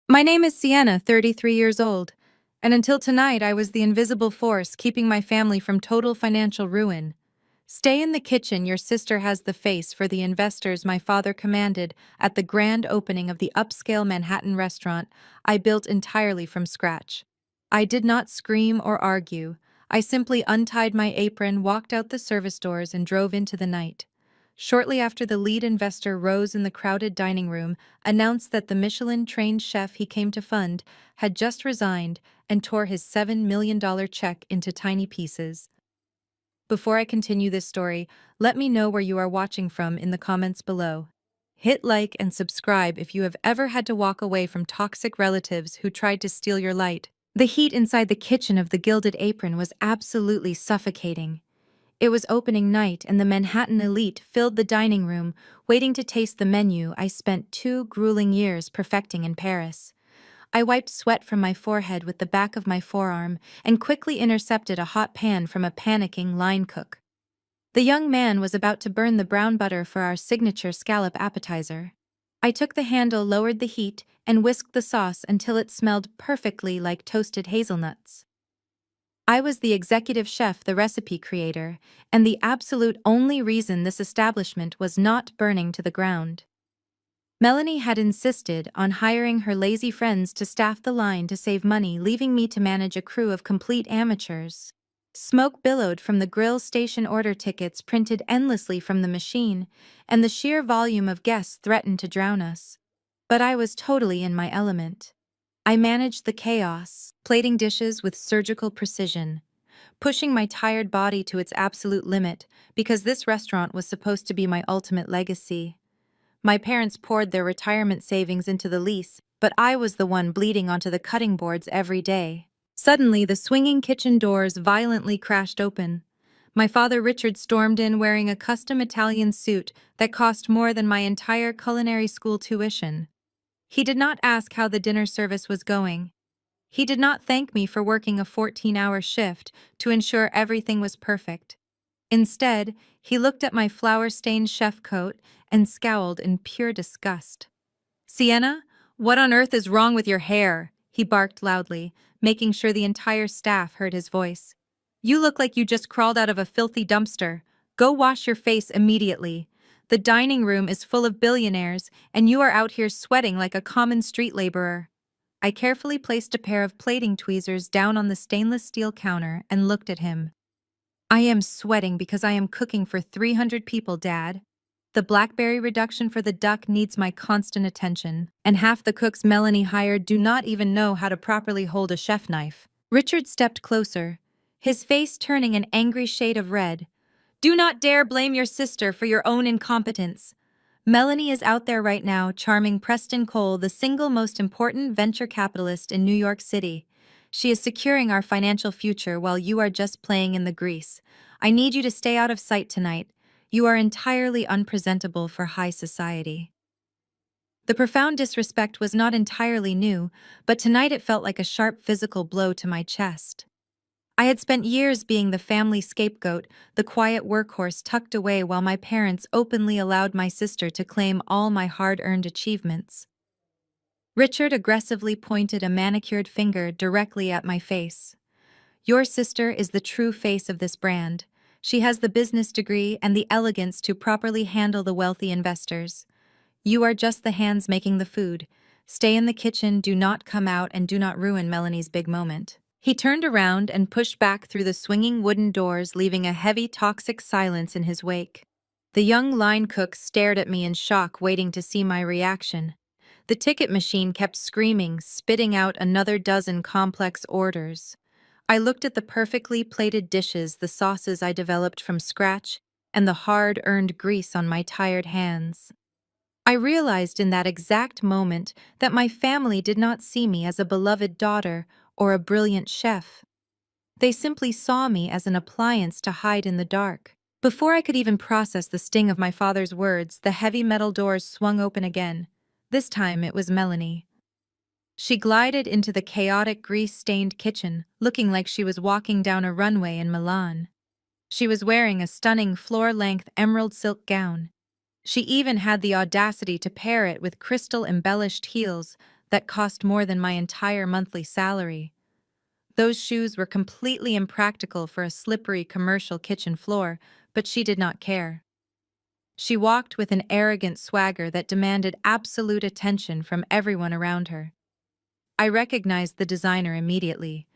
My name is Sienna, 33 years old, and until tonight I was the invisible force keeping my family from total financial ruin. Stay in the kitchen, your sister has the face for the investors my father commanded at the grand opening of the upscale Manhattan restaurant I built entirely from scratch. I did not scream or argue. I simply untied my apron, walked out the service doors, and drove into the night. Shortly after the lead investor rose in the crowded dining room, announced that the Michelin-trained chef he came to fund had just resigned and tore his $7 million check into tiny pieces. Before I continue this story, let me know where you are watching from in the comments below. Hit like and subscribe if you have ever had to walk away from toxic relatives who tried to steal your light. The heat inside the kitchen of the Gilded Apron was absolutely suffocating. It was opening night, and the Manhattan elite filled the dining room, waiting to taste the menu I spent 2 grueling years perfecting in Paris. I wiped sweat from my forehead with the back of my forearm and quickly intercepted a hot pan from a panicking line cook. The young man was about to burn the brown butter for our signature scallop appetizer. I took the handle, lowered the heat, and whisked the sauce until it smelled perfectly like toasted hazelnuts. I was the executive chef, the recipe creator, and the absolute only reason this establishment was not burning to the ground. Melanie had insisted on hiring her lazy friends to staff the line to save money, leaving me to manage a crew of complete amateurs. Smoke billowed from the grill station, order tickets printed endlessly from the machine, and the sheer volume of guests threatened to drown us. But I was totally in my element. I managed the chaos, plating dishes with surgical precision, pushing my tired body to its absolute limit because this restaurant was supposed to be my ultimate legacy. My parents poured their retirement savings into the lease, but I was the one bleeding onto the cutting boards every day. Suddenly, the swinging kitchen doors violently crashed open. My father Richard stormed in wearing a custom Italian suit that cost more than my entire culinary school tuition. He did not ask how the dinner service was going. He did not thank me for working a 14-hour shift to ensure everything was perfect. Instead, he looked at my flour-stained chef coat and scowled in pure disgust. "Sienna, what on earth is wrong with your hair?" he barked loudly, making sure the entire staff heard his voice. "You look like you just crawled out of a filthy dumpster. Go wash your face immediately. The dining room is full of billionaires, and you are out here sweating like a common street laborer." I carefully placed a pair of plating tweezers down on the stainless steel counter and looked at him. "I am sweating because I am cooking for 300 people, Dad. The blackberry reduction for the duck needs my constant attention, and half the cooks Melanie hired do not even know how to properly hold a chef knife." Richard stepped closer, his face turning an angry shade of red. "Do not dare blame your sister for your own incompetence. Melanie is out there right now charming Preston Cole, the single most important venture capitalist in New York City. She is securing our financial future while you are just playing in the grease. I need you to stay out of sight tonight. You are entirely unpresentable for high society." The profound disrespect was not entirely new, but tonight it felt like a sharp physical blow to my chest. I had spent years being the family scapegoat, the quiet workhorse tucked away while my parents openly allowed my sister to claim all my hard-earned achievements. Richard aggressively pointed a manicured finger directly at my face. "Your sister is the true face of this brand. She has the business degree and the elegance to properly handle the wealthy investors. You are just the hands making the food. Stay in the kitchen, do not come out, and do not ruin Melanie's big moment." He turned around and pushed back through the swinging wooden doors, leaving a heavy, toxic silence in his wake. The young line cook stared at me in shock, waiting to see my reaction. The ticket machine kept screaming, spitting out another dozen complex orders. I looked at the perfectly plated dishes, the sauces I developed from scratch, and the hard-earned grease on my tired hands. I realized in that exact moment that my family did not see me as a beloved daughter or a brilliant chef. They simply saw me as an appliance to hide in the dark. Before I could even process the sting of my father's words, the heavy metal doors swung open again. This time it was Melanie. She glided into the chaotic, grease-stained kitchen, looking like she was walking down a runway in Milan. She was wearing a stunning floor-length emerald silk gown. She even had the audacity to pair it with crystal-embellished heels, that cost more than my entire monthly salary. Those shoes were completely impractical for a slippery commercial kitchen floor, but she did not care. She walked with an arrogant swagger that demanded absolute attention from everyone around her. I recognized the designer immediately.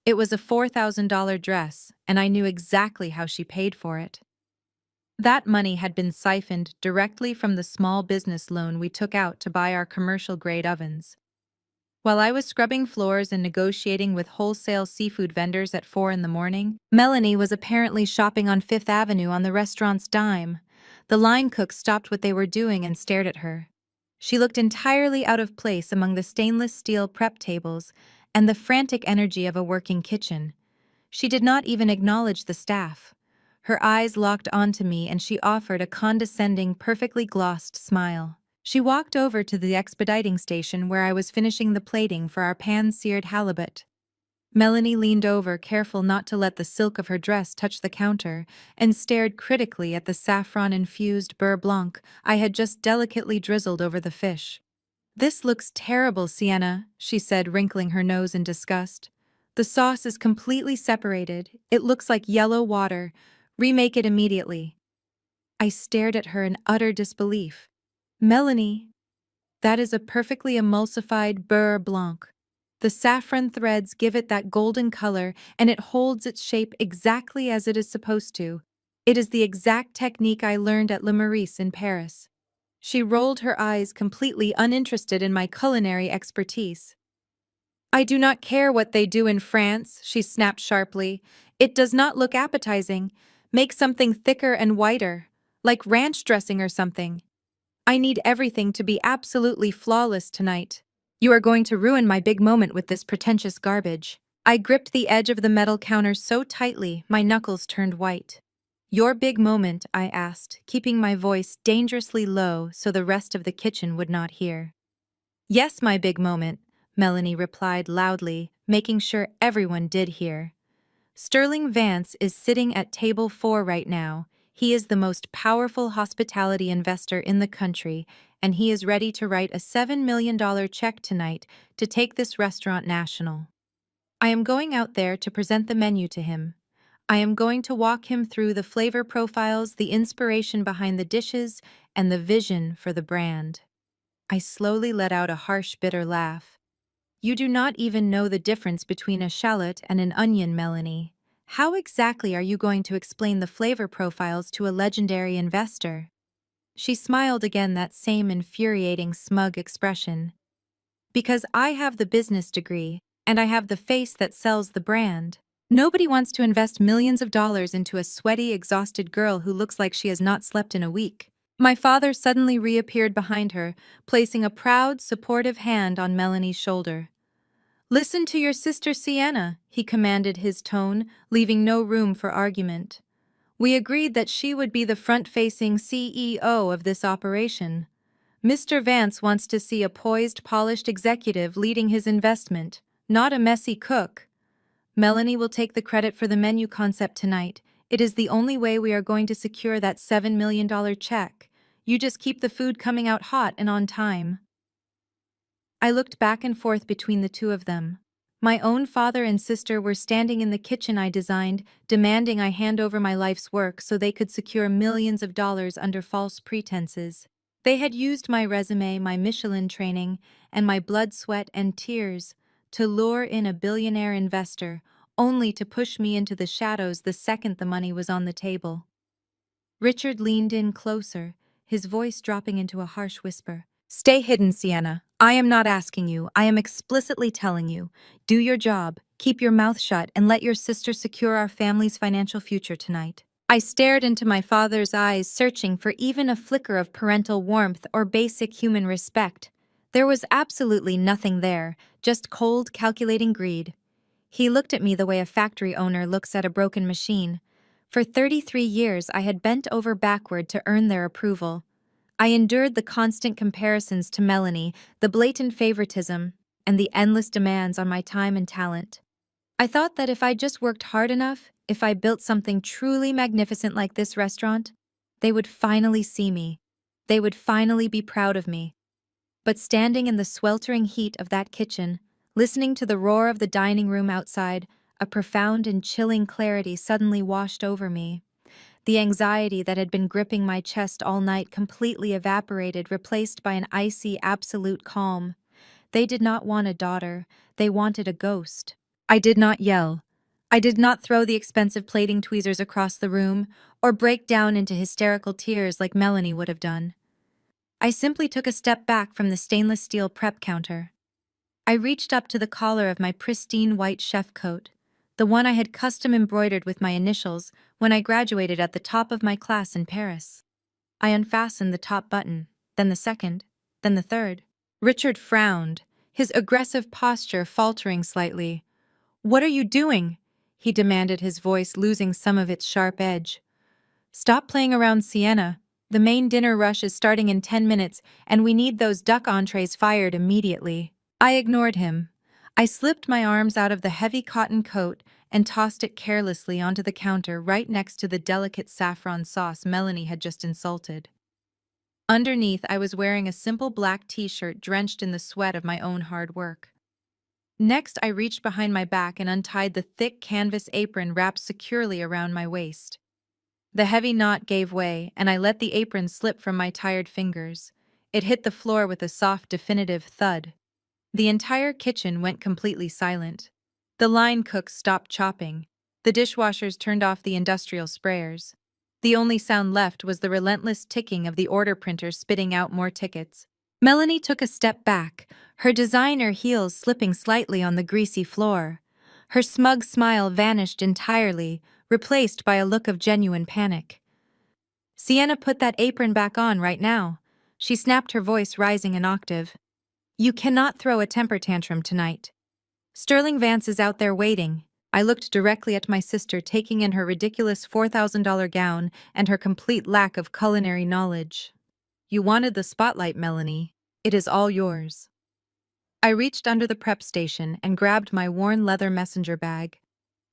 It was a $4,000 dress, and I knew exactly how she paid for it. That money had been siphoned directly from the small business loan we took out to buy our commercial-grade ovens. While I was scrubbing floors and negotiating with wholesale seafood vendors at 4 in the morning, Melanie was apparently shopping on Fifth Avenue on the restaurant's dime. The line cooks stopped what they were doing and stared at her. She looked entirely out of place among the stainless steel prep tables and the frantic energy of a working kitchen. She did not even acknowledge the staff. Her eyes locked onto me and she offered a condescending, perfectly glossed smile. She walked over to the expediting station where I was finishing the plating for our pan-seared halibut. Melanie leaned over, careful not to let the silk of her dress touch the counter, and stared critically at the saffron-infused beurre blanc I had just delicately drizzled over the fish. "This looks terrible, Sienna," she said, wrinkling her nose in disgust. "The sauce is completely separated. It looks like yellow water. Remake it immediately." I stared at her in utter disbelief. "Melanie, that is a perfectly emulsified beurre blanc. The saffron threads give it that golden color, and it holds its shape exactly as it is supposed to. It is the exact technique I learned at Le Maurice in Paris." She rolled her eyes, completely uninterested in my culinary expertise. "I do not care what they do in France," she snapped sharply. "It does not look appetizing. Make something thicker and whiter, like ranch dressing or something. I need everything to be absolutely flawless tonight. You are going to ruin my big moment with this pretentious garbage." I gripped the edge of the metal counter so tightly, my knuckles turned white. "Your big moment?" I asked, keeping my voice dangerously low so the rest of the kitchen would not hear. "Yes, my big moment," Melanie replied loudly, making sure everyone did hear. "Sterling Vance is sitting at table 4 right now. He is the most powerful hospitality investor in the country, and he is ready to write a $7 million check tonight to take this restaurant national. I am going out there to present the menu to him. I am going to walk him through the flavor profiles, the inspiration behind the dishes, and the vision for the brand." I slowly let out a harsh, bitter laugh. "You do not even know the difference between a shallot and an onion, Melanie. How exactly are you going to explain the flavor profiles to a legendary investor?" She smiled again, that same infuriating, smug expression. "Because I have the business degree, and I have the face that sells the brand. Nobody wants to invest millions of dollars into a sweaty, exhausted girl who looks like she has not slept in a week." My father suddenly reappeared behind her, placing a proud, supportive hand on Melanie's shoulder. "Listen to your sister Sienna," he commanded, his tone leaving no room for argument. "We agreed that she would be the front-facing CEO of this operation. Mr. Vance wants to see a poised, polished executive leading his investment, not a messy cook. Melanie will take the credit for the menu concept tonight. It is the only way we are going to secure that $7 million check. You just keep the food coming out hot and on time." I looked back and forth between the two of them. My own father and sister were standing in the kitchen I designed, demanding I hand over my life's work so they could secure millions of dollars under false pretenses. They had used my resume, my Michelin training, and my blood, sweat, and tears to lure in a billionaire investor, only to push me into the shadows the second the money was on the table. Richard leaned in closer, his voice dropping into a harsh whisper. "Stay hidden, Sienna. I am not asking you. I am explicitly telling you. Do your job, keep your mouth shut, and let your sister secure our family's financial future tonight." I stared into my father's eyes, searching for even a flicker of parental warmth or basic human respect. There was absolutely nothing there, just cold, calculating greed. He looked at me the way a factory owner looks at a broken machine. For 33 years, I had bent over backward to earn their approval. I endured the constant comparisons to Melanie, the blatant favoritism, and the endless demands on my time and talent. I thought that if I just worked hard enough, if I built something truly magnificent like this restaurant, they would finally see me. They would finally be proud of me. But standing in the sweltering heat of that kitchen, listening to the roar of the dining room outside, a profound and chilling clarity suddenly washed over me. The anxiety that had been gripping my chest all night completely evaporated, replaced by an icy, absolute calm. They did not want a daughter, they wanted a ghost. I did not yell. I did not throw the expensive plating tweezers across the room, or break down into hysterical tears like Melanie would have done. I simply took a step back from the stainless steel prep counter. I reached up to the collar of my pristine white chef coat, the one I had custom embroidered with my initials when I graduated at the top of my class in Paris. I unfastened the top button, then the second, then the third. Richard frowned, his aggressive posture faltering slightly. "What are you doing?" he demanded, his voice losing some of its sharp edge. "Stop playing around, Sienna. The main dinner rush is starting in 10 minutes, and we need those duck entrees fired immediately." I ignored him. I slipped my arms out of the heavy cotton coat and tossed it carelessly onto the counter right next to the delicate saffron sauce Melanie had just insulted. Underneath, I was wearing a simple black t-shirt drenched in the sweat of my own hard work. Next, I reached behind my back and untied the thick canvas apron wrapped securely around my waist. The heavy knot gave way, and I let the apron slip from my tired fingers. It hit the floor with a soft, definitive thud. The entire kitchen went completely silent. The line cooks stopped chopping. The dishwashers turned off the industrial sprayers. The only sound left was the relentless ticking of the order printer spitting out more tickets. Melanie took a step back, her designer heels slipping slightly on the greasy floor. Her smug smile vanished entirely, replaced by a look of genuine panic. "Sienna, put that apron back on right now," she snapped, her voice rising an octave. "You cannot throw a temper tantrum tonight. Sterling Vance is out there waiting." I looked directly at my sister, taking in her ridiculous $4,000 gown and her complete lack of culinary knowledge. "You wanted the spotlight, Melanie. It is all yours." I reached under the prep station and grabbed my worn leather messenger bag.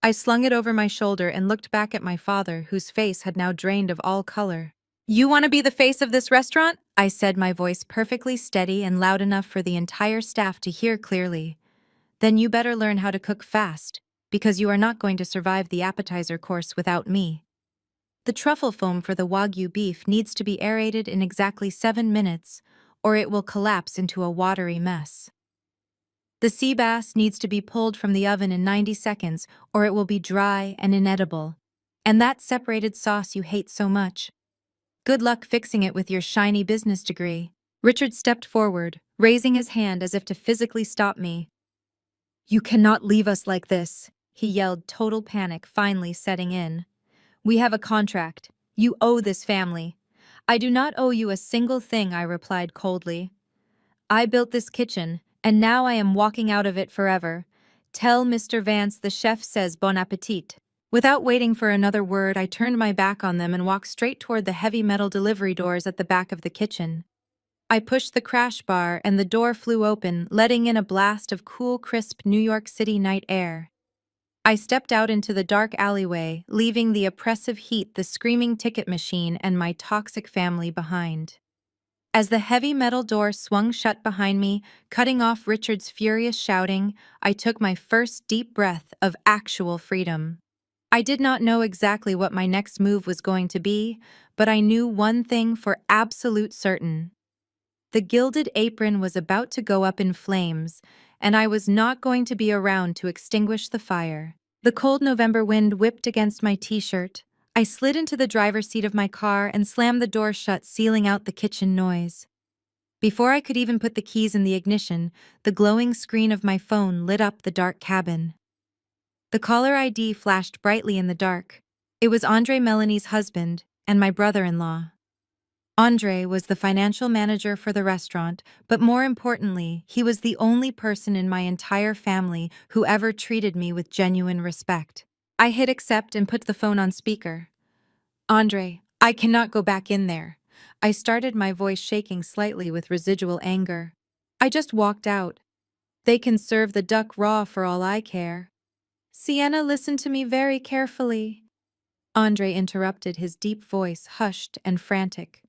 I slung it over my shoulder and looked back at my father, whose face had now drained of all color. "You want to be the face of this restaurant?" I said, my voice perfectly steady and loud enough for the entire staff to hear clearly. "Then you better learn how to cook fast, because you are not going to survive the appetizer course without me." The truffle foam for the Wagyu beef needs to be aerated in exactly 7 minutes, or it will collapse into a watery mess. The sea bass needs to be pulled from the oven in 90 seconds, or it will be dry and inedible. And that separated sauce you hate so much, good luck fixing it with your shiny business degree. Richard stepped forward, raising his hand as if to physically stop me. "You cannot leave us like this," he yelled, total panic finally setting in. "We have a contract. You owe this family." "I do not owe you a single thing," I replied coldly. "I built this kitchen, and now I am walking out of it forever. Tell Mr. Vance the chef says bon appetit." Without waiting for another word, I turned my back on them and walked straight toward the heavy metal delivery doors at the back of the kitchen. I pushed the crash bar and the door flew open, letting in a blast of cool, crisp New York City night air. I stepped out into the dark alleyway, leaving the oppressive heat, the screaming ticket machine, and my toxic family behind. As the heavy metal door swung shut behind me, cutting off Richard's furious shouting, I took my first deep breath of actual freedom. I did not know exactly what my next move was going to be, but I knew one thing for absolute certain. The gilded apron was about to go up in flames, and I was not going to be around to extinguish the fire. The cold November wind whipped against my t-shirt. I slid into the driver's seat of my car and slammed the door shut, sealing out the kitchen noise. Before I could even put the keys in the ignition, the glowing screen of my phone lit up the dark cabin. The caller ID flashed brightly in the dark. It was Andre, Melanie's husband, and my brother-in-law. Andre was the financial manager for the restaurant, but more importantly, he was the only person in my entire family who ever treated me with genuine respect. I hit accept and put the phone on speaker. "Andre, I cannot go back in there." I started, my voice shaking slightly with residual anger. "I just walked out. They can serve the duck raw for all I care." "Sienna, listen to me very carefully," Andre interrupted, his deep voice hushed and frantic.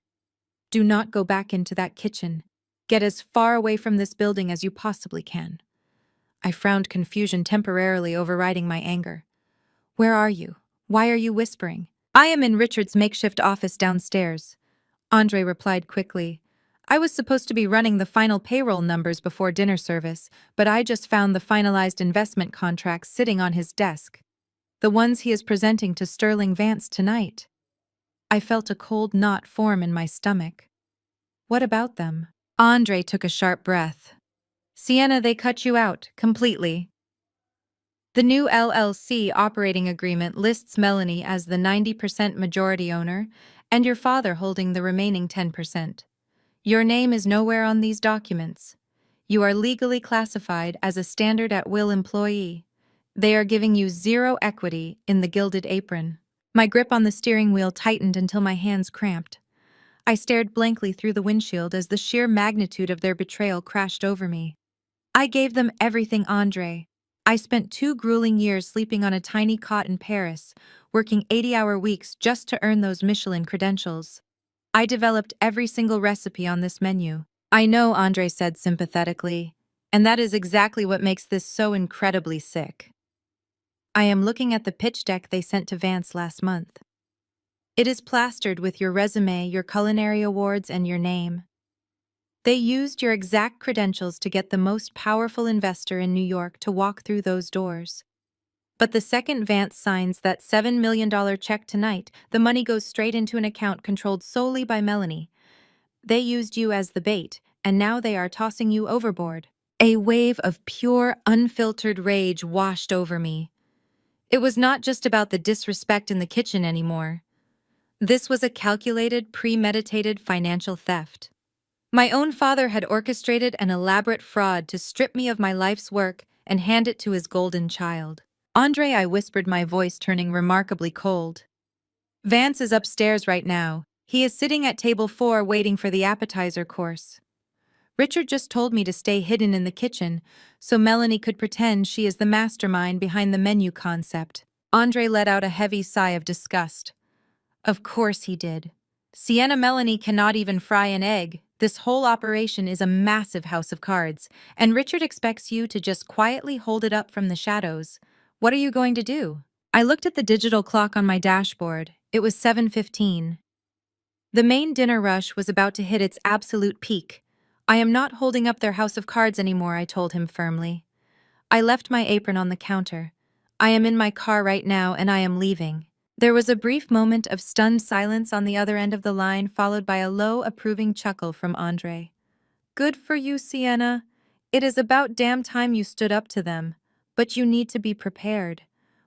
"Do not go back into that kitchen. Get as far away from this building as you possibly can. I frowned, confusion temporarily overriding my anger. Where are you? Why are you whispering? I am in Richard's makeshift office downstairs. Andre replied quickly. I was supposed to be running the final payroll numbers before dinner service, but I just found the finalized investment contracts sitting on his desk. The ones he is presenting to Sterling Vance tonight. I felt a cold knot form in my stomach. What about them? Andre took a sharp breath. Sienna, they cut you out, completely. The new LLC operating agreement lists Melanie as the 90% majority owner and your father holding the remaining 10%. Your name is nowhere on these documents. You are legally classified as a standard at-will employee. They are giving you zero equity in the Gilded Apron. My grip on the steering wheel tightened until my hands cramped. I stared blankly through the windshield as the sheer magnitude of their betrayal crashed over me. I gave them everything, Andre. I spent 2 grueling years sleeping on a tiny cot in Paris, working 80-hour weeks just to earn those Michelin credentials. I developed every single recipe on this menu. I know, Andre said sympathetically, and that is exactly what makes this so incredibly sick. I am looking at the pitch deck they sent to Vance last month. It is plastered with your resume, your culinary awards, and your name. They used your exact credentials to get the most powerful investor in New York to walk through those doors. But the second Vance signs that $7 million check tonight, the money goes straight into an account controlled solely by Melanie. They used you as the bait, and now they are tossing you overboard. A wave of pure, unfiltered rage washed over me. It was not just about the disrespect in the kitchen anymore. This was a calculated, premeditated financial theft. My own father had orchestrated an elaborate fraud to strip me of my life's work and hand it to his golden child. Andre, I whispered, my voice turning remarkably cold. Vance is upstairs right now. He is sitting at table 4 waiting for the appetizer course. Richard just told me to stay hidden in the kitchen so Melanie could pretend she is the mastermind behind the menu concept. Andre let out a heavy sigh of disgust. Of course he did. Sienna, Melanie cannot even fry an egg. This whole operation is a massive house of cards, and Richard expects you to just quietly hold it up from the shadows. What are you going to do? I looked at the digital clock on my dashboard. It was 7:15. The main dinner rush was about to hit its absolute peak. I am not holding up their house of cards anymore, I told him firmly. I left my apron on the counter. I am in my car right now, and I am leaving. There was a brief moment of stunned silence on the other end of the line, followed by a low, approving chuckle from Andre. Good for you, Sienna. It is about damn time you stood up to them. But you need to be prepared.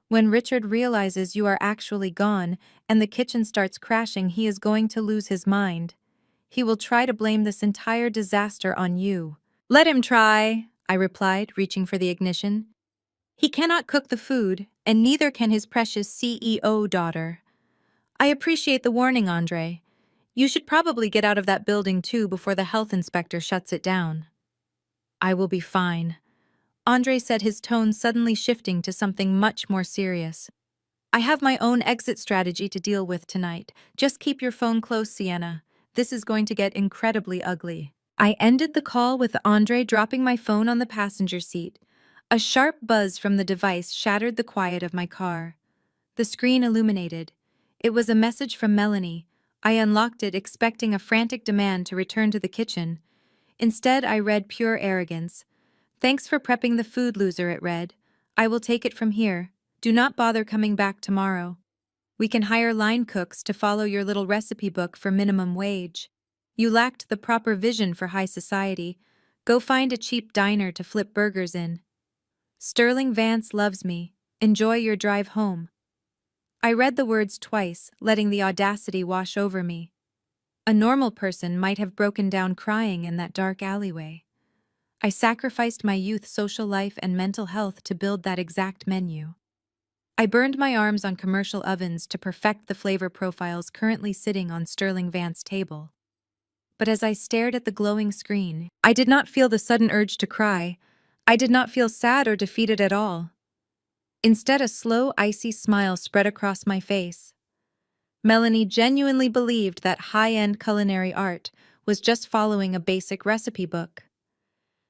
When Richard realizes you are actually gone and the kitchen starts crashing, he is going to lose his mind. He will try to blame this entire disaster on you. Let him try, I replied, reaching for the ignition. He cannot cook the food, and neither can his precious CEO daughter. I appreciate the warning, Andre. You should probably get out of that building too before the health inspector shuts it down. I will be fine, Andre said, his tone suddenly shifting to something much more serious. I have my own exit strategy to deal with tonight. Just keep your phone close, Sienna. This is going to get incredibly ugly. I ended the call with Andre dropping my phone on the passenger seat. A sharp buzz from the device shattered the quiet of my car. The screen illuminated. It was a message from Melanie. I unlocked it, expecting a frantic demand to return to the kitchen. Instead, I read pure arrogance. Thanks for prepping the food, loser, it read. I will take it from here. Do not bother coming back tomorrow. We can hire line cooks to follow your little recipe book for minimum wage. You lacked the proper vision for high society. Go find a cheap diner to flip burgers in. Sterling Vance loves me. Enjoy your drive home. I read the words twice, letting the audacity wash over me. A normal person might have broken down crying in that dark alleyway. I sacrificed my youth, social life, and mental health to build that exact menu. I burned my arms on commercial ovens to perfect the flavor profiles currently sitting on Sterling Vance's table. But as I stared at the glowing screen, I did not feel the sudden urge to cry. I did not feel sad or defeated at all. Instead, a slow, icy smile spread across my face. Melanie genuinely believed that high-end culinary art was just following a basic recipe book.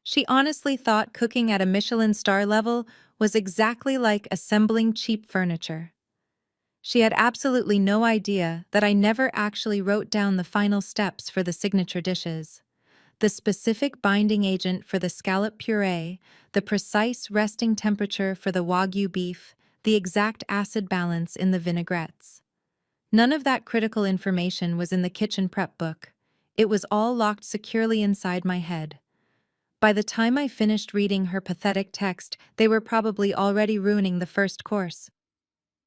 She honestly thought cooking at a Michelin star level was exactly like assembling cheap furniture. She had absolutely no idea that I never actually wrote down the final steps for the signature dishes. The specific binding agent for the scallop puree, the precise resting temperature for the Wagyu beef, the exact acid balance in the vinaigrettes. None of that critical information was in the kitchen prep book. It was all locked securely inside my head. By the time I finished reading her pathetic text, they were probably already ruining the first course.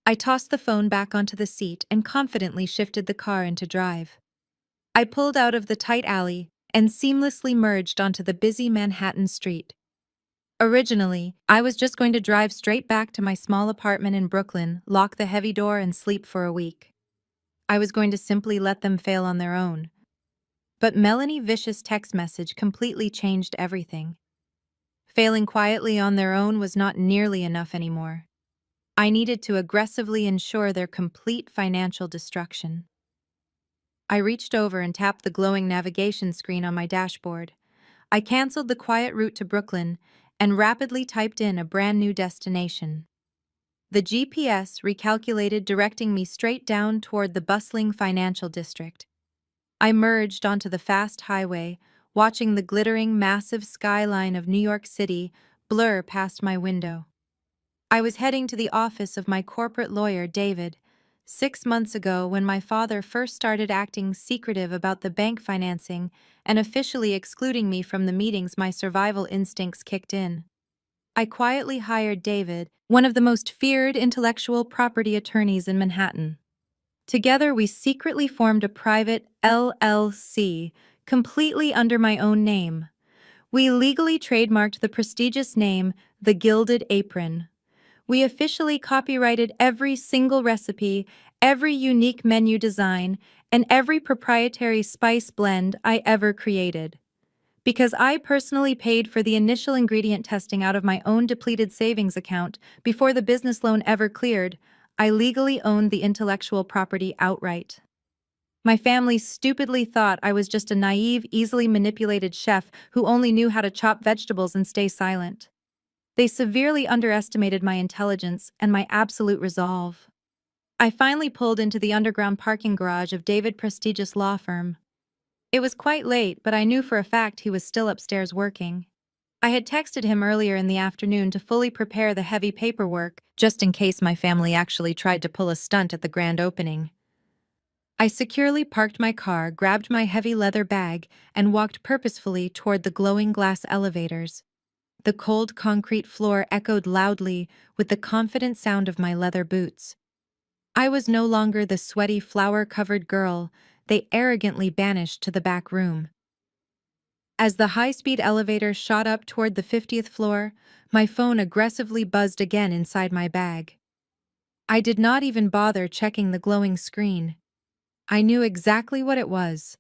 I tossed the phone back onto the seat and confidently shifted the car into drive. I pulled out of the tight alley and seamlessly merged onto the busy Manhattan street. Originally, I was just going to drive straight back to my small apartment in Brooklyn, lock the heavy door, and sleep for a week. I was going to simply let them fail on their own. But Melanie's vicious text message completely changed everything. Failing quietly on their own was not nearly enough anymore. I needed to aggressively ensure their complete financial destruction. I reached over and tapped the glowing navigation screen on my dashboard. I canceled the quiet route to Brooklyn and rapidly typed in a brand new destination. The GPS recalculated, directing me straight down toward the bustling financial district. I merged onto the fast highway, watching the glittering, massive skyline of New York City blur past my window. I was heading to the office of my corporate lawyer, David. 6 months ago, when my father first started acting secretive about the bank financing and officially excluding me from the meetings, my survival instincts kicked in. I quietly hired David, one of the most feared intellectual property attorneys in Manhattan. Together, we secretly formed a private LLC, completely under my own name. We legally trademarked the prestigious name, The Gilded Apron. We officially copyrighted every single recipe, every unique menu design, and every proprietary spice blend I ever created. Because I personally paid for the initial ingredient testing out of my own depleted savings account before the business loan ever cleared, I legally owned the intellectual property outright. My family stupidly thought I was just a naive, easily manipulated chef who only knew how to chop vegetables and stay silent. They severely underestimated my intelligence and my absolute resolve. I finally pulled into the underground parking garage of David's prestigious law firm. It was quite late, but I knew for a fact he was still upstairs working. I had texted him earlier in the afternoon to fully prepare the heavy paperwork, just in case my family actually tried to pull a stunt at the grand opening. I securely parked my car, grabbed my heavy leather bag, and walked purposefully toward the glowing glass elevators. The cold concrete floor echoed loudly with the confident sound of my leather boots. I was no longer the sweaty, flour-covered girl they arrogantly banished to the back room. As the high-speed elevator shot up toward the 50th floor, my phone aggressively buzzed again inside my bag. I did not even bother checking the glowing screen. I knew exactly what it was.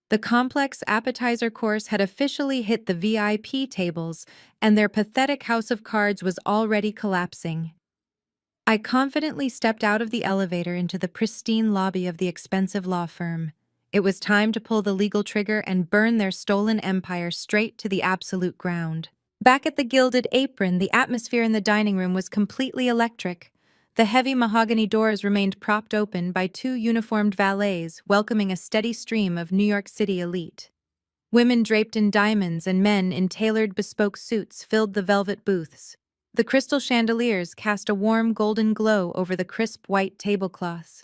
The complex appetizer course had officially hit the VIP tables, and their pathetic house of cards was already collapsing. I confidently stepped out of the elevator into the pristine lobby of the expensive law firm. It was time to pull the legal trigger and burn their stolen empire straight to the absolute ground. Back at the Gilded Apron, the atmosphere in the dining room was completely electric. The heavy mahogany doors remained propped open by two uniformed valets, welcoming a steady stream of New York City elite. Women draped in diamonds and men in tailored bespoke suits filled the velvet booths. The crystal chandeliers cast a warm golden glow over the crisp white tablecloths.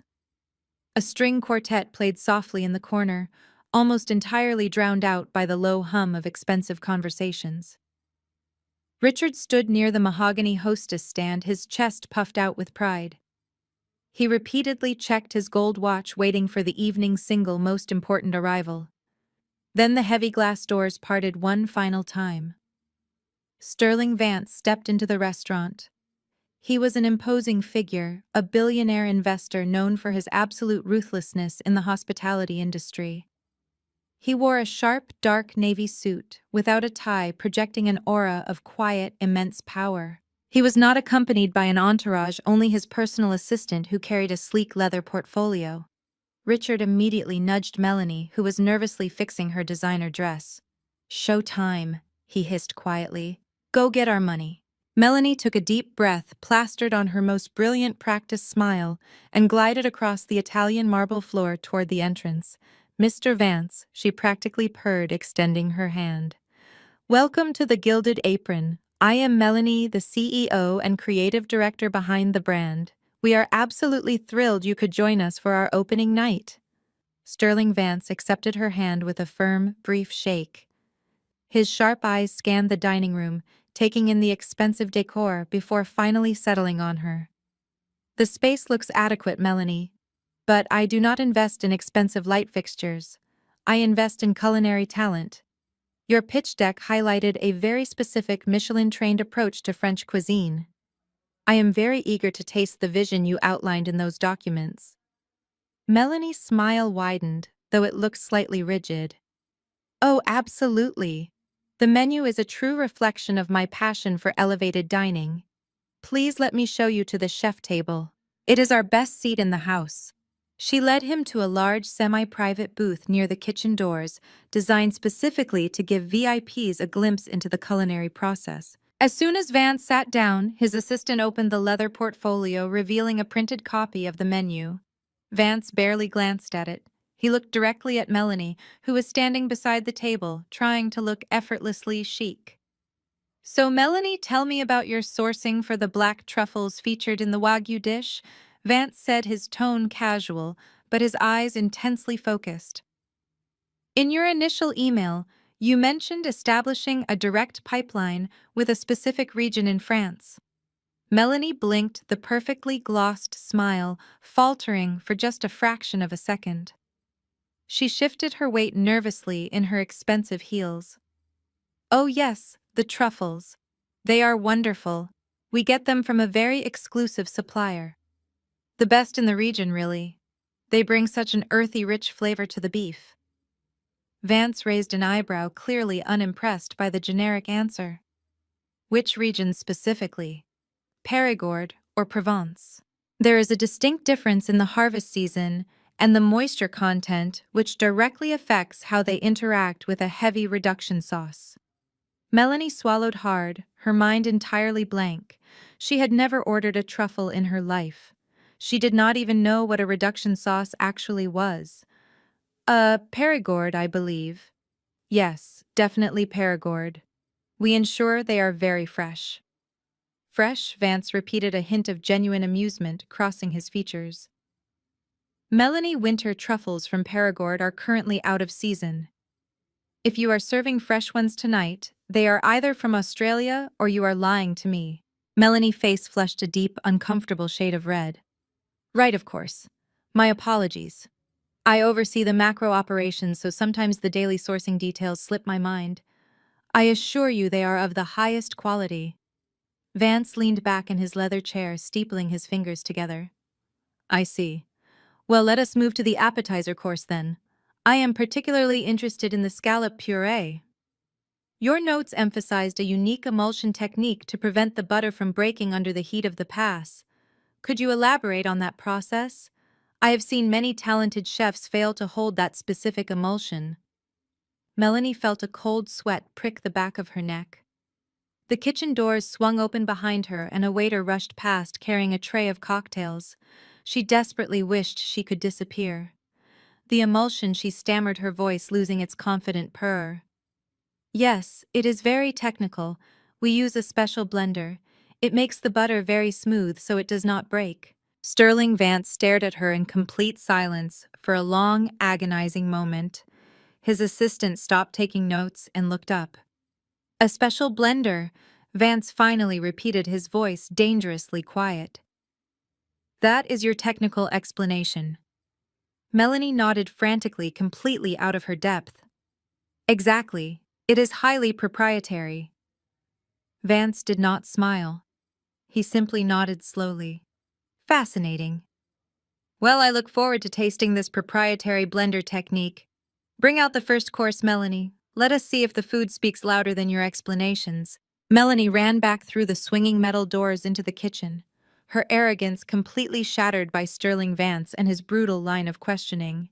A string quartet played softly in the corner, almost entirely drowned out by the low hum of expensive conversations. Richard stood near the mahogany hostess stand, his chest puffed out with pride. He repeatedly checked his gold watch, waiting for the evening's single most important arrival. Then the heavy glass doors parted one final time. Sterling Vance stepped into the restaurant. He was an imposing figure, a billionaire investor known for his absolute ruthlessness in the hospitality industry. He wore a sharp, dark navy suit, without a tie, projecting an aura of quiet, immense power. He was not accompanied by an entourage, only his personal assistant, who carried a sleek leather portfolio. Richard immediately nudged Melanie, who was nervously fixing her designer dress. "Show time," he hissed quietly. "Go get our money." Melanie took a deep breath, plastered on her most brilliant practice smile, and glided across the Italian marble floor toward the entrance. "Mr. Vance," she practically purred, extending her hand. "Welcome to the Gilded Apron. I am Melanie, the CEO and creative director behind the brand. We are absolutely thrilled you could join us for our opening night." Sterling Vance accepted her hand with a firm, brief shake. His sharp eyes scanned the dining room, taking in the expensive decor before finally settling on her. "The space looks adequate, Melanie, but I do not invest in expensive light fixtures. I invest in culinary talent. Your pitch deck highlighted a very specific Michelin-trained approach to French cuisine. I am very eager to taste the vision you outlined in those documents." Melanie's smile widened, though it looked slightly rigid. "Oh, absolutely. The menu is a true reflection of my passion for elevated dining. Please let me show you to the chef table. It is our best seat in the house." She led him to a large semi-private booth near the kitchen doors, designed specifically to give VIPs a glimpse into the culinary process. As soon as Vance sat down, his assistant opened the leather portfolio, revealing a printed copy of the menu. Vance barely glanced at it. He looked directly at Melanie, who was standing beside the table, trying to look effortlessly chic. "So Melanie, tell me about your sourcing for the black truffles featured in the Wagyu dish," Vance said, his tone casual, but his eyes intensely focused. "In your initial email, you mentioned establishing a direct pipeline with a specific region in France." Melanie blinked, the perfectly glossed smile faltering for just a fraction of a second. She shifted her weight nervously in her expensive heels. "Oh yes, the truffles. They are wonderful. We get them from a very exclusive supplier. The best in the region, really. They bring such an earthy, rich flavor to the beef." Vance raised an eyebrow, clearly unimpressed by the generic answer. "Which region specifically? Périgord or Provence?" "There is a distinct difference in the harvest season and the moisture content, which directly affects how they interact with a heavy reduction sauce." Melanie swallowed hard, her mind entirely blank. She had never ordered a truffle in her life. She did not even know what a reduction sauce actually was. Périgord, I believe." "Yes, definitely Périgord. We ensure they are very fresh." "Fresh?" Vance repeated, a hint of genuine amusement crossing his features. "Melanie, winter truffles from Périgord are currently out of season. If you are serving fresh ones tonight, they are either from Australia or you are lying to me." Melanie's face flushed a deep, uncomfortable shade of red. "Right, of course. My apologies. I oversee the macro operations, so sometimes the daily sourcing details slip my mind. I assure you they are of the highest quality." Vance leaned back in his leather chair, steepling his fingers together. "I see. Well, let us move to the appetizer course then. I am particularly interested in the scallop puree. Your notes emphasized a unique emulsion technique to prevent the butter from breaking under the heat of the pass. Could you elaborate on that process? I have seen many talented chefs fail to hold that specific emulsion." Melanie felt a cold sweat prick the back of her neck. The kitchen doors swung open behind her and a waiter rushed past carrying a tray of cocktails. She desperately wished she could disappear. "The emulsion," she stammered, her voice losing its confident purr. "Yes, it is very technical. We use a special blender. It makes the butter very smooth so it does not break." Sterling Vance stared at her in complete silence for a long, agonizing moment. His assistant stopped taking notes and looked up. "A special blender," Vance finally repeated, his voice dangerously quiet. "That is your technical explanation." Melanie nodded frantically, completely out of her depth. "Exactly. It is highly proprietary." Vance did not smile. He simply nodded slowly. "Fascinating. Well, I look forward to tasting this proprietary blender technique. Bring out the first course, Melanie. Let us see if the food speaks louder than your explanations." Melanie ran back through the swinging metal doors into the kitchen. her arrogance completely shattered by Sterling Vance and his brutal line of questioning.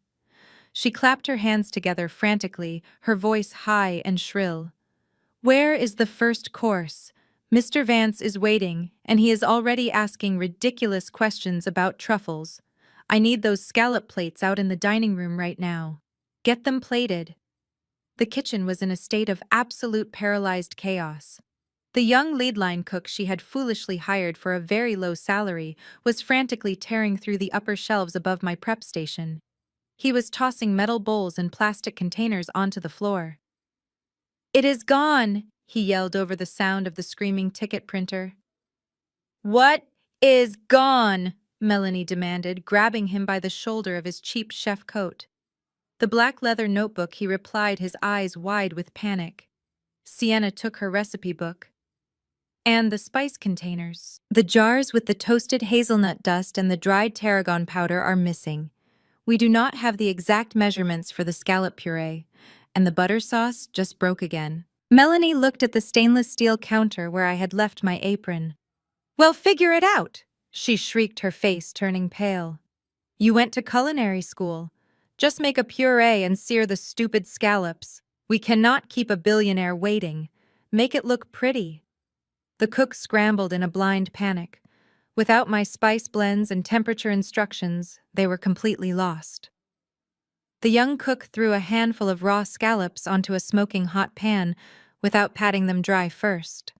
She clapped her hands together frantically, her voice high and shrill. "Where is the first course? Mr. Vance is waiting, and he is already asking ridiculous questions about truffles. I need those scallop plates out in the dining room right now. Get them plated." The kitchen was in a state of absolute paralyzed chaos. The young lead-line cook she had foolishly hired for a very low salary was frantically tearing through the upper shelves above my prep station. He was tossing metal bowls and plastic containers onto the floor. "It is gone!" he yelled over the sound of the screaming ticket printer. "What is gone?" Melanie demanded, grabbing him by the shoulder of his cheap chef coat. The black leather notebook, he replied, his eyes wide with panic. Sienna took her recipe book. "And the spice containers. The jars with the toasted hazelnut dust and the dried tarragon powder are missing. We do not have the exact measurements for the scallop puree, and the butter sauce just broke again." Melanie looked at the stainless steel counter where I had left my apron. "Well, figure it out!" she shrieked, her face turning pale. "You went to culinary school. Just make a puree and sear the stupid scallops. We cannot keep a billionaire waiting. Make it look pretty." The cook scrambled in a blind panic. Without my spice blends and temperature instructions, they were completely lost. The young cook threw a handful of raw scallops onto a smoking hot pan without patting them dry first.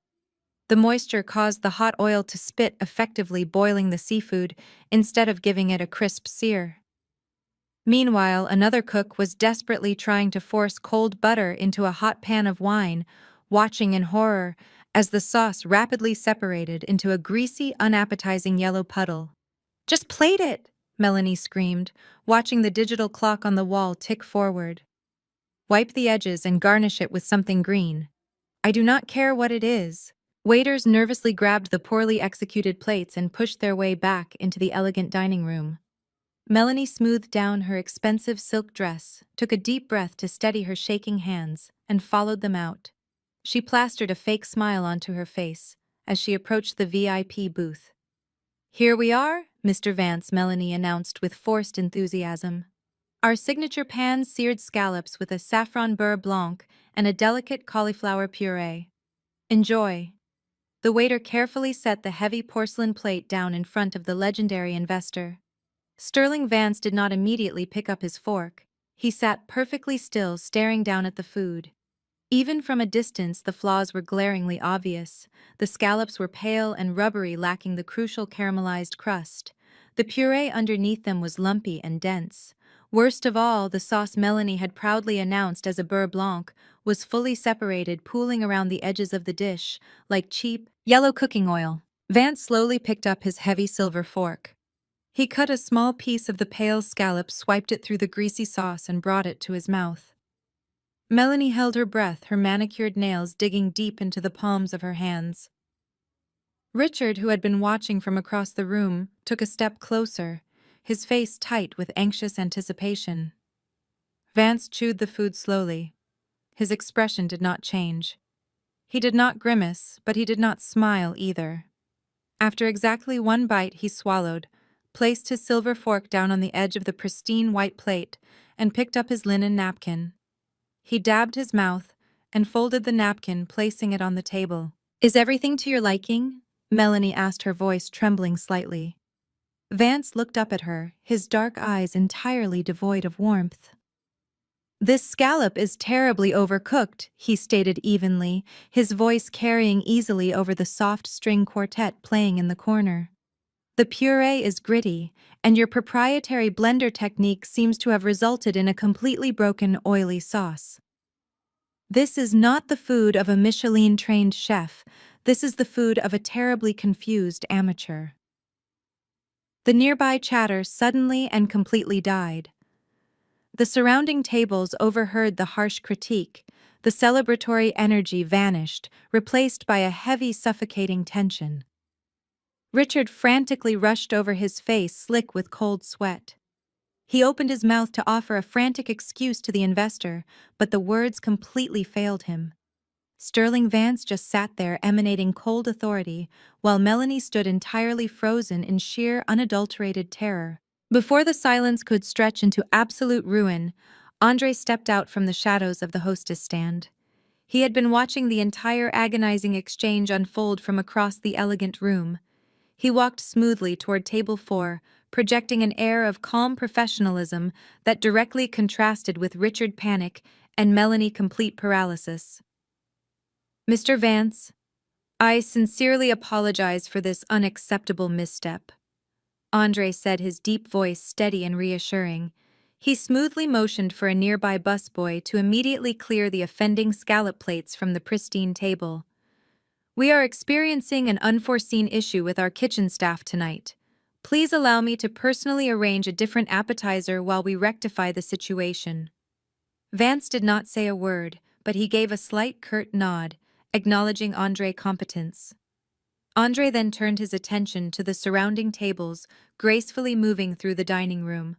The moisture caused the hot oil to spit, effectively boiling the seafood instead of giving it a crisp sear. Meanwhile, another cook was desperately trying to force cold butter into a hot pan of wine, watching in horror as the sauce rapidly separated into a greasy, unappetizing yellow puddle. "Just plate it!" Melanie screamed, watching the digital clock on the wall tick forward. "Wipe the edges and garnish it with something green. I do not care what it is." Waiters nervously grabbed the poorly executed plates and pushed their way back into the elegant dining room. Melanie smoothed down her expensive silk dress, took a deep breath to steady her shaking hands, and followed them out. She plastered a fake smile onto her face as she approached the VIP booth. "Here we are, Mr. Vance," Melanie announced with forced enthusiasm. "Our signature pan-seared scallops with a saffron beurre blanc and a delicate cauliflower puree. Enjoy." The waiter carefully set the heavy porcelain plate down in front of the legendary investor. Sterling Vance did not immediately pick up his fork. He sat perfectly still, staring down at the food. Even from a distance, the flaws were glaringly obvious. The scallops were pale and rubbery, lacking the crucial caramelized crust. The puree underneath them was lumpy and dense. Worst of all, the sauce Melanie had proudly announced as a beurre blanc was fully separated, pooling around the edges of the dish, like cheap, yellow cooking oil. Vance slowly picked up his heavy silver fork. He cut a small piece of the pale scallop, swiped it through the greasy sauce, and brought it to his mouth. Melanie held her breath, her manicured nails digging deep into the palms of her hands. Richard, who had been watching from across the room, took a step closer, his face tight with anxious anticipation. Vance chewed the food slowly. His expression did not change. He did not grimace, but he did not smile either. After exactly one bite, he swallowed, placed his silver fork down on the edge of the pristine white plate, and picked up his linen napkin. He dabbed his mouth and folded the napkin, placing it on the table. "Is everything to your liking?" Melanie asked, her voice trembling slightly. Vance looked up at her, his dark eyes entirely devoid of warmth. "This scallop is terribly overcooked," he stated evenly, his voice carrying easily over the soft string quartet playing in the corner. "The puree is gritty, and your proprietary blender technique seems to have resulted in a completely broken, oily sauce. This is not the food of a Michelin-trained chef. This is the food of a terribly confused amateur." The nearby chatter suddenly and completely died. The surrounding tables overheard the harsh critique. The celebratory energy vanished, replaced by a heavy, suffocating tension. Richard frantically rushed over, his face slick with cold sweat. He opened his mouth to offer a frantic excuse to the investor, but the words completely failed him. Sterling Vance just sat there emanating cold authority, while Melanie stood entirely frozen in sheer, unadulterated terror. Before the silence could stretch into absolute ruin, Andre stepped out from the shadows of the hostess stand. He had been watching the entire agonizing exchange unfold from across the elegant room. He walked smoothly toward table 4, projecting an air of calm professionalism that directly contrasted with Richard panic and Melanie complete paralysis. Mr. Vance, I sincerely apologize for this unacceptable misstep. Andre said, his deep voice steady and reassuring. He smoothly motioned for a nearby busboy to immediately clear the offending scallop plates from the pristine table. We are experiencing an unforeseen issue with our kitchen staff tonight. Please allow me to personally arrange a different appetizer while we rectify the situation. Vance did not say a word, but he gave a slight curt nod, acknowledging Andre's competence. Andre then turned his attention to the surrounding tables, gracefully moving through the dining room.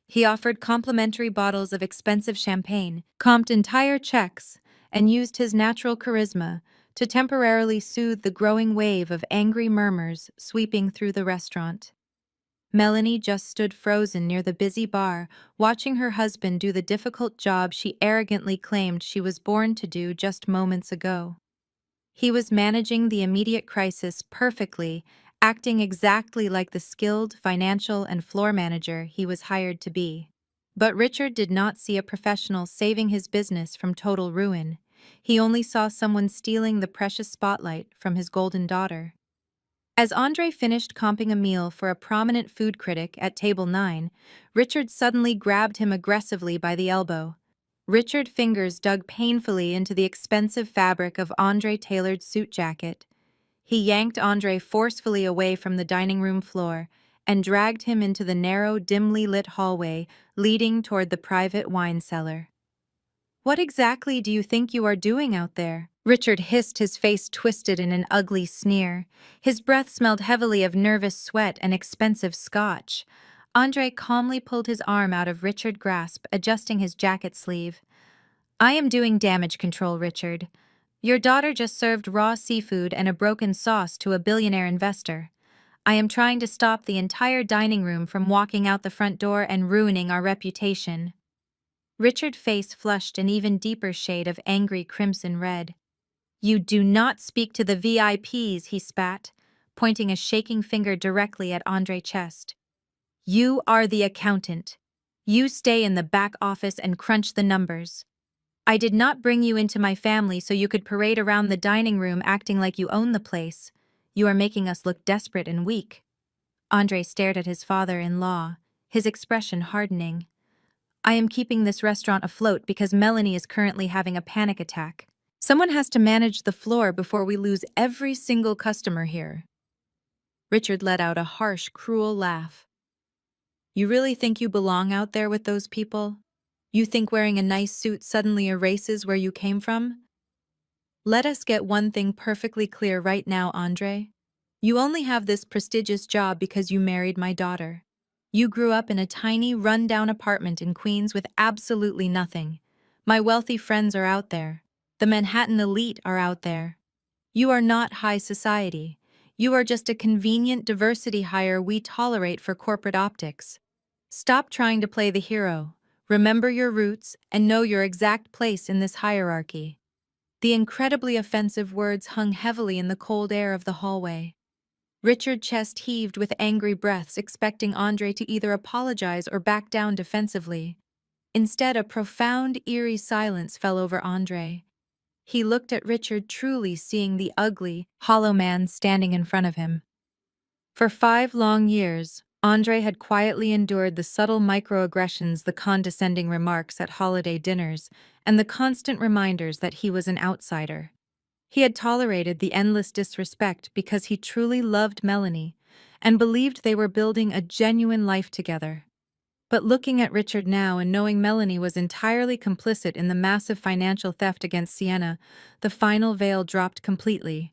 He offered complimentary bottles of expensive champagne, comped entire checks, and used his natural charisma to temporarily soothe the growing wave of angry murmurs sweeping through the restaurant. Melanie just stood frozen near the busy bar, watching her husband do the difficult job she arrogantly claimed she was born to do just moments ago. He was managing the immediate crisis perfectly, acting exactly like the skilled financial and floor manager he was hired to be. But Richard did not see a professional saving his business from total ruin. He only saw someone stealing the precious spotlight from his golden daughter. As Andre finished comping a meal for a prominent food critic at table 9, Richard suddenly grabbed him aggressively by the elbow. Richard's fingers dug painfully into the expensive fabric of Andre's tailored suit jacket. He yanked Andre forcefully away from the dining room floor and dragged him into the narrow, dimly lit hallway leading toward the private wine cellar. What exactly do you think you are doing out there? Richard hissed, his face twisted in an ugly sneer. His breath smelled heavily of nervous sweat and expensive scotch. Andre calmly pulled his arm out of Richard's grasp, adjusting his jacket sleeve. I am doing damage control, Richard. Your daughter just served raw seafood and a broken sauce to a billionaire investor. I am trying to stop the entire dining room from walking out the front door and ruining our reputation. Richard's face flushed an even deeper shade of angry crimson red. You do not speak to the VIPs, he spat, pointing a shaking finger directly at Andre's chest. You are the accountant. You stay in the back office and crunch the numbers. I did not bring you into my family so you could parade around the dining room acting like you own the place. You are making us look desperate and weak. Andre stared at his father-in-law, his expression hardening. I am keeping this restaurant afloat because Melanie is currently having a panic attack. Someone has to manage the floor before we lose every single customer here. Richard let out a harsh, cruel laugh. You really think you belong out there with those people? You think wearing a nice suit suddenly erases where you came from? Let us get one thing perfectly clear right now, Andre. You only have this prestigious job because you married my daughter. You grew up in a tiny, run-down apartment in Queens with absolutely nothing. My wealthy friends are out there. The Manhattan elite are out there. You are not high society. You are just a convenient diversity hire we tolerate for corporate optics. Stop trying to play the hero. Remember your roots and know your exact place in this hierarchy. The incredibly offensive words hung heavily in the cold air of the hallway. Richard's chest heaved with angry breaths, expecting Andre to either apologize or back down defensively. Instead, a profound, eerie silence fell over Andre. He looked at Richard, truly seeing the ugly, hollow man standing in front of him. For 5 long years, Andre had quietly endured the subtle microaggressions, the condescending remarks at holiday dinners, and the constant reminders that he was an outsider. He had tolerated the endless disrespect because he truly loved Melanie and believed they were building a genuine life together. But looking at Richard now and knowing Melanie was entirely complicit in the massive financial theft against Sienna, the final veil dropped completely.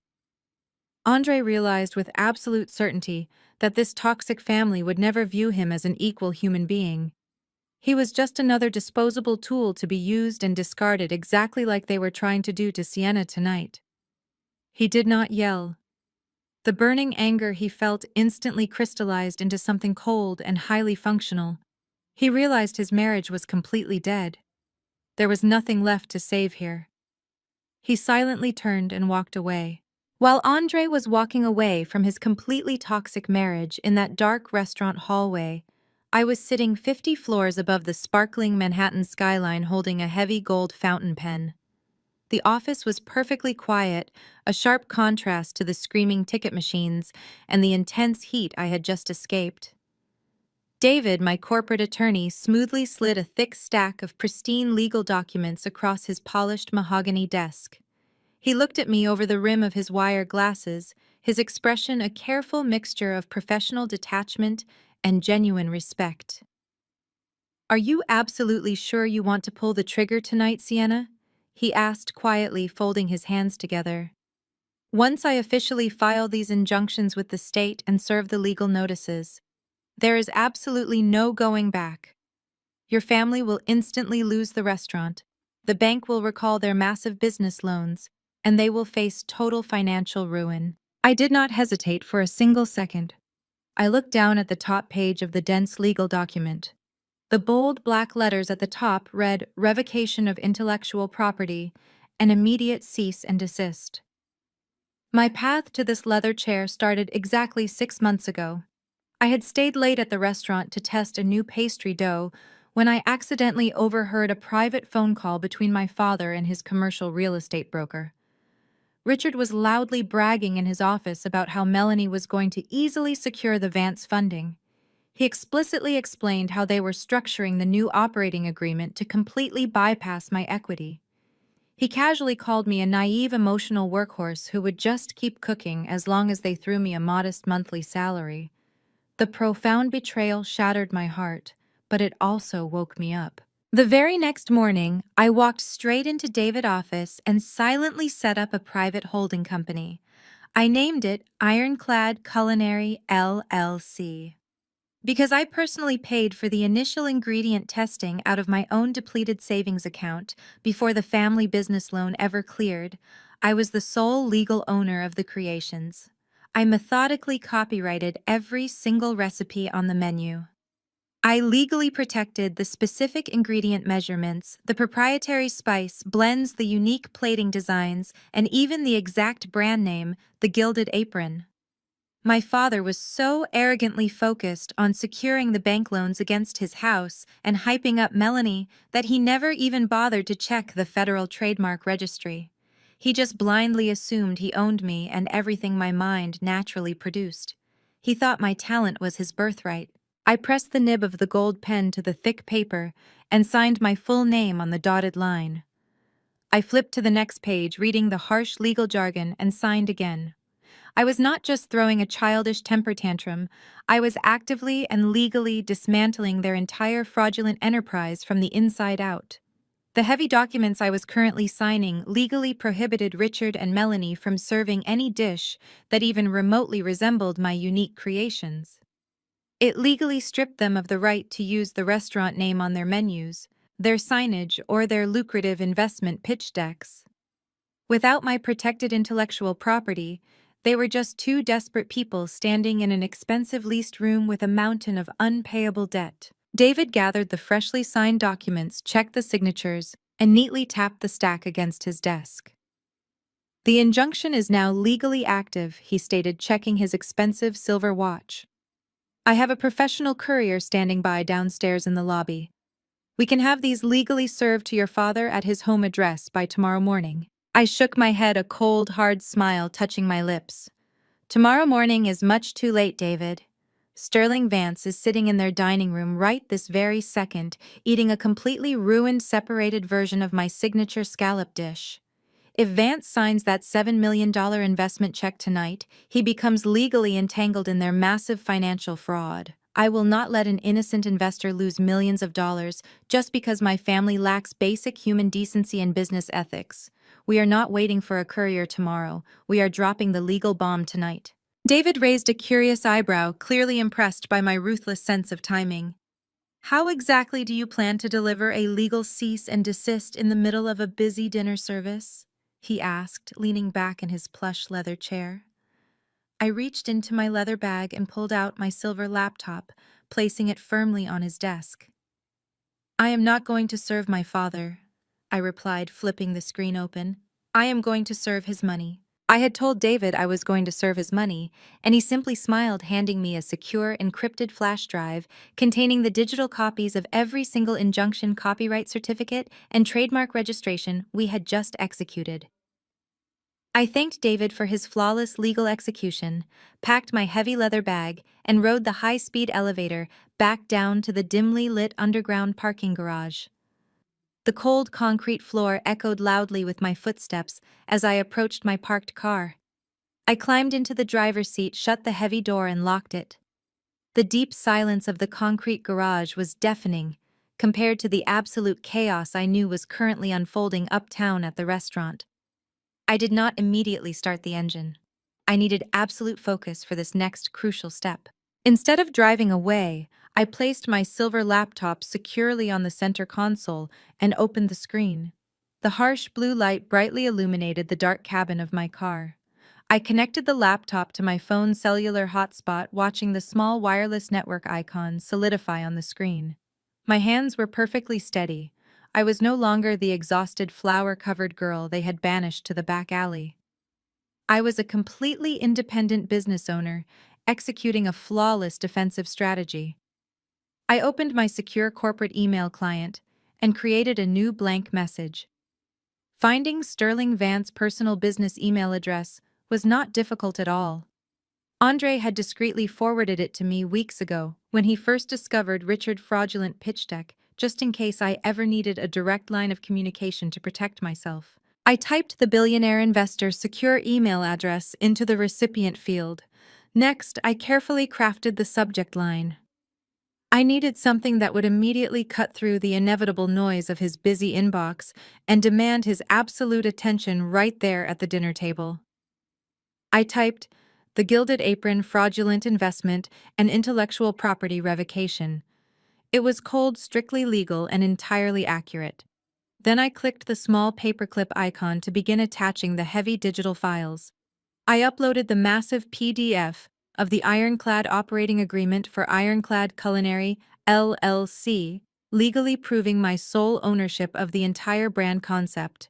Andre realized with absolute certainty that this toxic family would never view him as an equal human being. He was just another disposable tool to be used and discarded exactly like they were trying to do to Sienna tonight. He did not yell. The burning anger he felt instantly crystallized into something cold and highly functional. He realized his marriage was completely dead. There was nothing left to save here. He silently turned and walked away. While Andre was walking away from his completely toxic marriage in that dark restaurant hallway, I was sitting 50 floors above the sparkling Manhattan skyline holding a heavy gold fountain pen. The office was perfectly quiet, a sharp contrast to the screaming ticket machines and the intense heat I had just escaped. David, my corporate attorney, smoothly slid a thick stack of pristine legal documents across his polished mahogany desk. He looked at me over the rim of his wire glasses, his expression a careful mixture of professional detachment and genuine respect. "Are you absolutely sure you want to pull the trigger tonight, Sienna?" he asked quietly, folding his hands together. "Once I officially file these injunctions with the state and serve the legal notices, there is absolutely no going back. Your family will instantly lose the restaurant, the bank will recall their massive business loans, and they will face total financial ruin." I did not hesitate for a single second. I looked down at the top page of the dense legal document. The bold black letters at the top read "Revocation of Intellectual Property" and "Immediate Cease and Desist." My path to this leather chair started exactly 6 months ago. I had stayed late at the restaurant to test a new pastry dough when I accidentally overheard a private phone call between my father and his commercial real estate broker. Richard was loudly bragging in his office about how Melanie was going to easily secure the Vance funding. He explicitly explained how they were structuring the new operating agreement to completely bypass my equity. He casually called me a naive emotional workhorse who would just keep cooking as long as they threw me a modest monthly salary. The profound betrayal shattered my heart, but it also woke me up. The very next morning, I walked straight into David's office and silently set up a private holding company. I named it Ironclad Culinary LLC. Because I personally paid for the initial ingredient testing out of my own depleted savings account before the family business loan ever cleared, I was the sole legal owner of the creations. I methodically copyrighted every single recipe on the menu. I legally protected the specific ingredient measurements, the proprietary spice, blends, the unique plating designs, and even the exact brand name, the Gilded Apron. My father was so arrogantly focused on securing the bank loans against his house and hyping up Melanie that he never even bothered to check the Federal Trademark Registry. He just blindly assumed he owned me and everything my mind naturally produced. He thought my talent was his birthright. I pressed the nib of the gold pen to the thick paper and signed my full name on the dotted line. I flipped to the next page, reading the harsh legal jargon, and signed again. I was not just throwing a childish temper tantrum, I was actively and legally dismantling their entire fraudulent enterprise from the inside out. The heavy documents I was currently signing legally prohibited Richard and Melanie from serving any dish that even remotely resembled my unique creations. It legally stripped them of the right to use the restaurant name on their menus, their signage, or their lucrative investment pitch decks. Without my protected intellectual property, they were just two desperate people standing in an expensive leased room with a mountain of unpayable debt. David gathered the freshly signed documents, checked the signatures, and neatly tapped the stack against his desk. "The injunction is now legally active," he stated, checking his expensive silver watch. "I have a professional courier standing by downstairs in the lobby. We can have these legally served to your father at his home address by tomorrow morning." I shook my head, a cold, hard smile touching my lips. "Tomorrow morning is much too late, David. Sterling Vance is sitting in their dining room right this very second, eating a completely ruined, separated version of my signature scallop dish. If Vance signs that $7 million investment check tonight, he becomes legally entangled in their massive financial fraud. I will not let an innocent investor lose millions of dollars just because my family lacks basic human decency and business ethics. We are not waiting for a courier tomorrow. We are dropping the legal bomb tonight." David raised a curious eyebrow, clearly impressed by my ruthless sense of timing. How exactly do you plan to deliver a legal cease and desist in the middle of a busy dinner service? He asked, leaning back in his plush leather chair. I reached into my leather bag and pulled out my silver laptop, placing it firmly on his desk. I am not going to serve my father, I replied, flipping the screen open. I am going to serve his money. I had told David I was going to serve his money, and he simply smiled, handing me a secure, encrypted flash drive containing the digital copies of every single injunction, copyright certificate, and trademark registration we had just executed. I thanked David for his flawless legal execution, packed my heavy leather bag, and rode the high-speed elevator back down to the dimly lit underground parking garage. The cold concrete floor echoed loudly with my footsteps as I approached my parked car. I climbed into the driver's seat, shut the heavy door, and locked it. The deep silence of the concrete garage was deafening compared to the absolute chaos I knew was currently unfolding uptown at the restaurant. I did not immediately start the engine. I needed absolute focus for this next crucial step. Instead of driving away, I placed my silver laptop securely on the center console and opened the screen. The harsh blue light brightly illuminated the dark cabin of my car. I connected the laptop to my phone's cellular hotspot, watching the small wireless network icon solidify on the screen. My hands were perfectly steady. I was no longer the exhausted flower-covered girl they had banished to the back alley. I was a completely independent business owner, executing a flawless defensive strategy. I opened my secure corporate email client and created a new blank message. Finding Sterling Vance's personal business email address was not difficult at all. Andre had discreetly forwarded it to me weeks ago when he first discovered Richard's fraudulent pitch deck, just in case I ever needed a direct line of communication to protect myself. I typed the billionaire investor's secure email address into the recipient field. Next, I carefully crafted the subject line. I needed something that would immediately cut through the inevitable noise of his busy inbox and demand his absolute attention right there at the dinner table. I typed, "The Gilded Apron Fraudulent Investment and Intellectual Property Revocation." It was cold, strictly legal, and entirely accurate. Then I clicked the small paperclip icon to begin attaching the heavy digital files. I uploaded the massive PDF of the Ironclad Operating Agreement for Ironclad Culinary, LLC, legally proving my sole ownership of the entire brand concept.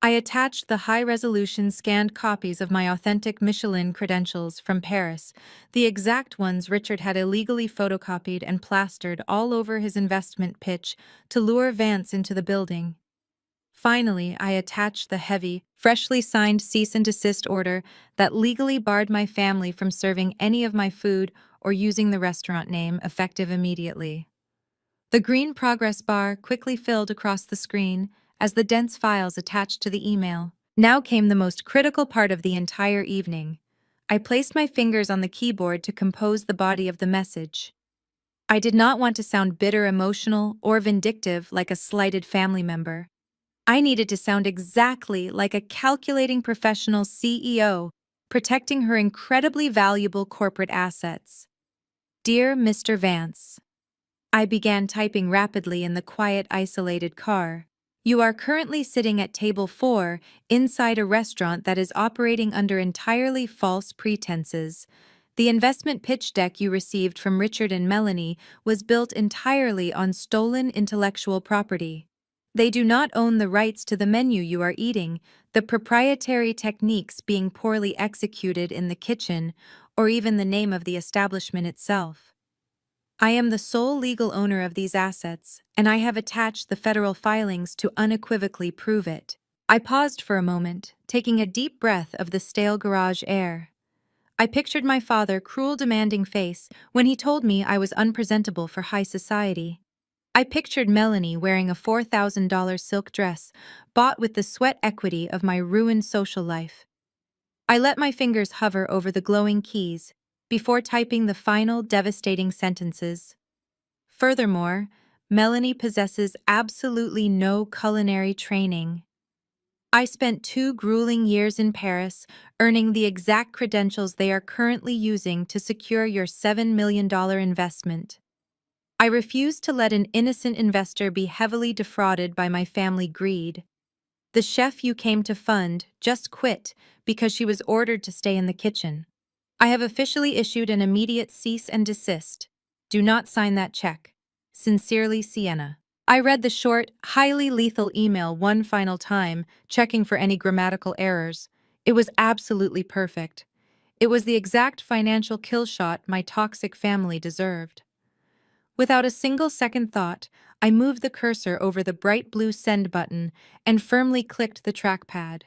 I attached the high-resolution scanned copies of my authentic Michelin credentials from Paris, the exact ones Richard had illegally photocopied and plastered all over his investment pitch to lure Vance into the building. Finally, I attached the heavy, freshly signed cease and desist order that legally barred my family from serving any of my food or using the restaurant name, effective immediately. The green progress bar quickly filled across the screen as the dense files attached to the email. Now came the most critical part of the entire evening. I placed my fingers on the keyboard to compose the body of the message. I did not want to sound bitter, emotional, or vindictive like a slighted family member. I needed to sound exactly like a calculating professional CEO, protecting her incredibly valuable corporate assets. Dear Mr. Vance, I began typing rapidly in the quiet, isolated car. You are currently sitting at table 4 inside a restaurant that is operating under entirely false pretenses. The investment pitch deck you received from Richard and Melanie was built entirely on stolen intellectual property. They do not own the rights to the menu you are eating, the proprietary techniques being poorly executed in the kitchen, or even the name of the establishment itself. I am the sole legal owner of these assets, and I have attached the federal filings to unequivocally prove it. I paused for a moment, taking a deep breath of the stale garage air. I pictured my father's cruel, demanding face when he told me I was unpresentable for high society. I pictured Melanie wearing a $4,000 silk dress, bought with the sweat equity of my ruined social life. I let my fingers hover over the glowing keys before typing the final devastating sentences. Furthermore, Melanie possesses absolutely no culinary training. I spent 2 grueling years in Paris, earning the exact credentials they are currently using to secure your $7 million investment. I refused to let an innocent investor be heavily defrauded by my family greed. The chef you came to fund just quit because she was ordered to stay in the kitchen. I have officially issued an immediate cease and desist. Do not sign that check. Sincerely, Sienna. I read the short, highly lethal email one final time, checking for any grammatical errors. It was absolutely perfect. It was the exact financial kill shot my toxic family deserved. Without a single second thought, I moved the cursor over the bright blue send button and firmly clicked the trackpad.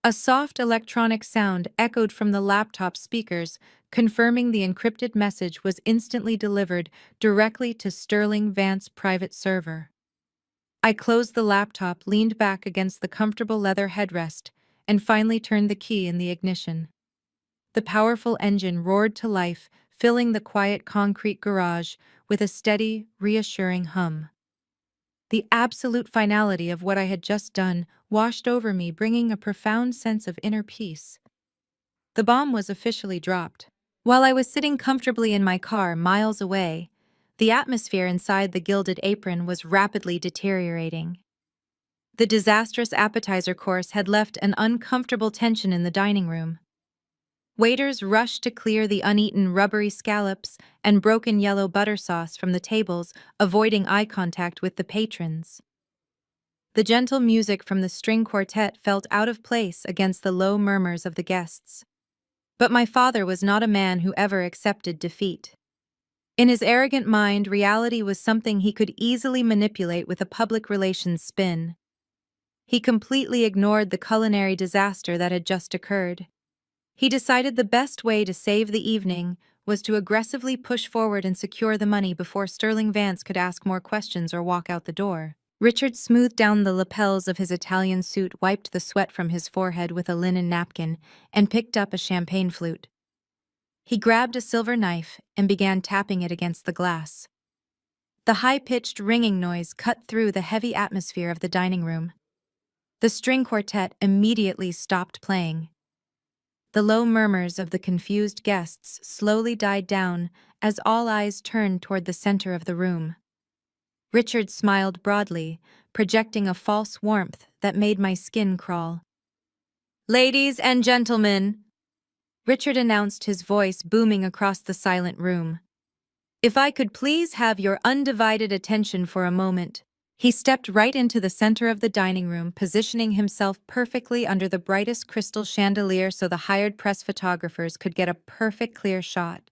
A soft electronic sound echoed from the laptop speakers, confirming the encrypted message was instantly delivered directly to Sterling Vance's private server. I closed the laptop, leaned back against the comfortable leather headrest, and finally turned the key in the ignition. The powerful engine roared to life, filling the quiet concrete garage with a steady, reassuring hum. The absolute finality of what I had just done washed over me, bringing a profound sense of inner peace. The bomb was officially dropped. While I was sitting comfortably in my car miles away, the atmosphere inside the Gilded Apron was rapidly deteriorating. The disastrous appetizer course had left an uncomfortable tension in the dining room. Waiters rushed to clear the uneaten rubbery scallops and broken yellow butter sauce from the tables, avoiding eye contact with the patrons. The gentle music from the string quartet felt out of place against the low murmurs of the guests. But my father was not a man who ever accepted defeat. In his arrogant mind, reality was something he could easily manipulate with a public relations spin. He completely ignored the culinary disaster that had just occurred. He decided the best way to save the evening was to aggressively push forward and secure the money before Sterling Vance could ask more questions or walk out the door. Richard smoothed down the lapels of his Italian suit, wiped the sweat from his forehead with a linen napkin, and picked up a champagne flute. He grabbed a silver knife and began tapping it against the glass. The high-pitched ringing noise cut through the heavy atmosphere of the dining room. The string quartet immediately stopped playing. The low murmurs of the confused guests slowly died down as all eyes turned toward the center of the room. Richard smiled broadly, projecting a false warmth that made my skin crawl. "Ladies and gentlemen," Richard announced, his voice booming across the silent room. "If I could please have your undivided attention for a moment." He stepped right into the center of the dining room, positioning himself perfectly under the brightest crystal chandelier so the hired press photographers could get a perfect clear shot.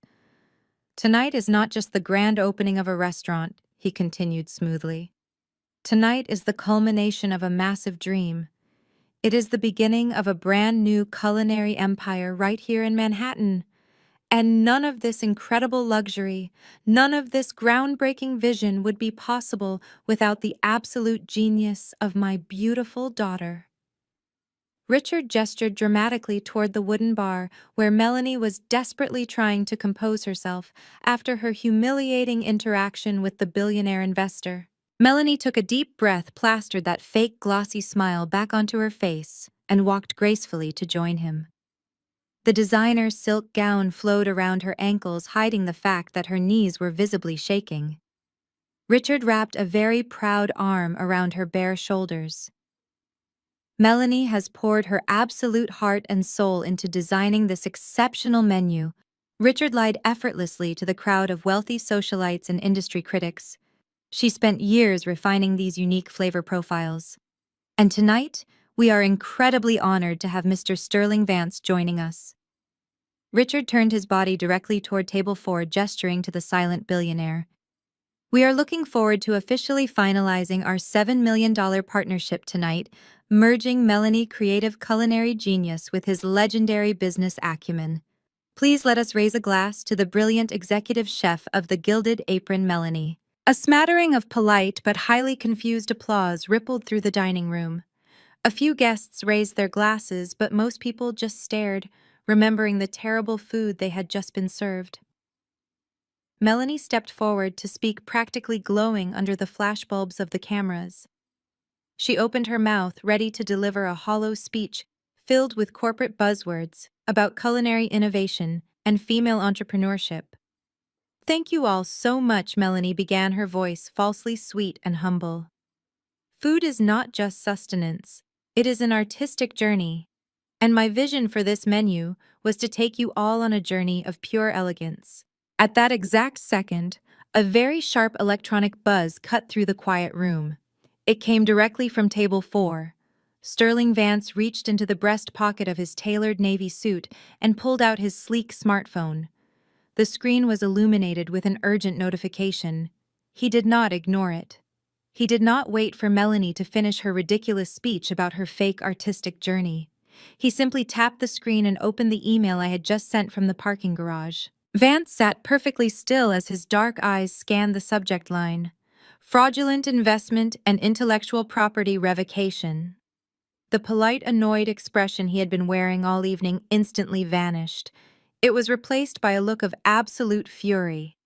"Tonight is not just the grand opening of a restaurant," he continued smoothly. "Tonight is the culmination of a massive dream. It is the beginning of a brand new culinary empire right here in Manhattan. And none of this incredible luxury, none of this groundbreaking vision would be possible without the absolute genius of my beautiful daughter." Richard gestured dramatically toward the wooden bar where Melanie was desperately trying to compose herself after her humiliating interaction with the billionaire investor. Melanie took a deep breath, plastered that fake glossy smile back onto her face, and walked gracefully to join him. The designer silk gown flowed around her ankles, hiding the fact that her knees were visibly shaking. Richard wrapped a very proud arm around her bare shoulders. "Melanie has poured her absolute heart and soul into designing this exceptional menu." Richard lied effortlessly to the crowd of wealthy socialites and industry critics. "She spent years refining these unique flavor profiles. And tonight, we are incredibly honored to have Mr. Sterling Vance joining us." Richard turned his body directly toward table 4, gesturing to the silent billionaire. "We are looking forward to officially finalizing our $7 million partnership tonight, merging Melanie creative culinary genius with his legendary business acumen. Please let us raise a glass to the brilliant executive chef of the Gilded Apron, Melanie." A smattering of polite but highly confused applause rippled through the dining room. A few guests raised their glasses, but most people just stared, remembering the terrible food they had just been served. Melanie stepped forward to speak, practically glowing under the flashbulbs of the cameras. She opened her mouth, ready to deliver a hollow speech filled with corporate buzzwords about culinary innovation and female entrepreneurship. Thank you all so much, Melanie began, her voice falsely sweet and humble. Food is not just sustenance, it is an artistic journey. And my vision for this menu was to take you all on a journey of pure elegance. At that exact second, a very sharp electronic buzz cut through the quiet room. It came directly from table 4. Sterling Vance reached into the breast pocket of his tailored navy suit and pulled out his sleek smartphone. The screen was illuminated with an urgent notification. He did not ignore it. He did not wait for Melanie to finish her ridiculous speech about her fake artistic journey. He simply tapped the screen and opened the email I had just sent from the parking garage. Vance sat perfectly still as his dark eyes scanned the subject line: fraudulent investment and intellectual property revocation. The polite, annoyed expression he had been wearing all evening instantly vanished. It was replaced by a look of absolute fury.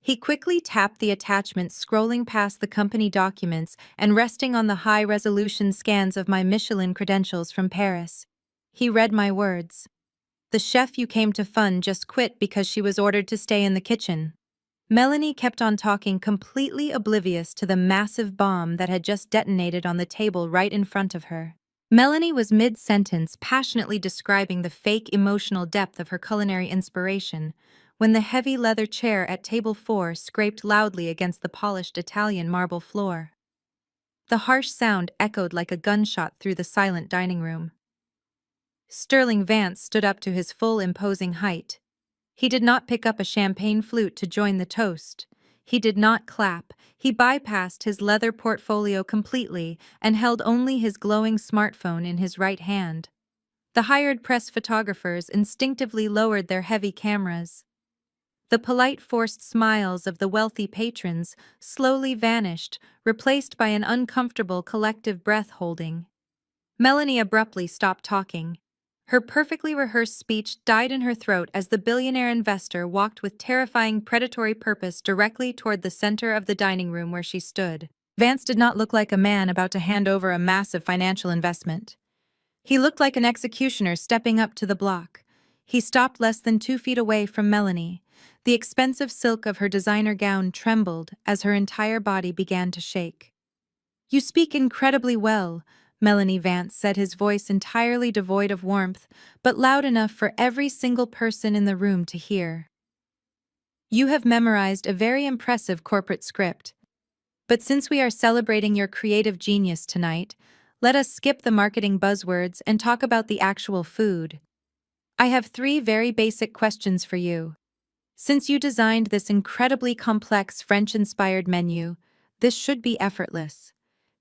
He quickly tapped the attachment, scrolling past the company documents and resting on the high-resolution scans of my Michelin credentials from Paris. He read my words. The chef you came to fund just quit because she was ordered to stay in the kitchen. Melanie kept on talking, completely oblivious to the massive bomb that had just detonated on the table right in front of her. Melanie was mid-sentence, passionately describing the fake emotional depth of her culinary inspiration, when the heavy leather chair at table 4 scraped loudly against the polished Italian marble floor. The harsh sound echoed like a gunshot through the silent dining room. Sterling Vance stood up to his full imposing height. He did not pick up a champagne flute to join the toast. He did not clap. He bypassed his leather portfolio completely and held only his glowing smartphone in his right hand. The hired press photographers instinctively lowered their heavy cameras. The polite, forced smiles of the wealthy patrons slowly vanished, replaced by an uncomfortable collective breath-holding. Melanie abruptly stopped talking. Her perfectly rehearsed speech died in her throat as the billionaire investor walked with terrifying predatory purpose directly toward the center of the dining room where she stood. Vance did not look like a man about to hand over a massive financial investment. He looked like an executioner stepping up to the block. He stopped less than 2 feet away from Melanie. The expensive silk of her designer gown trembled as her entire body began to shake. "You speak incredibly well," Melanie Vance said, his voice entirely devoid of warmth, but loud enough for every single person in the room to hear. "You have memorized a very impressive corporate script. But since we are celebrating your creative genius tonight, let us skip the marketing buzzwords and talk about the actual food. I have 3 very basic questions for you. Since you designed this incredibly complex French-inspired menu, this should be effortless.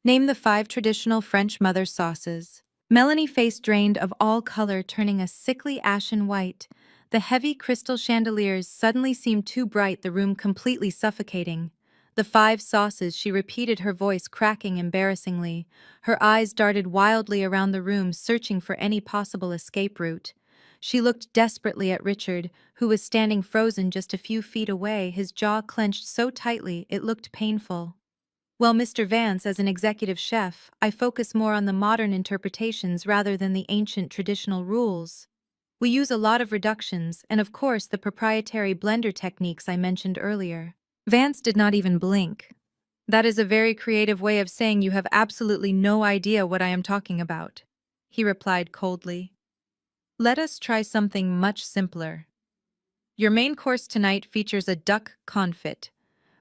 Name the 5 traditional French mother sauces." Melanie's face drained of all color, turning a sickly ashen white. The heavy crystal chandeliers suddenly seemed too bright, the room completely suffocating. "The 5 sauces," she repeated, her voice cracking embarrassingly. Her eyes darted wildly around the room, searching for any possible escape route. She looked desperately at Richard, who was standing frozen just a few feet away, his jaw clenched so tightly it looked painful. "Well, Mr. Vance, as an executive chef, I focus more on the modern interpretations rather than the ancient traditional rules. We use a lot of reductions and, of course, the proprietary blender techniques I mentioned earlier." Vance did not even blink. "That is a very creative way of saying you have absolutely no idea what I am talking about," he replied coldly. "Let us try something much simpler. Your main course tonight features a duck confit.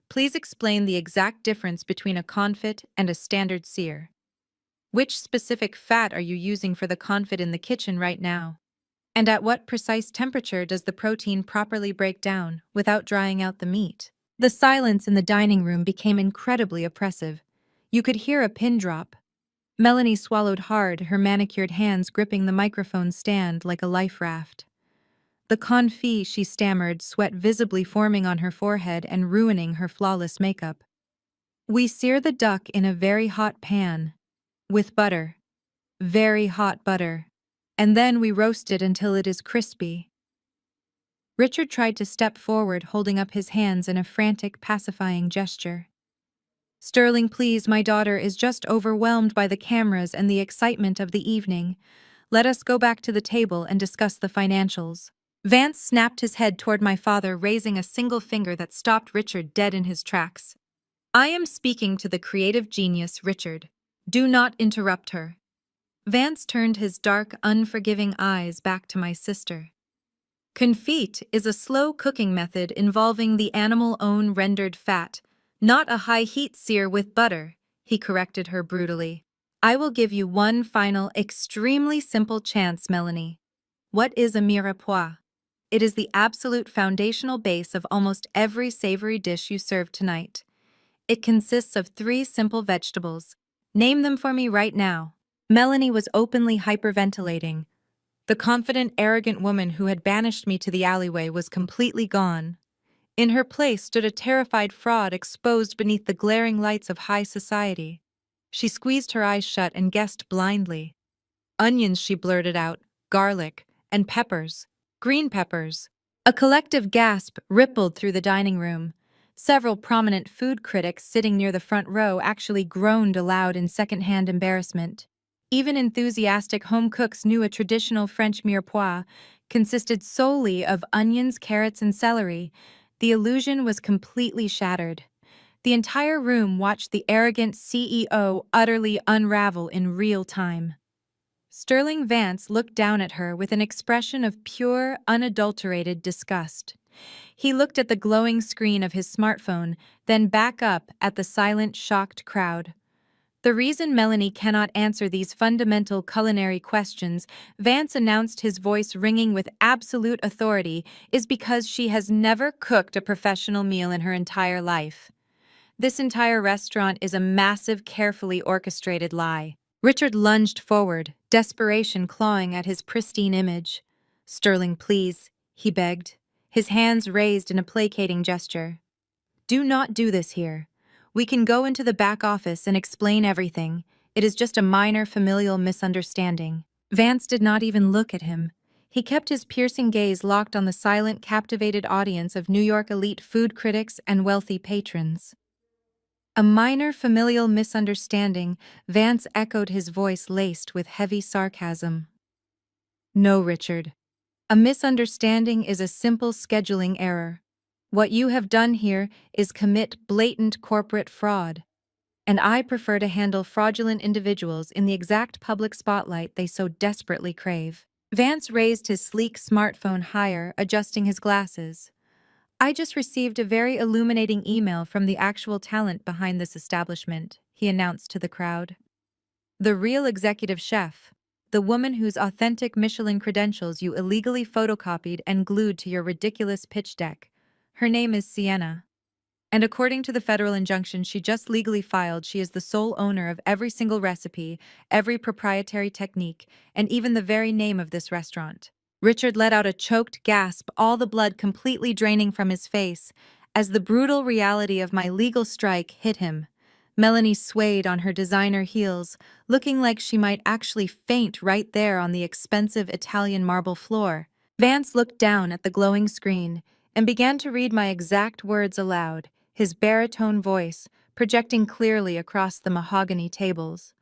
Please explain the exact difference between a confit and a standard sear. Which specific fat are you using for the confit in the kitchen right now? And at what precise temperature does the protein properly break down without drying out the meat?" The silence in the dining room became incredibly oppressive. You could hear a pin drop. Melanie swallowed hard, her manicured hands gripping the microphone stand like a life raft. "The confit," she stammered, sweat visibly forming on her forehead and ruining her flawless makeup. "We sear the duck in a very hot pan. With butter. Very hot butter. And then we roast it until it is crispy." Richard tried to step forward, holding up his hands in a frantic, pacifying gesture. "Sterling, please, my daughter is just overwhelmed by the cameras and the excitement of the evening. Let us go back to the table and discuss the financials." Vance snapped his head toward my father, raising a single finger that stopped Richard dead in his tracks. I am speaking to the creative genius, Richard. Do not interrupt her. Vance turned his dark, unforgiving eyes back to my sister. Confit is a slow cooking method involving the animal-own rendered fat, not a high-heat sear with butter, he corrected her brutally. I will give you one final, extremely simple chance, Melanie. What is a mirepoix? It is the absolute foundational base of almost every savory dish you serve tonight. It consists of 3 simple vegetables. Name them for me right now. Melanie was openly hyperventilating. The confident, arrogant woman who had banished me to the alleyway was completely gone. In her place stood a terrified fraud exposed beneath the glaring lights of high society. She squeezed her eyes shut and guessed blindly. Onions, she blurted out, garlic, and peppers. Green peppers. A collective gasp rippled through the dining room. Several prominent food critics sitting near the front row actually groaned aloud in second-hand embarrassment. Even enthusiastic home cooks knew a traditional French mirepoix consisted solely of onions, carrots, and celery. The illusion was completely shattered. The entire room watched the arrogant CEO utterly unravel in real time. Sterling Vance looked down at her with an expression of pure, unadulterated disgust. He looked at the glowing screen of his smartphone, then back up at the silent, shocked crowd. The reason Melanie cannot answer these fundamental culinary questions, Vance announced, his voice ringing with absolute authority, is because she has never cooked a professional meal in her entire life. This entire restaurant is a massive, carefully orchestrated lie. Richard lunged forward, desperation clawing at his pristine image. Sterling, please, he begged, his hands raised in a placating gesture. Do not do this here. We can go into the back office and explain everything. It is just a minor familial misunderstanding. Vance did not even look at him. He kept his piercing gaze locked on the silent, captivated audience of New York elite food critics and wealthy patrons. A minor familial misunderstanding, Vance echoed, his voice laced with heavy sarcasm. No, Richard. A misunderstanding is a simple scheduling error. What you have done here is commit blatant corporate fraud. And I prefer to handle fraudulent individuals in the exact public spotlight they so desperately crave. Vance raised his sleek smartphone higher, adjusting his glasses. I just received a very illuminating email from the actual talent behind this establishment, he announced to the crowd. The real executive chef, the woman whose authentic Michelin credentials you illegally photocopied and glued to your ridiculous pitch deck. Her name is Sienna. And according to the federal injunction she just legally filed, she is the sole owner of every single recipe, every proprietary technique, and even the very name of this restaurant. Richard let out a choked gasp, all the blood completely draining from his face, as the brutal reality of my legal strike hit him. Melanie swayed on her designer heels, looking like she might actually faint right there on the expensive Italian marble floor. Vance looked down at the glowing screen and began to read my exact words aloud, his baritone voice projecting clearly across the mahogany tables.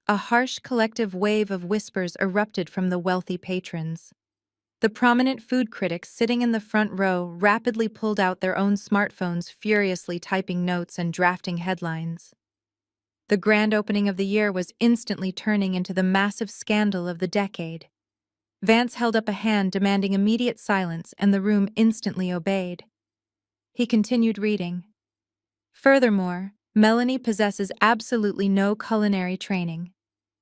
A harsh collective wave of whispers erupted from the wealthy patrons. The prominent food critics sitting in the front row rapidly pulled out their own smartphones, furiously typing notes and drafting headlines. The grand opening of the year was instantly turning into the massive scandal of the decade. Vance held up a hand demanding immediate silence, and the room instantly obeyed. He continued reading. Furthermore, Melanie possesses absolutely no culinary training.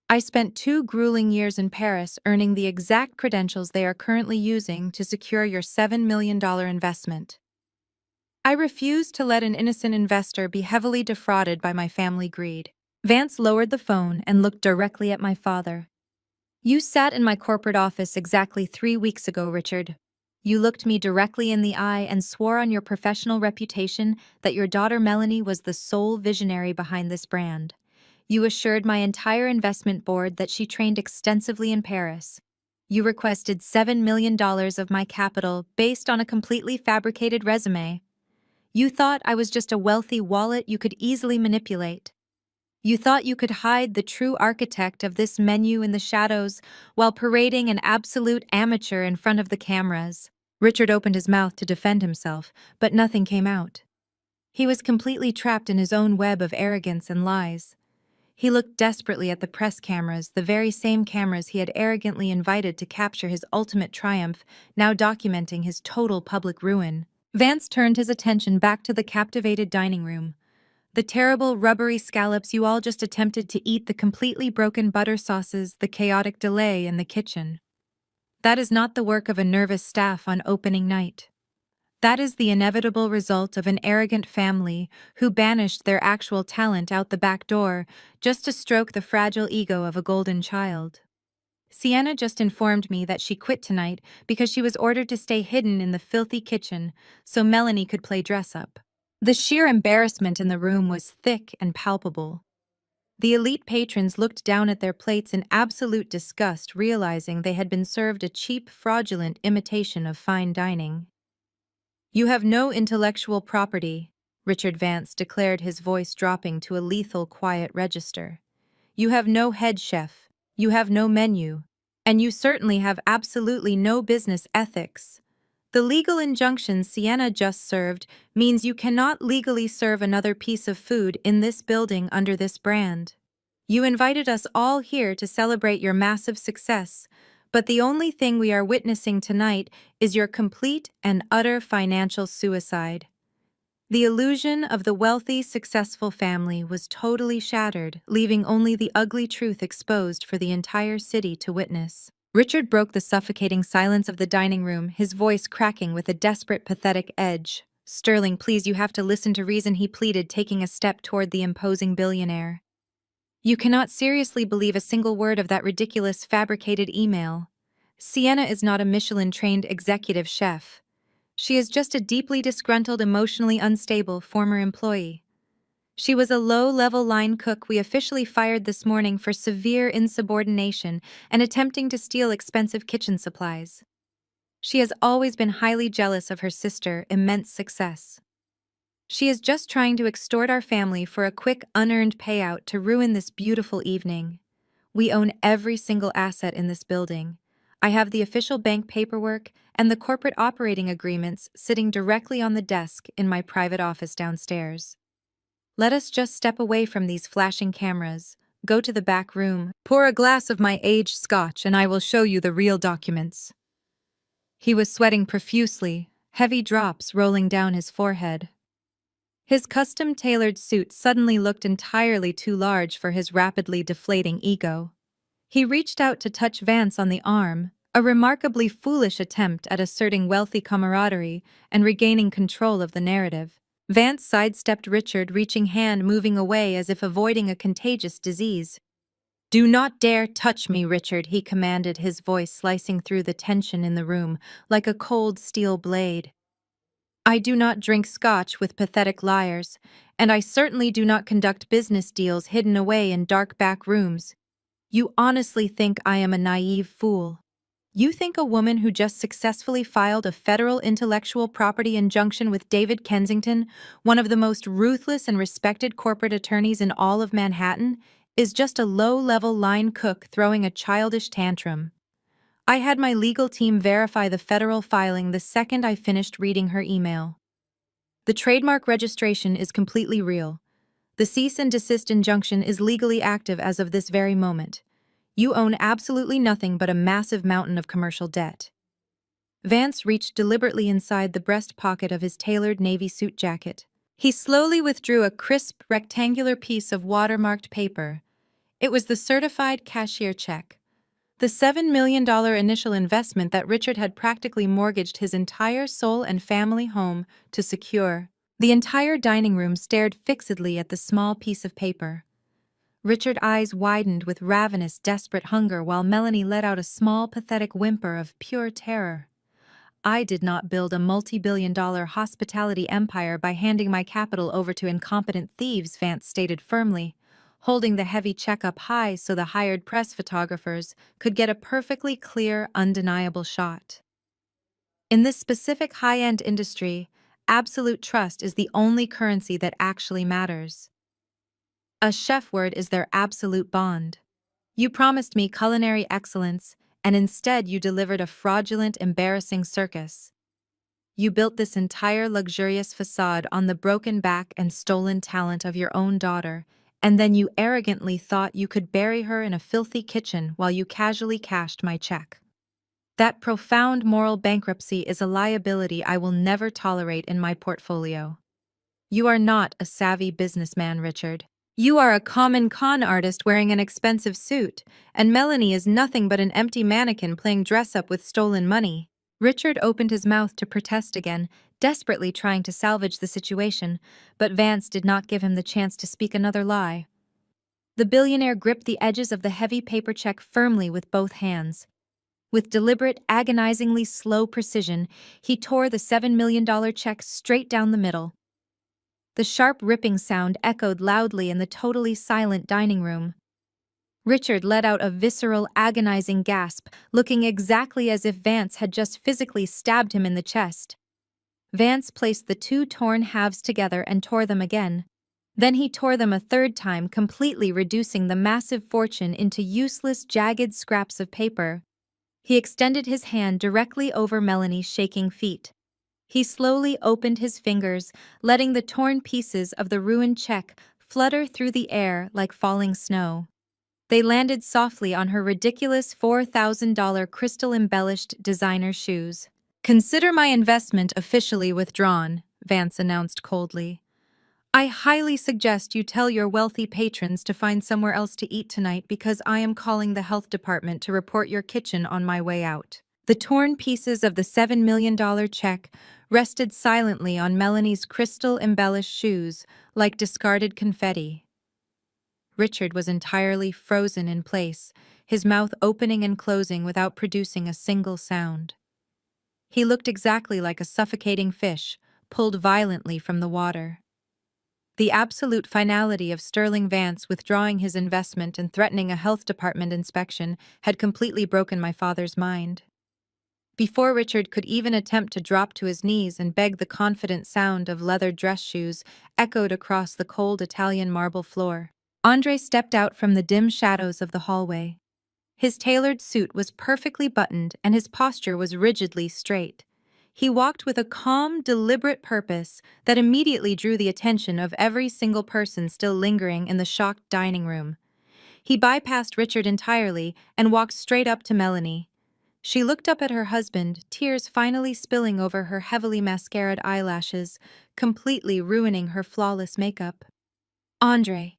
I spent 2 grueling years in Paris earning the exact credentials they are currently using to secure your $7 million investment. I refuse to let an innocent investor be heavily defrauded by my family greed. Vance lowered the phone and looked directly at my father. You sat in my corporate office exactly 3 weeks ago, Richard. You looked me directly in the eye and swore on your professional reputation that your daughter Melanie was the sole visionary behind this brand. You assured my entire investment board that she trained extensively in Paris. You requested $7 million of my capital based on a completely fabricated resume. You thought I was just a wealthy wallet you could easily manipulate. You thought you could hide the true architect of this menu in the shadows while parading an absolute amateur in front of the cameras. Richard opened his mouth to defend himself, but nothing came out. He was completely trapped in his own web of arrogance and lies. He looked desperately at the press cameras, the very same cameras he had arrogantly invited to capture his ultimate triumph, now documenting his total public ruin. Vance turned his attention back to the captivated dining room. The terrible, rubbery scallops you all just attempted to eat, the completely broken butter sauces, the chaotic delay in the kitchen. That is not the work of a nervous staff on opening night. That is the inevitable result of an arrogant family who banished their actual talent out the back door just to stroke the fragile ego of a golden child. Sienna just informed me that she quit tonight because she was ordered to stay hidden in the filthy kitchen so Melanie could play dress-up. The sheer embarrassment in the room was thick and palpable. The elite patrons looked down at their plates in absolute disgust, realizing they had been served a cheap, fraudulent imitation of fine dining. "You have no intellectual property," Richard Vance declared, his voice dropping to a lethal quiet register. "You have no head chef, you have no menu, and you certainly have absolutely no business ethics. The legal injunction Sienna just served means you cannot legally serve another piece of food in this building under this brand. You invited us all here to celebrate your massive success, but the only thing we are witnessing tonight is your complete and utter financial suicide." The illusion of the wealthy, successful family was totally shattered, leaving only the ugly truth exposed for the entire city to witness. Richard broke the suffocating silence of the dining room, his voice cracking with a desperate, pathetic edge. "Sterling, please, you have to listen to reason," he pleaded, taking a step toward the imposing billionaire. "You cannot seriously believe a single word of that ridiculous, fabricated email. Sienna is not a Michelin-trained executive chef. She is just a deeply disgruntled, emotionally unstable former employee. She was a low-level line cook we officially fired this morning for severe insubordination and attempting to steal expensive kitchen supplies. She has always been highly jealous of her sister's immense success. She is just trying to extort our family for a quick, unearned payout to ruin this beautiful evening. We own every single asset in this building. I have the official bank paperwork and the corporate operating agreements sitting directly on the desk in my private office downstairs. Let us just step away from these flashing cameras, go to the back room, pour a glass of my aged scotch, and I will show you the real documents." He was sweating profusely, heavy drops rolling down his forehead. His custom-tailored suit suddenly looked entirely too large for his rapidly deflating ego. He reached out to touch Vance on the arm, a remarkably foolish attempt at asserting wealthy camaraderie and regaining control of the narrative. Vance sidestepped Richard, reaching hand, moving away as if avoiding a contagious disease. "Do not dare touch me, Richard," he commanded, his voice slicing through the tension in the room like a cold steel blade. "I do not drink scotch with pathetic liars, and I certainly do not conduct business deals hidden away in dark back rooms. You honestly think I am a naive fool? You think a woman who just successfully filed a federal intellectual property injunction with David Kensington, one of the most ruthless and respected corporate attorneys in all of Manhattan, is just a low-level line cook throwing a childish tantrum? I had my legal team verify the federal filing the second I finished reading her email. The trademark registration is completely real. The cease and desist injunction is legally active as of this very moment. You own absolutely nothing but a massive mountain of commercial debt." Vance reached deliberately inside the breast pocket of his tailored navy suit jacket. He slowly withdrew a crisp, rectangular piece of watermarked paper. It was the certified cashier check. The $7 million initial investment that Richard had practically mortgaged his entire soul and family home to secure. The entire dining room stared fixedly at the small piece of paper. Richard's eyes widened with ravenous, desperate hunger while Melanie let out a small, pathetic whimper of pure terror. "I did not build a multi-billion-dollar hospitality empire by handing my capital over to incompetent thieves," Vance stated firmly, holding the heavy check up high so the hired press photographers could get a perfectly clear, undeniable shot. "In this specific high-end industry, absolute trust is the only currency that actually matters." A chef word is their absolute bond. You promised me culinary excellence, and instead you delivered a fraudulent, embarrassing circus. You built this entire luxurious facade on the broken back and stolen talent of your own daughter, and then you arrogantly thought you could bury her in a filthy kitchen while you casually cashed my check. That profound moral bankruptcy is a liability I will never tolerate in my portfolio. You are not a savvy businessman, Richard. You are a common con artist wearing an expensive suit, and Melanie is nothing but an empty mannequin playing dress-up with stolen money. Richard opened his mouth to protest again, desperately trying to salvage the situation, but Vance did not give him the chance to speak another lie. The billionaire gripped the edges of the heavy paper check firmly with both hands. With deliberate, agonizingly slow precision, he tore the $7 million check straight down the middle. The sharp ripping sound echoed loudly in the totally silent dining room. Richard let out a visceral, agonizing gasp, looking exactly as if Vance had just physically stabbed him in the chest. Vance placed the two torn halves together and tore them again. Then he tore them a third time, completely reducing the massive fortune into useless, jagged scraps of paper. He extended his hand directly over Melanie's shaking feet. He slowly opened his fingers, letting the torn pieces of the ruined check flutter through the air like falling snow. They landed softly on her ridiculous $4,000 crystal-embellished designer shoes. "Consider my investment officially withdrawn," Vance announced coldly. "I highly suggest you tell your wealthy patrons to find somewhere else to eat tonight because I am calling the health department to report your kitchen on my way out." The torn pieces of the $7 million check rested silently on Melanie's crystal-embellished shoes like discarded confetti. Richard was entirely frozen in place, his mouth opening and closing without producing a single sound. He looked exactly like a suffocating fish, pulled violently from the water. The absolute finality of Sterling Vance withdrawing his investment and threatening a health department inspection had completely broken my father's mind. Before Richard could even attempt to drop to his knees and beg, the confident sound of leather dress shoes echoed across the cold Italian marble floor. Andre stepped out from the dim shadows of the hallway. His tailored suit was perfectly buttoned and his posture was rigidly straight. He walked with a calm, deliberate purpose that immediately drew the attention of every single person still lingering in the shocked dining room. He bypassed Richard entirely and walked straight up to Melanie. She looked up at her husband, tears finally spilling over her heavily mascaraed eyelashes, completely ruining her flawless makeup. "Andre,"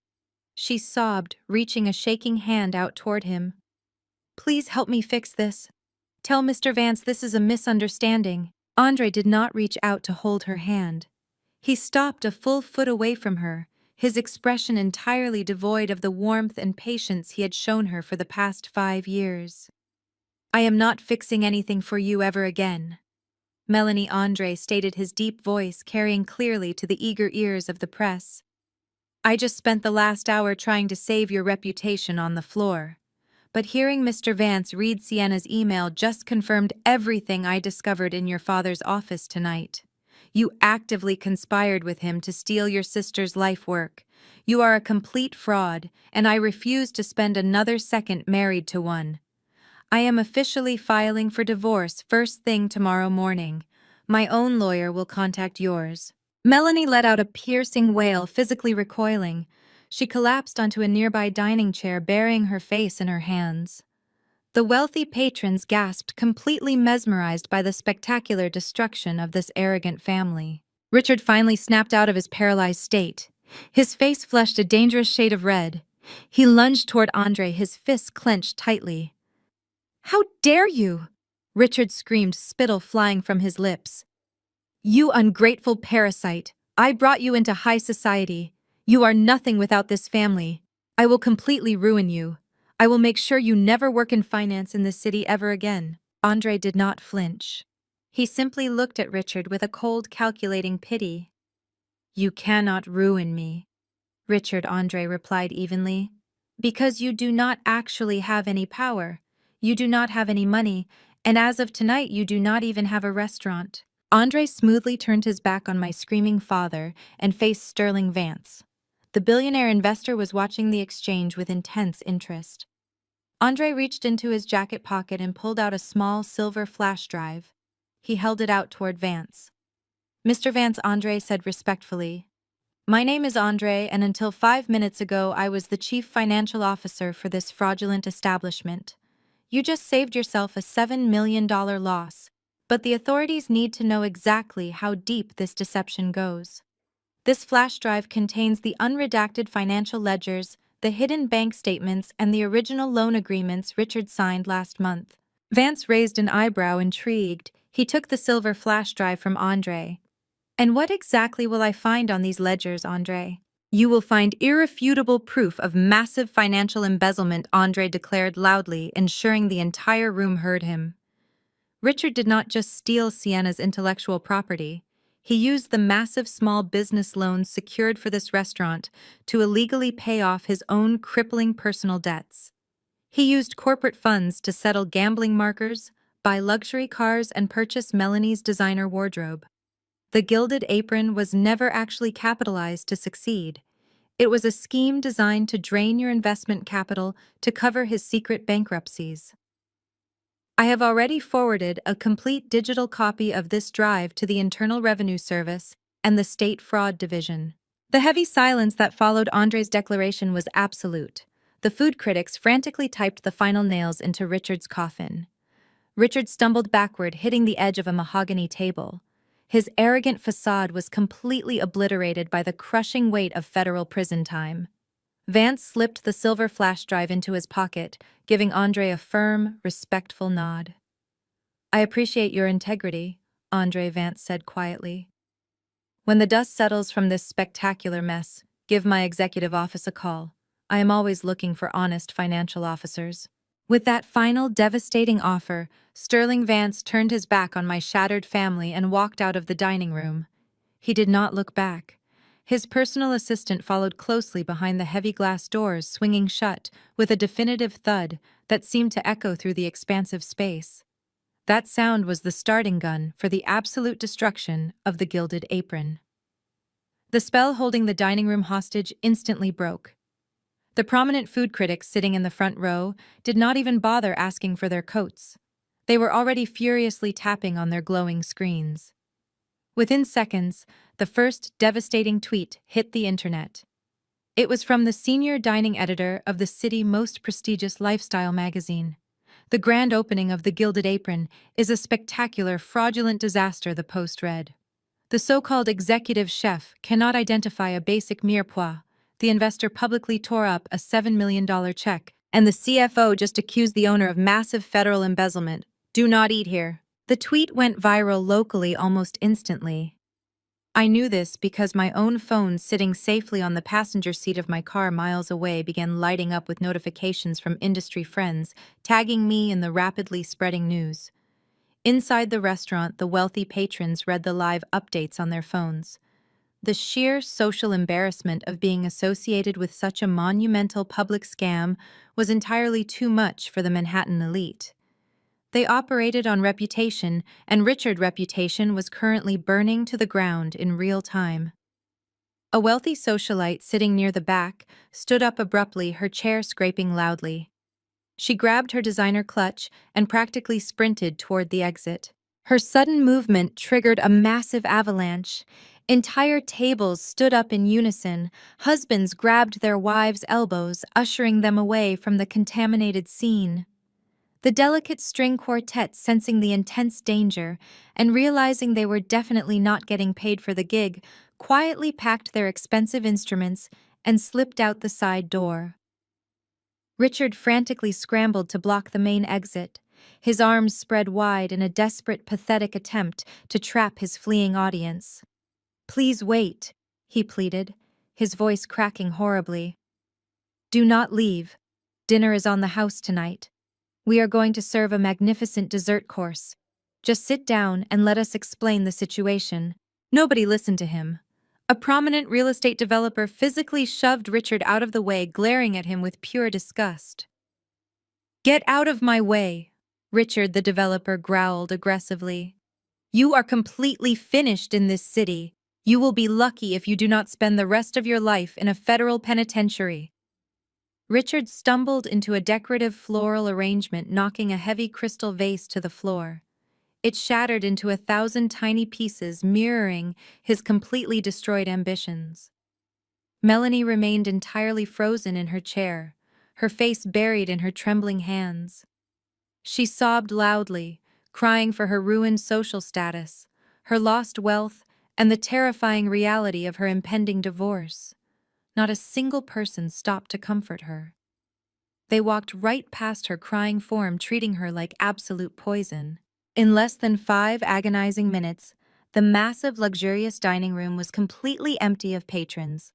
she sobbed, reaching a shaking hand out toward him. "Please help me fix this. Tell Mr. Vance this is a misunderstanding." Andre did not reach out to hold her hand. He stopped a full foot away from her, his expression entirely devoid of the warmth and patience he had shown her for the past 5 years. "I am not fixing anything for you ever again," Melanie Andre stated, his deep voice carrying clearly to the eager ears of the press. "I just spent the last hour trying to save your reputation on the floor. But hearing Mr. Vance read Sienna's email just confirmed everything I discovered in your father's office tonight. You actively conspired with him to steal your sister's life work. You are a complete fraud, and I refuse to spend another second married to one. I am officially filing for divorce first thing tomorrow morning. My own lawyer will contact yours." Melanie let out a piercing wail, physically recoiling. She collapsed onto a nearby dining chair, burying her face in her hands. The wealthy patrons gasped, completely mesmerized by the spectacular destruction of this arrogant family. Richard finally snapped out of his paralyzed state. His face flushed a dangerous shade of red. He lunged toward Andre, his fists clenched tightly. "How dare you!" Richard screamed, spittle flying from his lips. "You ungrateful parasite! I brought you into high society. You are nothing without this family. I will completely ruin you. I will make sure you never work in finance in this city ever again." Andre did not flinch. He simply looked at Richard with a cold, calculating pity. "You cannot ruin me," Richard Andre replied evenly. "Because you do not actually have any power. You do not have any money, and as of tonight you do not even have a restaurant." Andre smoothly turned his back on my screaming father and faced Sterling Vance. The billionaire investor was watching the exchange with intense interest. Andre reached into his jacket pocket and pulled out a small silver flash drive. He held it out toward Vance. "Mr. Vance," Andre said respectfully. "My name is Andre, and until 5 minutes ago I was the chief financial officer for this fraudulent establishment. You just saved yourself a $7 million loss, but the authorities need to know exactly how deep this deception goes. This flash drive contains the unredacted financial ledgers, the hidden bank statements, and the original loan agreements Richard signed last month." Vance raised an eyebrow, intrigued. He took the silver flash drive from Andre. "And what exactly will I find on these ledgers, Andre?" "You will find irrefutable proof of massive financial embezzlement," Andre declared loudly, ensuring the entire room heard him. Richard did not just steal Sienna's intellectual property. He used the massive small business loans secured for this restaurant to illegally pay off his own crippling personal debts. He used corporate funds to settle gambling markers, buy luxury cars, and purchase Melanie's designer wardrobe. The Gilded Apron was never actually capitalized to succeed. It was a scheme designed to drain your investment capital to cover his secret bankruptcies. I have already forwarded a complete digital copy of this drive to the Internal Revenue Service and the State Fraud Division. The heavy silence that followed Andre's declaration was absolute. The food critics frantically typed the final nails into Richard's coffin. Richard stumbled backward, hitting the edge of a mahogany table. His arrogant facade was completely obliterated by the crushing weight of federal prison time. Vance slipped the silver flash drive into his pocket, giving Andre a firm, respectful nod. "I appreciate your integrity," Andre, Vance said quietly. "When the dust settles from this spectacular mess, give my executive office a call. I am always looking for honest financial officers." With that final devastating offer, Sterling Vance turned his back on my shattered family and walked out of the dining room. He did not look back. His personal assistant followed closely behind the heavy glass doors swinging shut with a definitive thud that seemed to echo through the expansive space. That sound was the starting gun for the absolute destruction of the Gilded Apron. The spell holding the dining room hostage instantly broke. The prominent food critics sitting in the front row did not even bother asking for their coats. They were already furiously tapping on their glowing screens. Within seconds, the first devastating tweet hit the internet. It was from the senior dining editor of the city's most prestigious lifestyle magazine. "The grand opening of the Gilded Apron is a spectacular, fraudulent disaster," the post read. "The so-called executive chef cannot identify a basic mirepoix. The investor publicly tore up a $7 million check, and the CFO just accused the owner of massive federal embezzlement. Do not eat here." The tweet went viral locally almost instantly. I knew this because my own phone, sitting safely on the passenger seat of my car miles away, began lighting up with notifications from industry friends, tagging me in the rapidly spreading news. Inside the restaurant, the wealthy patrons read the live updates on their phones. The sheer social embarrassment of being associated with such a monumental public scam was entirely too much for the Manhattan elite. They operated on reputation, and Richard's reputation was currently burning to the ground in real time. A wealthy socialite sitting near the back stood up abruptly, her chair scraping loudly. She grabbed her designer clutch and practically sprinted toward the exit. Her sudden movement triggered a massive avalanche. Entire tables stood up in unison. Husbands grabbed their wives' elbows, ushering them away from the contaminated scene. The delicate string quartet, sensing the intense danger and realizing they were definitely not getting paid for the gig, quietly packed their expensive instruments and slipped out the side door. Richard frantically scrambled to block the main exit, his arms spread wide in a desperate, pathetic attempt to trap his fleeing audience. "Please wait," he pleaded, his voice cracking horribly. "Do not leave. Dinner is on the house tonight. We are going to serve a magnificent dessert course. Just sit down and let us explain the situation." Nobody listened to him. A prominent real estate developer physically shoved Richard out of the way, glaring at him with pure disgust. "Get out of my way," Richard, the developer, growled aggressively. "You are completely finished in this city. You will be lucky if you do not spend the rest of your life in a federal penitentiary. Richard stumbled into a decorative floral arrangement, knocking a heavy crystal vase to the floor. It shattered into 1,000 tiny pieces, mirroring his completely destroyed ambitions. Melanie remained entirely frozen in her chair, her face buried in her trembling hands. She sobbed loudly, crying for her ruined social status, her lost wealth, and the terrifying reality of her impending divorce. Not a single person stopped to comfort her. They walked right past her crying form, treating her like absolute poison. In less than 5 agonizing minutes, the massive, luxurious dining room was completely empty of patrons.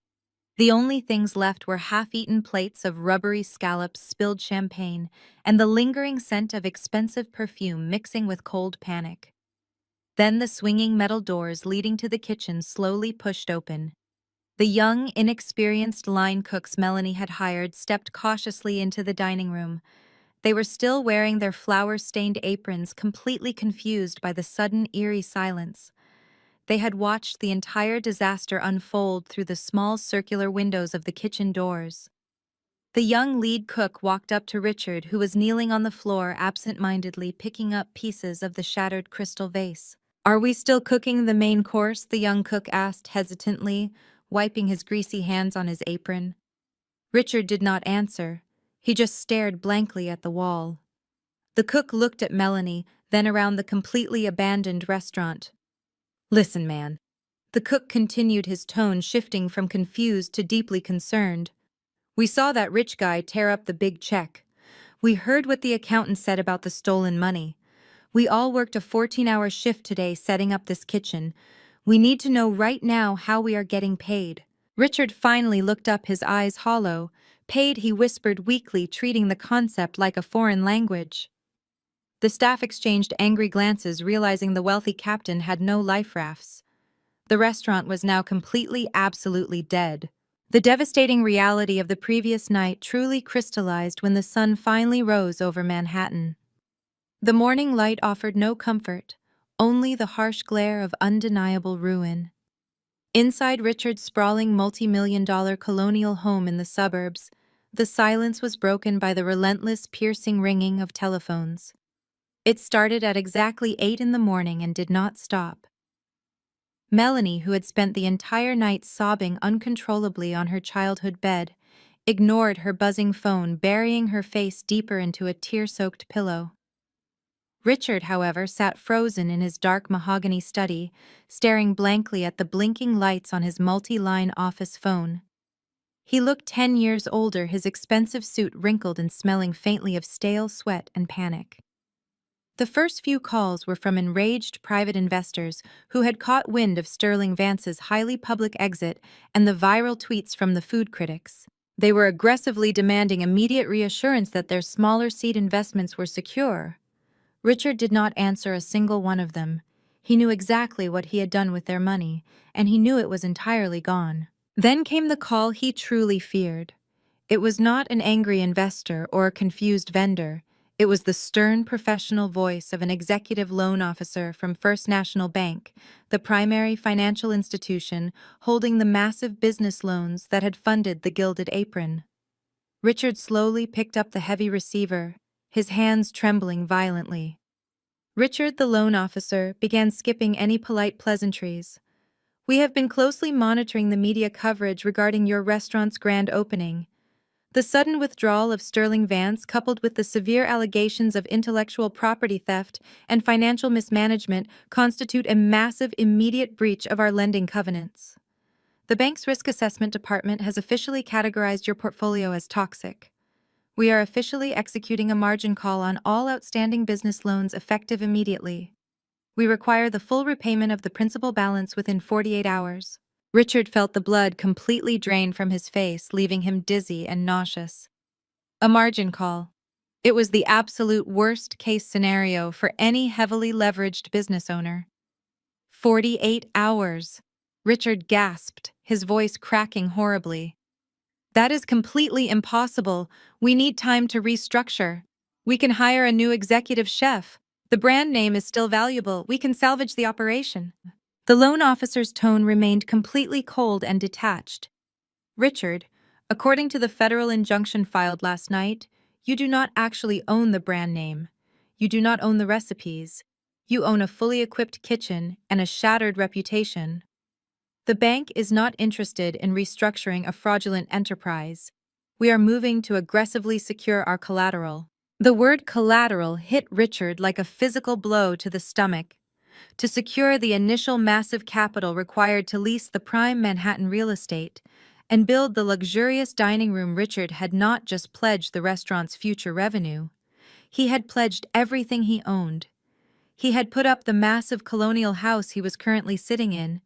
The only things left were half-eaten plates of rubbery scallops, spilled champagne, and the lingering scent of expensive perfume mixing with cold panic. Then the swinging metal doors leading to the kitchen slowly pushed open. The young, inexperienced line cooks Melanie had hired stepped cautiously into the dining room. They were still wearing their flour-stained aprons, completely confused by the sudden, eerie silence. They had watched the entire disaster unfold through the small circular windows of the kitchen doors. The young lead cook walked up to Richard, who was kneeling on the floor, absent-mindedly picking up pieces of the shattered crystal vase. "Are we still cooking the main course?" the young cook asked hesitantly, wiping his greasy hands on his apron. Richard did not answer. He just stared blankly at the wall. The cook looked at Melanie, then around the completely abandoned restaurant. "Listen, man." The cook continued, his tone shifting from confused to deeply concerned. "We saw that rich guy tear up the big check. We heard what the accountant said about the stolen money. We all worked a 14-hour shift today setting up this kitchen. We need to know right now how we are getting paid." Richard finally looked up, his eyes hollow. "Paid," he whispered weakly, treating the concept like a foreign language. The staff exchanged angry glances, realizing the wealthy captain had no life rafts. The restaurant was now completely, absolutely dead. The devastating reality of the previous night truly crystallized when the sun finally rose over Manhattan. The morning light offered no comfort, only the harsh glare of undeniable ruin. Inside Richard's sprawling multi-million-dollar colonial home in the suburbs, the silence was broken by the relentless, piercing ringing of telephones. It started at exactly 8 in the morning and did not stop. Melanie, who had spent the entire night sobbing uncontrollably on her childhood bed, ignored her buzzing phone, burying her face deeper into a tear-soaked pillow. Richard, however, sat frozen in his dark mahogany study, staring blankly at the blinking lights on his multi-line office phone. He looked 10 years older, his expensive suit wrinkled and smelling faintly of stale sweat and panic. The first few calls were from enraged private investors who had caught wind of Sterling Vance's highly public exit and the viral tweets from the food critics. They were aggressively demanding immediate reassurance that their smaller seed investments were secure. Richard did not answer a single one of them. He knew exactly what he had done with their money, and he knew it was entirely gone. Then came the call he truly feared. It was not an angry investor or a confused vendor. It was the stern professional voice of an executive loan officer from First National Bank, the primary financial institution holding the massive business loans that had funded the Gilded Apron. Richard slowly picked up the heavy receiver, his hands trembling violently. Richard, the loan officer, began skipping any polite pleasantries. "We have been closely monitoring the media coverage regarding your restaurant's grand opening. The sudden withdrawal of Sterling Vance, coupled with the severe allegations of intellectual property theft and financial mismanagement, constitute a massive, immediate breach of our lending covenants. The bank's risk assessment department has officially categorized your portfolio as toxic. We are officially executing a margin call on all outstanding business loans effective immediately. We require the full repayment of the principal balance within 48 hours. Richard felt the blood completely drain from his face, leaving him dizzy and nauseous. A margin call. It was the absolute worst-case scenario for any heavily leveraged business owner. 48 hours. Richard gasped, his voice cracking horribly. "That is completely impossible. We need time to restructure. We can hire a new executive chef. The brand name is still valuable. We can salvage the operation." The loan officer's tone remained completely cold and detached. Richard, according to the federal injunction filed last night, you do not actually own the brand name. You do not own the recipes. You own a fully equipped kitchen and a shattered reputation. The bank is not interested in restructuring a fraudulent enterprise. We are moving to aggressively secure our collateral. The word collateral hit Richard like a physical blow to the stomach. To secure the initial massive capital required to lease the prime Manhattan real estate and build the luxurious dining room, Richard had not just pledged the restaurant's future revenue. He had pledged everything he owned. He had put up the massive colonial house he was currently sitting in.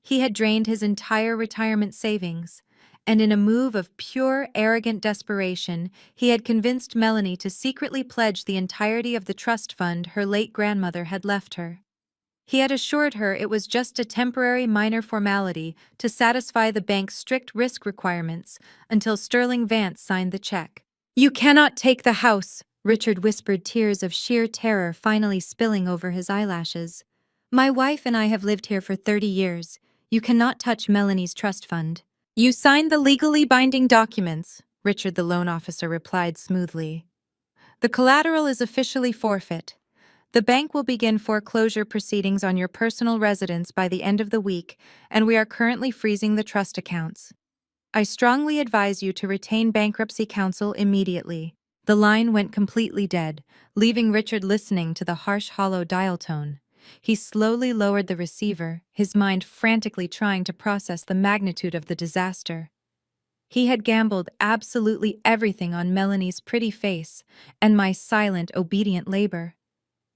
He had drained his entire retirement savings, and in a move of pure, arrogant desperation, he had convinced Melanie to secretly pledge the entirety of the trust fund her late grandmother had left her. He had assured her it was just a temporary minor formality to satisfy the bank's strict risk requirements until Sterling Vance signed the check. "You cannot take the house," Richard whispered, tears of sheer terror finally spilling over his eyelashes. "My wife and I have lived here for 30 years. You cannot touch Melanie's trust fund." "You signed the legally binding documents," Richard the loan officer replied smoothly. "The collateral is officially forfeit. The bank will begin foreclosure proceedings on your personal residence by the end of the week, and we are currently freezing the trust accounts. I strongly advise you to retain bankruptcy counsel immediately." The line went completely dead, leaving Richard listening to the harsh, hollow dial tone. He slowly lowered the receiver, his mind frantically trying to process the magnitude of the disaster. He had gambled absolutely everything on Melanie's pretty face and my silent, obedient labor.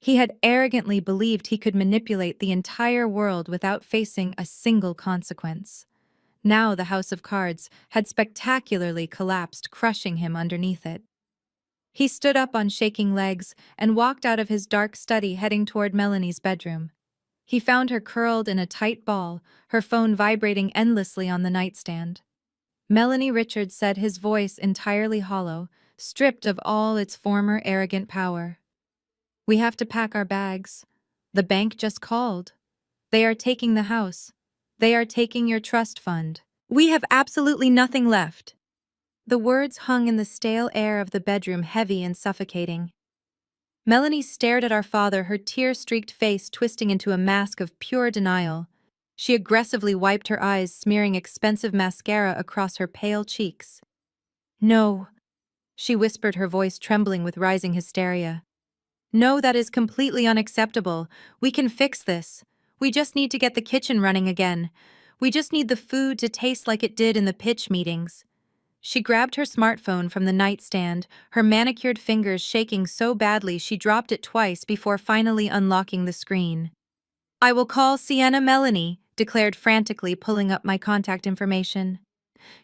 He had arrogantly believed he could manipulate the entire world without facing a single consequence. Now the house of cards had spectacularly collapsed, crushing him underneath it. He stood up on shaking legs and walked out of his dark study, heading toward Melanie's bedroom. He found her curled in a tight ball, her phone vibrating endlessly on the nightstand. "Melanie," Richard said, his voice entirely hollow, stripped of all its former arrogant power. "We have to pack our bags. The bank just called. They are taking the house. They are taking your trust fund. We have absolutely nothing left." The words hung in the stale air of the bedroom, heavy and suffocating. Melanie stared at our father, her tear-streaked face twisting into a mask of pure denial. She aggressively wiped her eyes, smearing expensive mascara across her pale cheeks. "No," she whispered, her voice trembling with rising hysteria. "No, that is completely unacceptable. We can fix this. We just need to get the kitchen running again. We just need the food to taste like it did in the pitch meetings." She grabbed her smartphone from the nightstand, her manicured fingers shaking so badly she dropped it twice before finally unlocking the screen. "I will call Sienna," Melanie declared frantically, pulling up my contact information.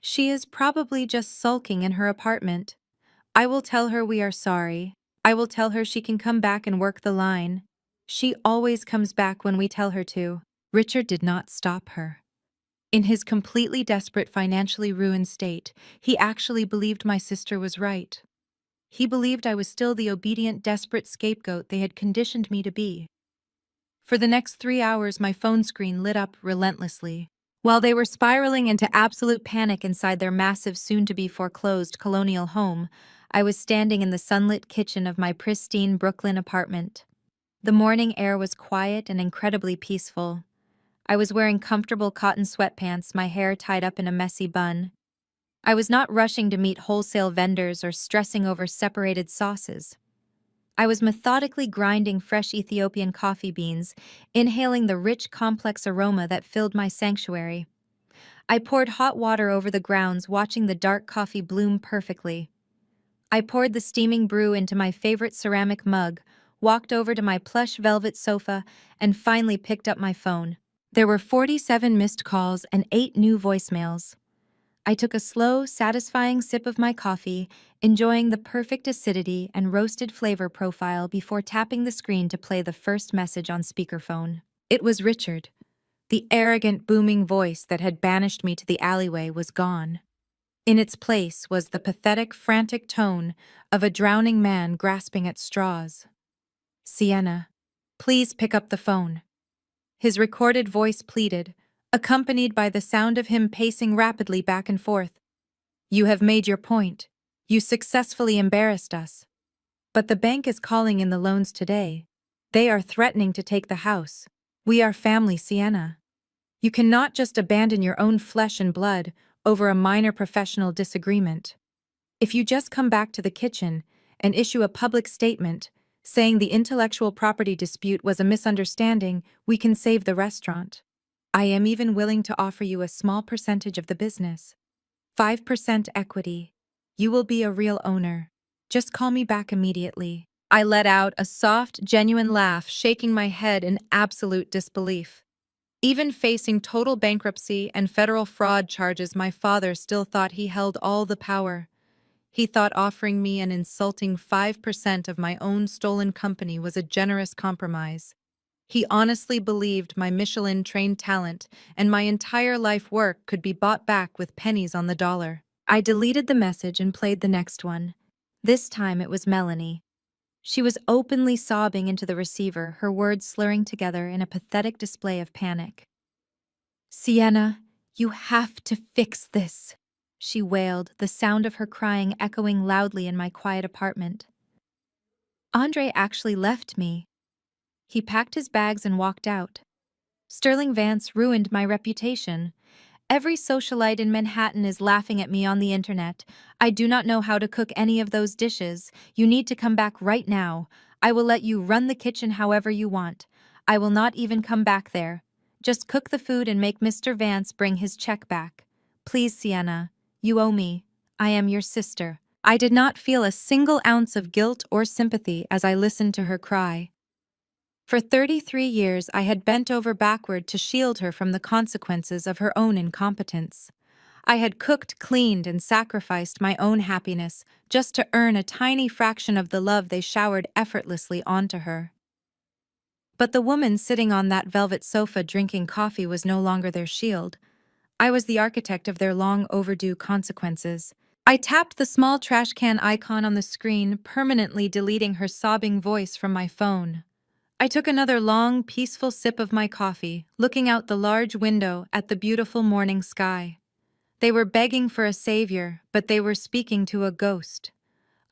"She is probably just sulking in her apartment. I will tell her we are sorry. I will tell her she can come back and work the line. She always comes back when we tell her to." Richard did not stop her. In his completely desperate, financially ruined state, he actually believed my sister was right. He believed I was still the obedient, desperate scapegoat they had conditioned me to be. For the next 3 hours, my phone screen lit up relentlessly. While they were spiraling into absolute panic inside their massive, soon-to-be foreclosed colonial home, I was standing in the sunlit kitchen of my pristine Brooklyn apartment. The morning air was quiet and incredibly peaceful. I was wearing comfortable cotton sweatpants, my hair tied up in a messy bun. I was not rushing to meet wholesale vendors or stressing over separated sauces. I was methodically grinding fresh Ethiopian coffee beans, inhaling the rich, complex aroma that filled my sanctuary. I poured hot water over the grounds, watching the dark coffee bloom perfectly. I poured the steaming brew into my favorite ceramic mug, walked over to my plush velvet sofa, and finally picked up my phone. There were 47 missed calls and 8 new voicemails. I took a slow, satisfying sip of my coffee, enjoying the perfect acidity and roasted flavor profile before tapping the screen to play the first message on speakerphone. It was Richard. The arrogant, booming voice that had banished me to the alleyway was gone. In its place was the pathetic, frantic tone of a drowning man grasping at straws. "Sienna, please pick up the phone." His recorded voice pleaded, accompanied by the sound of him pacing rapidly back and forth. You have made your point. You successfully embarrassed us. But the bank is calling in the loans today. They are threatening to take the house. We are family, Sienna. You cannot just abandon your own flesh and blood over a minor professional disagreement. If you just come back to the kitchen and issue a public statement saying the intellectual property dispute was a misunderstanding, we can save the restaurant. I am even willing to offer you a small percentage of the business. 5% equity. You will be a real owner. Just call me back immediately. I let out a soft, genuine laugh, shaking my head in absolute disbelief. Even facing total bankruptcy and federal fraud charges, my father still thought he held all the power. He thought offering me an insulting 5% of my own stolen company was a generous compromise. He honestly believed my Michelin-trained talent and my entire life work could be bought back with pennies on the dollar. I deleted the message and played the next one. This time it was Melanie. She was openly sobbing into the receiver, her words slurring together in a pathetic display of panic. Sienna, you have to fix this, she wailed, the sound of her crying echoing loudly in my quiet apartment. Andre actually left me. He packed his bags and walked out. Sterling Vance ruined my reputation. Every socialite in Manhattan is laughing at me on the internet. I do not know how to cook any of those dishes. You need to come back right now. I will let you run the kitchen however you want. I will not even come back there. Just cook the food and make Mr. Vance bring his check back. Please, Sienna. You owe me. I am your sister. I did not feel a single ounce of guilt or sympathy as I listened to her cry. For 33 years, I had bent over backward to shield her from the consequences of her own incompetence. I had cooked, cleaned, and sacrificed my own happiness just to earn a tiny fraction of the love they showered effortlessly onto her. But the woman sitting on that velvet sofa drinking coffee was no longer their shield. I was the architect of their long overdue consequences. I tapped the small trash can icon on the screen, permanently deleting her sobbing voice from my phone. I took another long, peaceful sip of my coffee, looking out the large window at the beautiful morning sky. They were begging for a savior, but they were speaking to a ghost.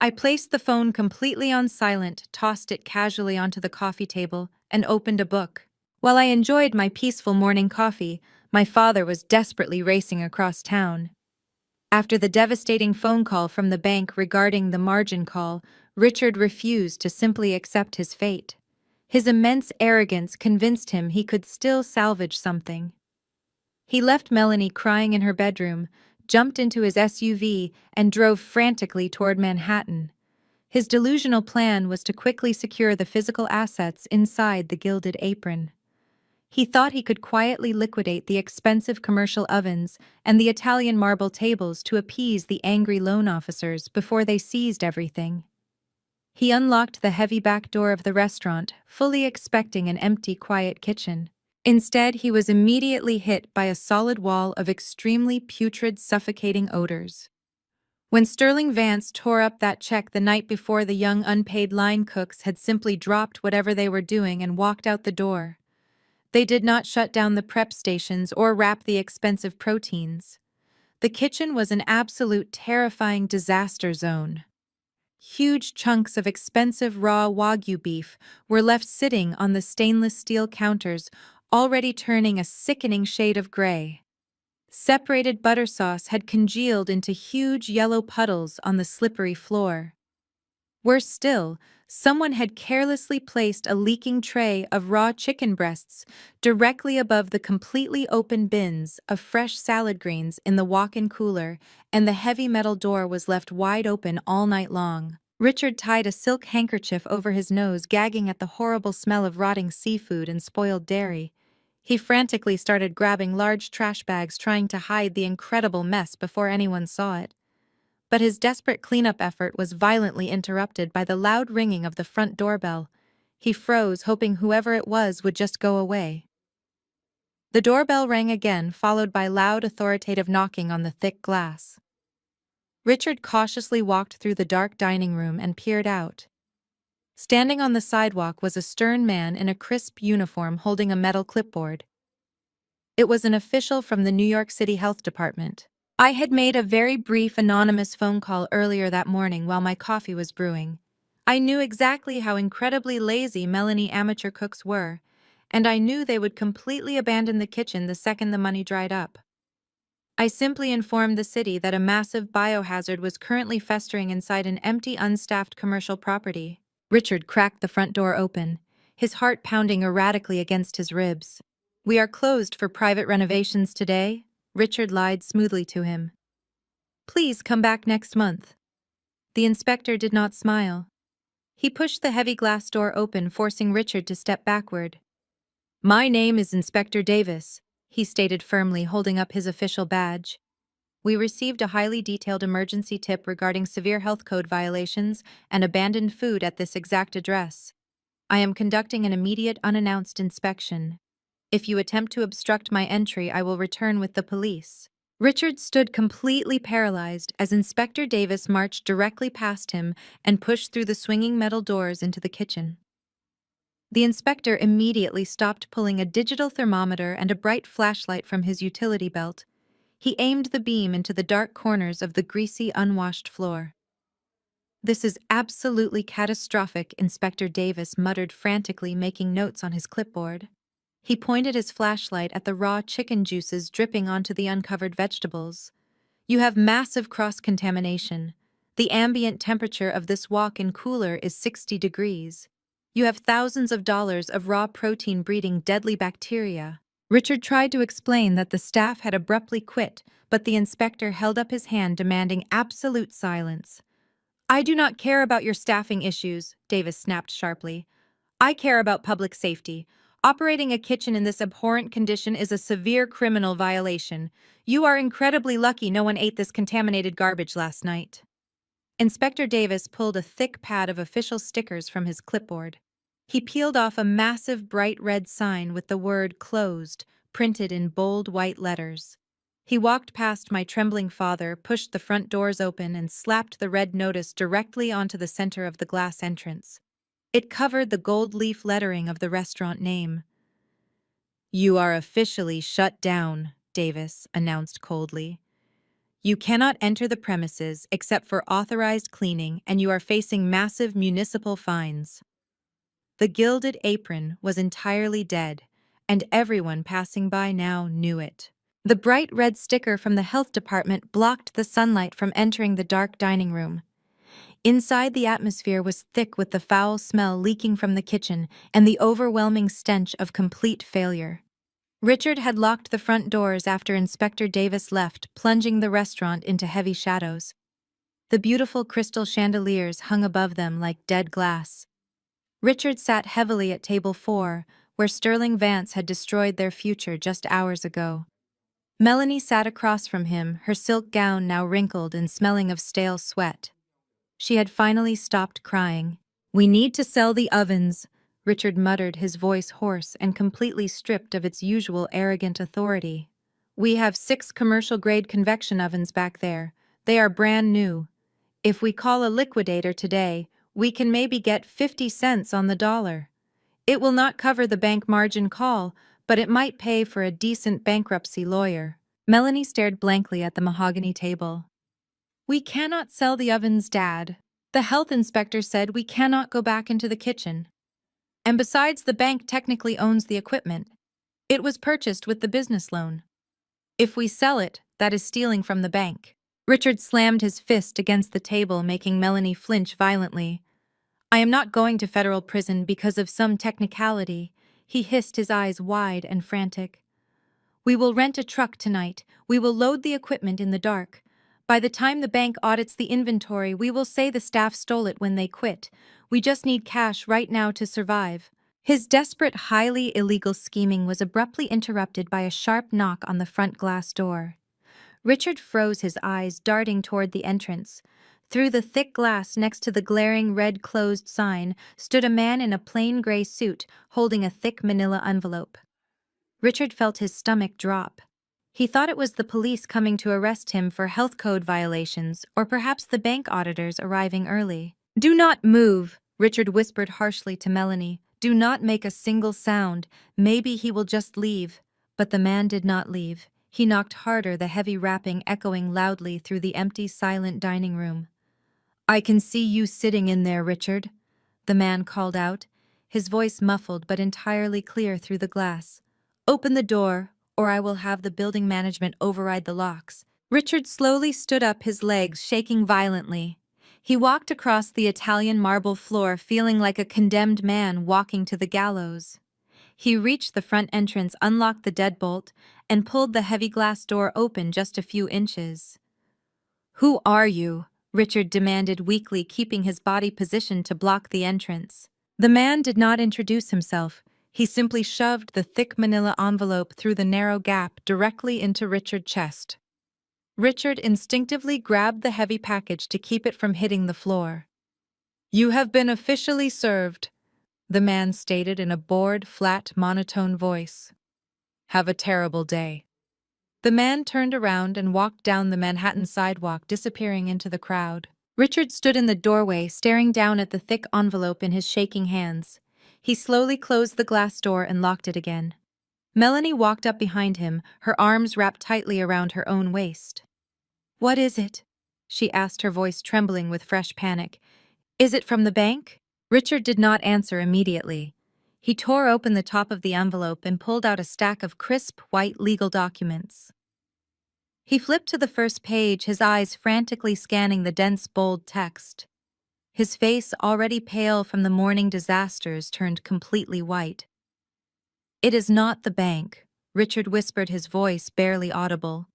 I placed the phone completely on silent, tossed it casually onto the coffee table, and opened a book. While I enjoyed my peaceful morning coffee, my father was desperately racing across town. After the devastating phone call from the bank regarding the margin call, Richard refused to simply accept his fate. His immense arrogance convinced him he could still salvage something. He left Melanie crying in her bedroom, jumped into his SUV, and drove frantically toward Manhattan. His delusional plan was to quickly secure the physical assets inside the Gilded Apron. He thought he could quietly liquidate the expensive commercial ovens and the Italian marble tables to appease the angry loan officers before they seized everything. He unlocked the heavy back door of the restaurant, fully expecting an empty, quiet kitchen. Instead, he was immediately hit by a solid wall of extremely putrid, suffocating odors. When Sterling Vance tore up that check the night before, the young unpaid line cooks had simply dropped whatever they were doing and walked out the door. They did not shut down the prep stations or wrap the expensive proteins. The kitchen was an absolute terrifying disaster zone. Huge chunks of expensive raw Wagyu beef were left sitting on the stainless steel counters, already turning a sickening shade of gray. Separated butter sauce had congealed into huge yellow puddles on the slippery floor. Worse still, someone had carelessly placed a leaking tray of raw chicken breasts directly above the completely open bins of fresh salad greens in the walk-in cooler, and the heavy metal door was left wide open all night long. Richard tied a silk handkerchief over his nose, gagging at the horrible smell of rotting seafood and spoiled dairy. He frantically started grabbing large trash bags, trying to hide the incredible mess before anyone saw it. But his desperate cleanup effort was violently interrupted by the loud ringing of the front doorbell. He froze, hoping whoever it was would just go away. The doorbell rang again, followed by loud, authoritative knocking on the thick glass. Richard cautiously walked through the dark dining room and peered out. Standing on the sidewalk was a stern man in a crisp uniform holding a metal clipboard. It was an official from the New York City Health Department. I had made a very brief anonymous phone call earlier that morning while my coffee was brewing. I knew exactly how incredibly lazy Melanie amateur cooks were, and I knew they would completely abandon the kitchen the second the money dried up. I simply informed the city that a massive biohazard was currently festering inside an empty, unstaffed commercial property. Richard cracked the front door open, his heart pounding erratically against his ribs. "We are closed for private renovations today," Richard lied smoothly to him. "Please come back next month." The inspector did not smile. He pushed the heavy glass door open, forcing Richard to step backward. "My name is Inspector Davis," he stated firmly, holding up his official badge. "We received a highly detailed emergency tip regarding severe health code violations and abandoned food at this exact address. I am conducting an immediate unannounced inspection. If you attempt to obstruct my entry, I will return with the police." Richard stood completely paralyzed as Inspector Davis marched directly past him and pushed through the swinging metal doors into the kitchen. The inspector immediately stopped, pulling a digital thermometer and a bright flashlight from his utility belt. He aimed the beam into the dark corners of the greasy, unwashed floor. "This is absolutely catastrophic," Inspector Davis muttered frantically, making notes on his clipboard. He pointed his flashlight at the raw chicken juices dripping onto the uncovered vegetables. "You have massive cross-contamination. The ambient temperature of this walk-in cooler is 60 degrees. You have thousands of dollars of raw protein breeding deadly bacteria." Richard tried to explain that the staff had abruptly quit, but the inspector held up his hand, demanding absolute silence. "I do not care about your staffing issues," Davis snapped sharply. "I care about public safety. Operating a kitchen in this abhorrent condition is a severe criminal violation. You are incredibly lucky no one ate this contaminated garbage last night." Inspector Davis pulled a thick pad of official stickers from his clipboard. He peeled off a massive bright red sign with the word "Closed" printed in bold white letters. He walked past my trembling father, pushed the front doors open, and slapped the red notice directly onto the center of the glass entrance. It covered the gold leaf lettering of the restaurant name. "You are officially shut down," Davis announced coldly. "You cannot enter the premises except for authorized cleaning, and you are facing massive municipal fines." The gilded apron was entirely dead, and everyone passing by now knew it. The bright red sticker from the health department blocked the sunlight from entering the dark dining room. Inside, the atmosphere was thick with the foul smell leaking from the kitchen and the overwhelming stench of complete failure. Richard had locked the front doors after Inspector Davis left, plunging the restaurant into heavy shadows. The beautiful crystal chandeliers hung above them like dead glass. Richard sat heavily at table 4, where Sterling Vance had destroyed their future just hours ago. Melanie sat across from him, her silk gown now wrinkled and smelling of stale sweat. She had finally stopped crying. "We need to sell the ovens," Richard muttered, his voice hoarse and completely stripped of its usual arrogant authority. "We have 6 commercial-grade convection ovens back there. They are brand new. If we call a liquidator today, we can maybe get 50 cents on the dollar. It will not cover the bank margin call, but it might pay for a decent bankruptcy lawyer." Melanie stared blankly at the mahogany table. "We cannot sell the ovens, Dad. The health inspector said we cannot go back into the kitchen. And besides, the bank technically owns the equipment. It was purchased with the business loan. If we sell it, that is stealing from the bank." Richard slammed his fist against the table, making Melanie flinch violently. "I am not going to federal prison because of some technicality," he hissed, his eyes wide and frantic. "We will rent a truck tonight. We will load the equipment in the dark. By the time the bank audits the inventory, we will say the staff stole it when they quit. We just need cash right now to survive." His desperate, highly illegal scheming was abruptly interrupted by a sharp knock on the front glass door. Richard froze, his eyes darting toward the entrance. Through the thick glass next to the glaring red closed sign stood a man in a plain gray suit, holding a thick manila envelope. Richard felt his stomach drop. He thought it was the police coming to arrest him for health code violations, or perhaps the bank auditors arriving early. "Do not move," Richard whispered harshly to Melanie. "Do not make a single sound. Maybe he will just leave." But the man did not leave. He knocked harder, the heavy rapping echoing loudly through the empty, silent dining room. "I can see you sitting in there, Richard," the man called out, his voice muffled but entirely clear through the glass. "Open the door, or I will have the building management override the locks." Richard slowly stood up, his legs shaking violently. He walked across the Italian marble floor, feeling like a condemned man walking to the gallows. He reached the front entrance, unlocked the deadbolt, and pulled the heavy glass door open just a few inches. "Who are you?" Richard demanded weakly, keeping his body positioned to block the entrance. The man did not introduce himself. He simply shoved the thick manila envelope through the narrow gap directly into Richard's chest. Richard instinctively grabbed the heavy package to keep it from hitting the floor. "You have been officially served," the man stated in a bored, flat, monotone voice. "Have a terrible day." The man turned around and walked down the Manhattan sidewalk, disappearing into the crowd. Richard stood in the doorway, staring down at the thick envelope in his shaking hands. He slowly closed the glass door and locked it again. Melanie walked up behind him, her arms wrapped tightly around her own waist. "What is it?" she asked, her voice trembling with fresh panic. "Is it from the bank?" Richard did not answer immediately. He tore open the top of the envelope and pulled out a stack of crisp, white legal documents. He flipped to the first page, his eyes frantically scanning the dense, bold text. His face, already pale from the morning disasters, turned completely white. "It is not the bank," Richard whispered, his voice barely audible.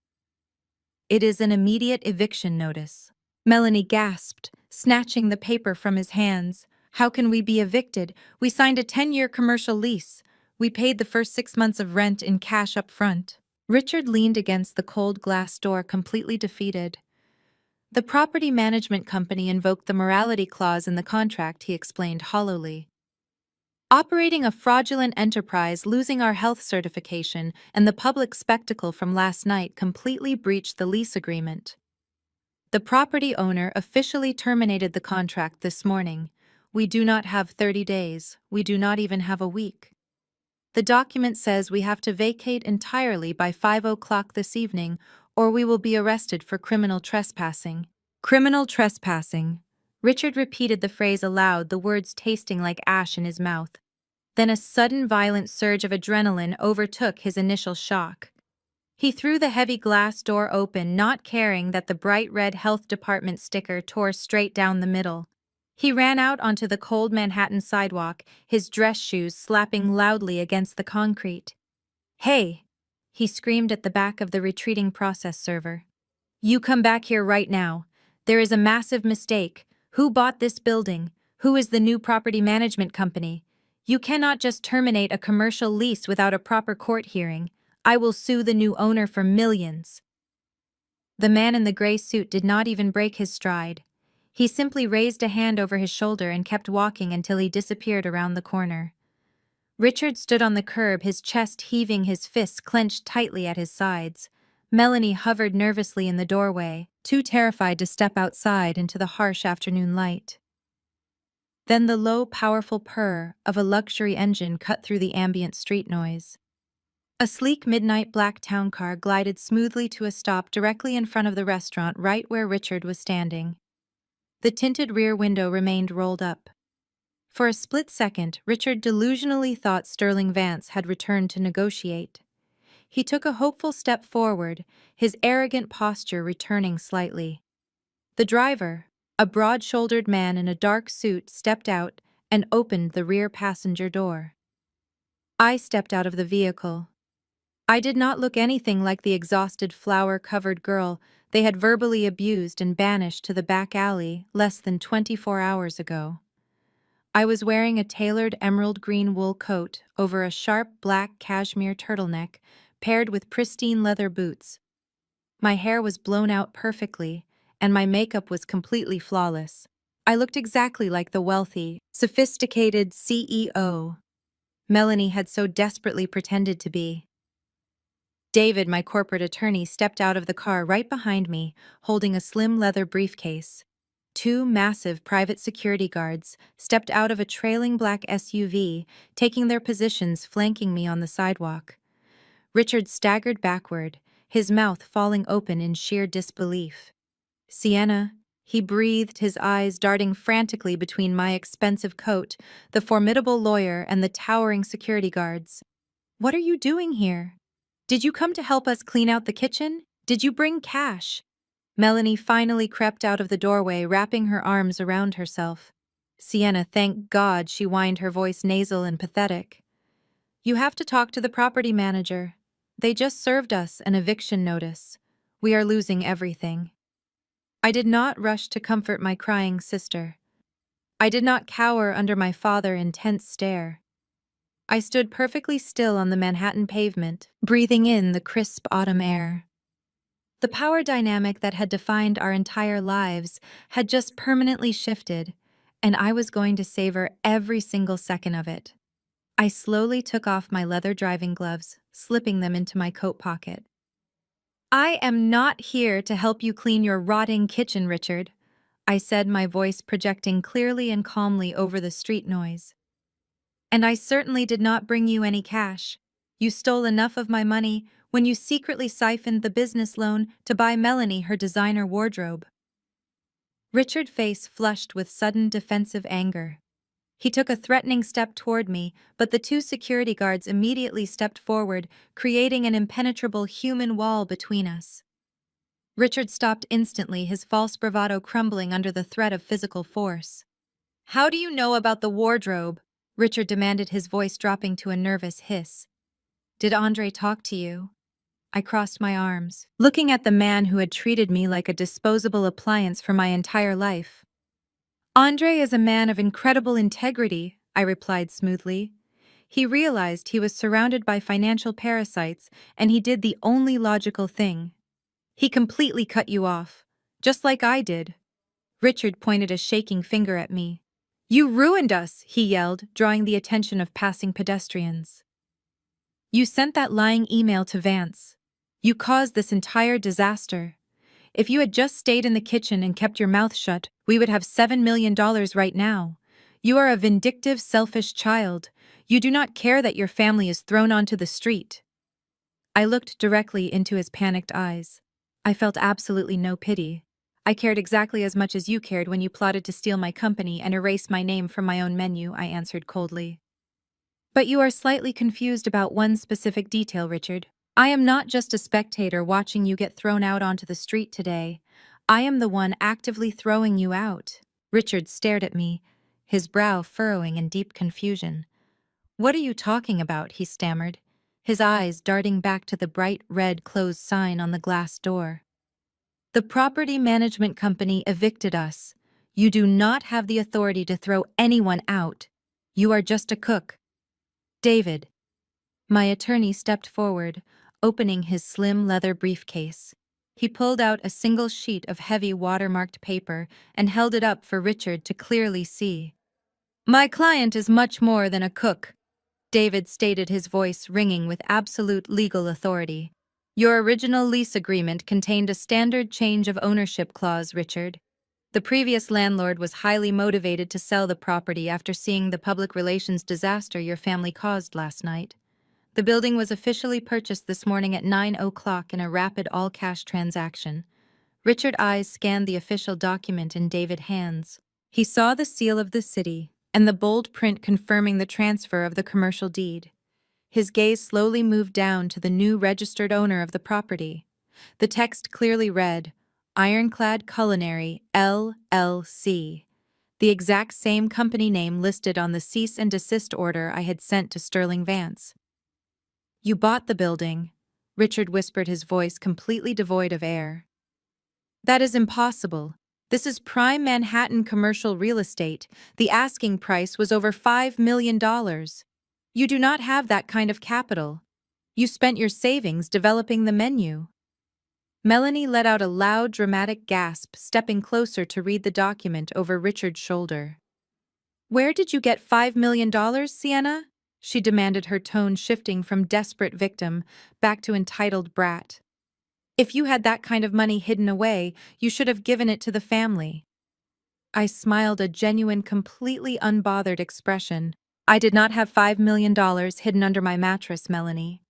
"It is an immediate eviction notice." Melanie gasped, snatching the paper from his hands. "How can we be evicted? We signed a 10-year commercial lease. We paid the first 6 months of rent in cash up front." Richard leaned against the cold glass door, completely defeated. "The property management company invoked the morality clause in the contract," he explained hollowly. "Operating a fraudulent enterprise, losing our health certification, and the public spectacle from last night completely breached the lease agreement. The property owner officially terminated the contract this morning. We do not have 30 days. We do not even have a week. The document says we have to vacate entirely by 5 o'clock this evening, or we will be arrested for criminal trespassing." Criminal trespassing. Richard repeated the phrase aloud, the words tasting like ash in his mouth. Then a sudden violent surge of adrenaline overtook his initial shock. He threw the heavy glass door open, not caring that the bright red health department sticker tore straight down the middle. He ran out onto the cold Manhattan sidewalk, his dress shoes slapping loudly against the concrete. "Hey!" he screamed at the back of the retreating process server. "You come back here right now. There is a massive mistake. Who bought this building? Who is the new property management company? You cannot just terminate a commercial lease without a proper court hearing. I will sue the new owner for millions." The man in the gray suit did not even break his stride. He simply raised a hand over his shoulder and kept walking until he disappeared around the corner. Richard stood on the curb, his chest heaving, his fists clenched tightly at his sides. Melanie hovered nervously in the doorway, too terrified to step outside into the harsh afternoon light. Then the low, powerful purr of a luxury engine cut through the ambient street noise. A sleek midnight black town car glided smoothly to a stop directly in front of the restaurant, right where Richard was standing. The tinted rear window remained rolled up. For a split second, Richard delusionally thought Sterling Vance had returned to negotiate. He took a hopeful step forward, his arrogant posture returning slightly. The driver, a broad-shouldered man in a dark suit, stepped out and opened the rear passenger door. I stepped out of the vehicle. I did not look anything like the exhausted, flower-covered girl they had verbally abused and banished to the back alley less than 24 hours ago. I was wearing a tailored emerald green wool coat over a sharp black cashmere turtleneck paired with pristine leather boots. My hair was blown out perfectly, and my makeup was completely flawless. I looked exactly like the wealthy, sophisticated CEO Melanie had so desperately pretended to be. David, my corporate attorney, stepped out of the car right behind me, holding a slim leather briefcase. Two massive private security guards stepped out of a trailing black SUV, taking their positions flanking me on the sidewalk. Richard staggered backward, his mouth falling open in sheer disbelief. "Sienna," he breathed, his eyes darting frantically between my expensive coat, the formidable lawyer, and the towering security guards. "What are you doing here? Did you come to help us clean out the kitchen? Did you bring cash?" Melanie finally crept out of the doorway, wrapping her arms around herself. "Sienna, thank God," she whined, her voice nasal and pathetic. "You have to talk to the property manager. They just served us an eviction notice. We are losing everything." I did not rush to comfort my crying sister. I did not cower under my father's intense stare. I stood perfectly still on the Manhattan pavement, breathing in the crisp autumn air. The power dynamic that had defined our entire lives had just permanently shifted, and I was going to savor every single second of it. I slowly took off my leather driving gloves, slipping them into my coat pocket. "I am not here to help you clean your rotting kitchen, Richard," I said, my voice projecting clearly and calmly over the street noise. "And I certainly did not bring you any cash. You stole enough of my money when you secretly siphoned the business loan to buy Melanie her designer wardrobe." Richard's face flushed with sudden defensive anger. He took a threatening step toward me, but the two security guards immediately stepped forward, creating an impenetrable human wall between us. Richard stopped instantly, his false bravado crumbling under the threat of physical force. "How do you know about the wardrobe?" Richard demanded, his voice dropping to a nervous hiss. "Did Andre talk to you?" I crossed my arms, looking at the man who had treated me like a disposable appliance for my entire life. "Andre is a man of incredible integrity," I replied smoothly. "He realized he was surrounded by financial parasites, and he did the only logical thing. He completely cut you off, just like I did." Richard pointed a shaking finger at me. "You ruined us," he yelled, drawing the attention of passing pedestrians. "You sent that lying email to Vance. You caused this entire disaster. If you had just stayed in the kitchen and kept your mouth shut, we would have $7 million right now. You are a vindictive, selfish child. You do not care that your family is thrown onto the street." I looked directly into his panicked eyes. I felt absolutely no pity. "I cared exactly as much as you cared when you plotted to steal my company and erase my name from my own menu," I answered coldly. "But you are slightly confused about one specific detail, Richard. I am not just a spectator watching you get thrown out onto the street today. I am the one actively throwing you out." Richard stared at me, his brow furrowing in deep confusion. "What are you talking about?" he stammered, his eyes darting back to the bright red closed sign on the glass door. "The property management company evicted us. You do not have the authority to throw anyone out. You are just a cook." "David." My attorney stepped forward, opening his slim leather briefcase. He pulled out a single sheet of heavy watermarked paper and held it up for Richard to clearly see. "My client is much more than a cook," David stated, his voice ringing with absolute legal authority. "Your original lease agreement contained a standard change of ownership clause, Richard. The previous landlord was highly motivated to sell the property after seeing the public relations disaster your family caused last night. The building was officially purchased this morning at 9 o'clock in a rapid all-cash transaction." Richard's eyes scanned the official document in David's hands. He saw the seal of the city and the bold print confirming the transfer of the commercial deed. His gaze slowly moved down to the new registered owner of the property. The text clearly read, "Ironclad Culinary, LLC," the exact same company name listed on the cease and desist order I had sent to Sterling Vance. "You bought the building," Richard whispered, his voice completely devoid of air. "That is impossible. This is prime Manhattan commercial real estate. The asking price was over $5 million. You do not have that kind of capital. You spent your savings developing the menu." Melanie let out a loud, dramatic gasp, stepping closer to read the document over Richard's shoulder. "Where did you get $5 million, Sienna?" she demanded, her tone shifting from desperate victim back to entitled brat. "If you had that kind of money hidden away, you should have given it to the family." I smiled a genuine, completely unbothered expression. I did not have $5 million hidden under my mattress, Melanie.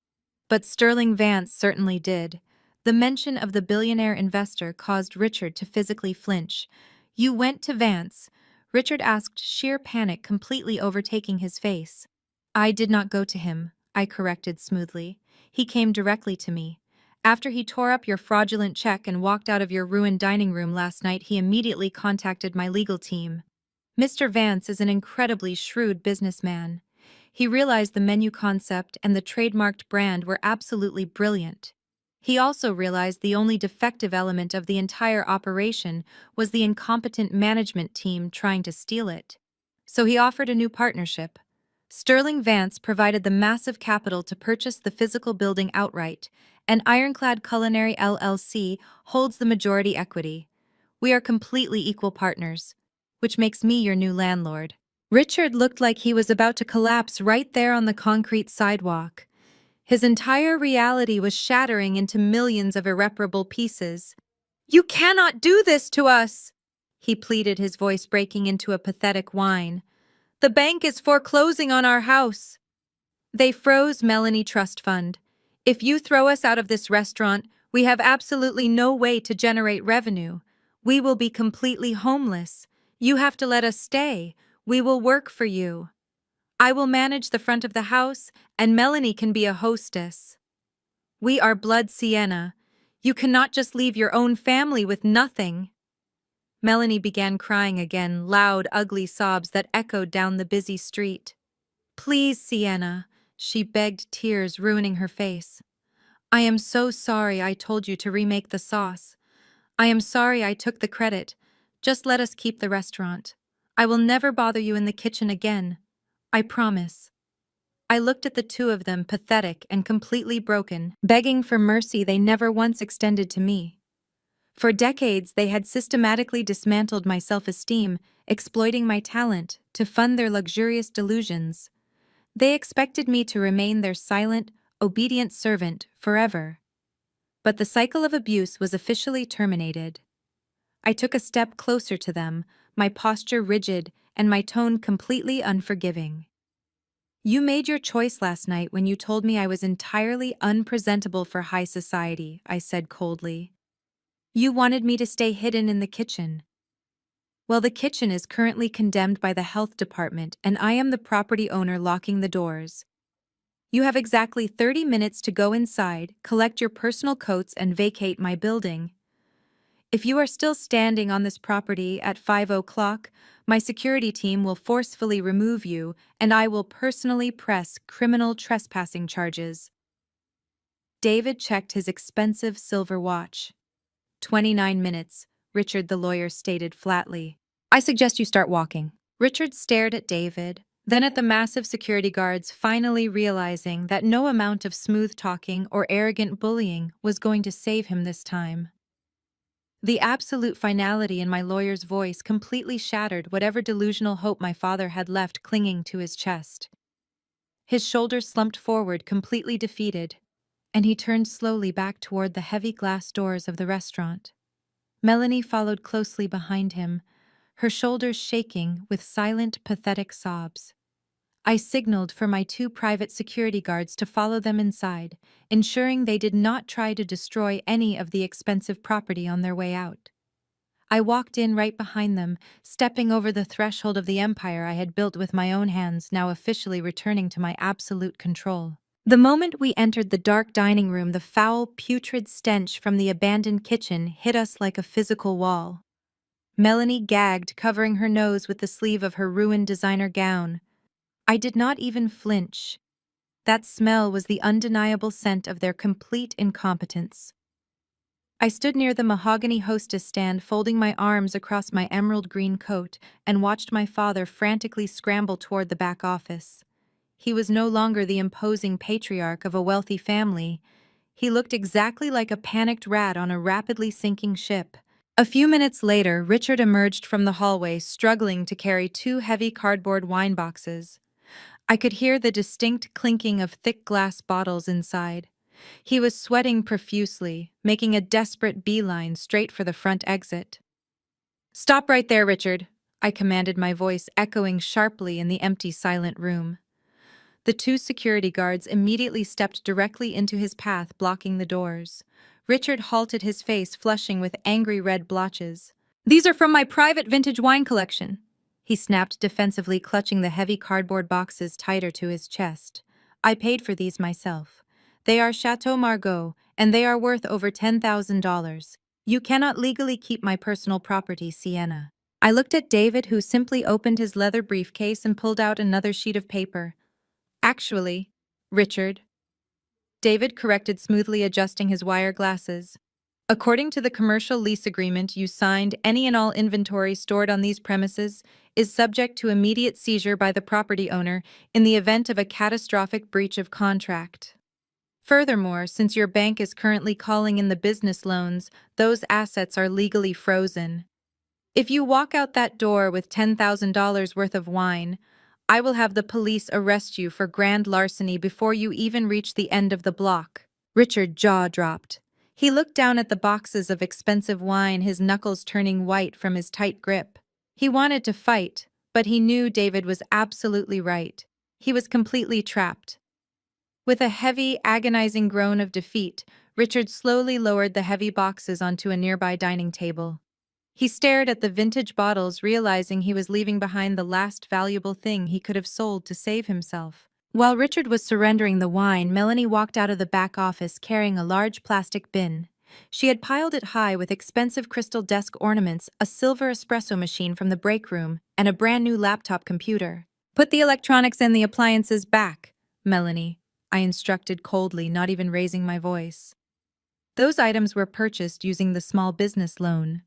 But Sterling Vance certainly did. The mention of the billionaire investor caused Richard to physically flinch. "You went to Vance?" Richard asked, sheer panic completely overtaking his face. "I did not go to him," I corrected smoothly. "He came directly to me. After he tore up your fraudulent check and walked out of your ruined dining room last night, he immediately contacted my legal team." Mr. Vance is an incredibly shrewd businessman. He realized the menu concept and the trademarked brand were absolutely brilliant. He also realized the only defective element of the entire operation was the incompetent management team trying to steal it. So he offered a new partnership. Sterling Vance provided the massive capital to purchase the physical building outright, and Ironclad Culinary LLC holds the majority equity. We are completely equal partners, which makes me your new landlord. Richard looked like he was about to collapse right there on the concrete sidewalk. His entire reality was shattering into millions of irreparable pieces. "You cannot do this to us!" he pleaded, his voice breaking into a pathetic whine. "The bank is foreclosing on our house." "They froze Melanie Trust Fund. If you throw us out of this restaurant, we have absolutely no way to generate revenue. We will be completely homeless. You have to let us stay. We will work for you. I will manage the front of the house, and Melanie can be a hostess. We are Blood Sienna. You cannot just leave your own family with nothing." Melanie began crying again, loud, ugly sobs that echoed down the busy street. "Please, Sienna," she begged, tears ruining her face. "I am so sorry I told you to remake the sauce. I am sorry I took the credit. Just let us keep the restaurant. I will never bother you in the kitchen again. I promise." I looked at the two of them, pathetic and completely broken, begging for mercy they never once extended to me. For decades, they had systematically dismantled my self-esteem, exploiting my talent to fund their luxurious delusions. They expected me to remain their silent, obedient servant forever. But the cycle of abuse was officially terminated. I took a step closer to them, my posture rigid and my tone completely unforgiving. "You made your choice last night when you told me I was entirely unpresentable for high society," I said coldly. "You wanted me to stay hidden in the kitchen. Well, the kitchen is currently condemned by the health department, and I am the property owner locking the doors. You have exactly 30 minutes to go inside, collect your personal coats, and vacate my building. If you are still standing on this property at 5 o'clock, my security team will forcefully remove you, and I will personally press criminal trespassing charges." David checked his expensive silver watch. 29 minutes, Richard the lawyer stated flatly. "I suggest you start walking." Richard stared at David, then at the massive security guards, finally realizing that no amount of smooth talking or arrogant bullying was going to save him this time. The absolute finality in my lawyer's voice completely shattered whatever delusional hope my father had left clinging to his chest. His shoulders slumped forward, completely defeated, and he turned slowly back toward the heavy glass doors of the restaurant. Melanie followed closely behind him, her shoulders shaking with silent, pathetic sobs. I signaled for my two private security guards to follow them inside, ensuring they did not try to destroy any of the expensive property on their way out. I walked in right behind them, stepping over the threshold of the empire I had built with my own hands, now officially returning to my absolute control. The moment we entered the dark dining room, the foul, putrid stench from the abandoned kitchen hit us like a physical wall. Melanie gagged, covering her nose with the sleeve of her ruined designer gown. I did not even flinch. That smell was the undeniable scent of their complete incompetence. I stood near the mahogany hostess stand, folding my arms across my emerald green coat, and watched my father frantically scramble toward the back office. He was no longer the imposing patriarch of a wealthy family. He looked exactly like a panicked rat on a rapidly sinking ship. A few minutes later, Richard emerged from the hallway, struggling to carry two heavy cardboard wine boxes. I could hear the distinct clinking of thick glass bottles inside. He was sweating profusely, making a desperate beeline straight for the front exit. Stop right there, Richard, I commanded, my voice echoing sharply in the empty, silent room. The two security guards immediately stepped directly into his path, blocking the doors. Richard halted, his face flushing with angry red blotches. "These are from my private vintage wine collection," he snapped defensively, clutching the heavy cardboard boxes tighter to his chest. "I paid for these myself. They are Chateau Margaux, and they are worth over $10,000. You cannot legally keep my personal property, Sienna." I looked at David, who simply opened his leather briefcase and pulled out another sheet of paper. "Actually, Richard," David corrected smoothly, adjusting his wire glasses. "According to the commercial lease agreement you signed, any and all inventory stored on these premises is subject to immediate seizure by the property owner in the event of a catastrophic breach of contract. Furthermore, since your bank is currently calling in the business loans, those assets are legally frozen. If you walk out that door with $10,000 worth of wine, I will have the police arrest you for grand larceny before you even reach the end of the block." Richard's jaw dropped. He looked down at the boxes of expensive wine, his knuckles turning white from his tight grip. He wanted to fight, but he knew David was absolutely right. He was completely trapped. With a heavy, agonizing groan of defeat, Richard slowly lowered the heavy boxes onto a nearby dining table. He stared at the vintage bottles, realizing he was leaving behind the last valuable thing he could have sold to save himself. While Richard was surrendering the wine, Melanie walked out of the back office carrying a large plastic bin. She had piled it high with expensive crystal desk ornaments, a silver espresso machine from the break room, and a brand new laptop computer. "Put the electronics and the appliances back, Melanie," I instructed coldly, not even raising my voice. "Those items were purchased using the small business loan.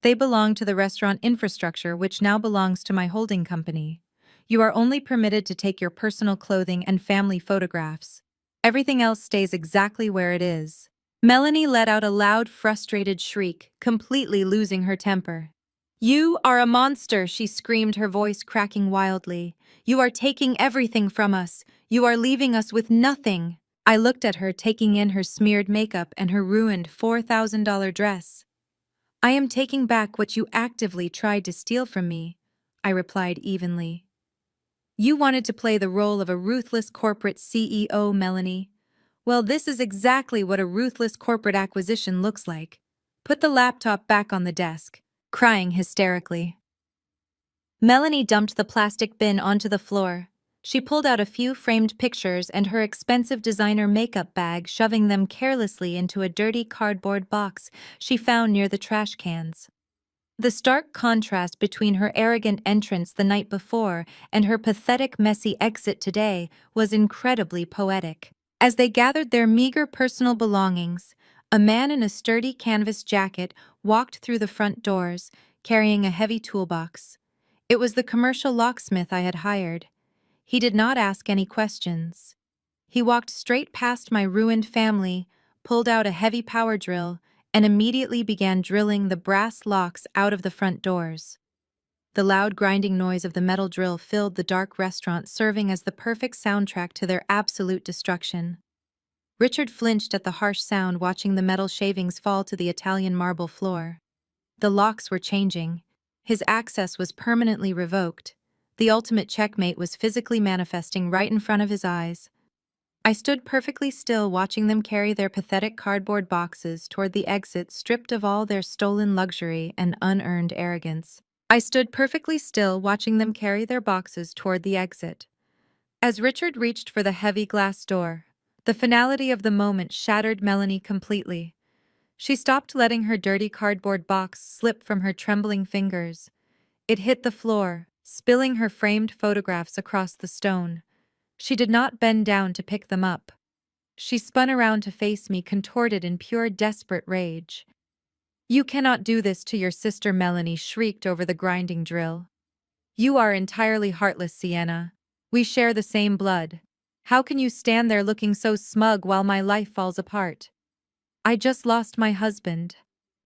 They belong to the restaurant infrastructure, which now belongs to my holding company. You are only permitted to take your personal clothing and family photographs. Everything else stays exactly where it is." Melanie let out a loud, frustrated shriek, completely losing her temper. "You are a monster," she screamed, her voice cracking wildly. "You are taking everything from us. You are leaving us with nothing." I looked at her, taking in her smeared makeup and her ruined $4,000 dress. "I am taking back what you actively tried to steal from me," I replied evenly. "You wanted to play the role of a ruthless corporate CEO, Melanie. Well, this is exactly what a ruthless corporate acquisition looks like. Put the laptop back on the desk," crying hysterically. Melanie dumped the plastic bin onto the floor. She pulled out a few framed pictures and her expensive designer makeup bag, shoving them carelessly into a dirty cardboard box she found near the trash cans. The stark contrast between her arrogant entrance the night before and her pathetic, messy exit today was incredibly poetic. As they gathered their meager personal belongings, a man in a sturdy canvas jacket walked through the front doors, carrying a heavy toolbox. It was the commercial locksmith I had hired. He did not ask any questions. He walked straight past my ruined family, pulled out a heavy power drill, and immediately began drilling the brass locks out of the front doors. The loud grinding noise of the metal drill filled the dark restaurant, serving as the perfect soundtrack to their absolute destruction. Richard flinched at the harsh sound, watching the metal shavings fall to the Italian marble floor. The locks were changing. His access was permanently revoked. The ultimate checkmate was physically manifesting right in front of his eyes. I stood perfectly still, watching them carry their pathetic cardboard boxes toward the exit, stripped of all their stolen luxury and unearned arrogance. I stood perfectly still, watching them carry their boxes toward the exit. As Richard reached for the heavy glass door, the finality of the moment shattered Melanie completely. She stopped, letting her dirty cardboard box slip from her trembling fingers. It hit the floor, spilling her framed photographs across the stone. She did not bend down to pick them up. She spun around to face me, contorted in pure, desperate rage. "You cannot do this to your sister," Melanie shrieked over the grinding drill. "You are entirely heartless, Sienna. We share the same blood. How can you stand there looking so smug while my life falls apart? I just lost my husband.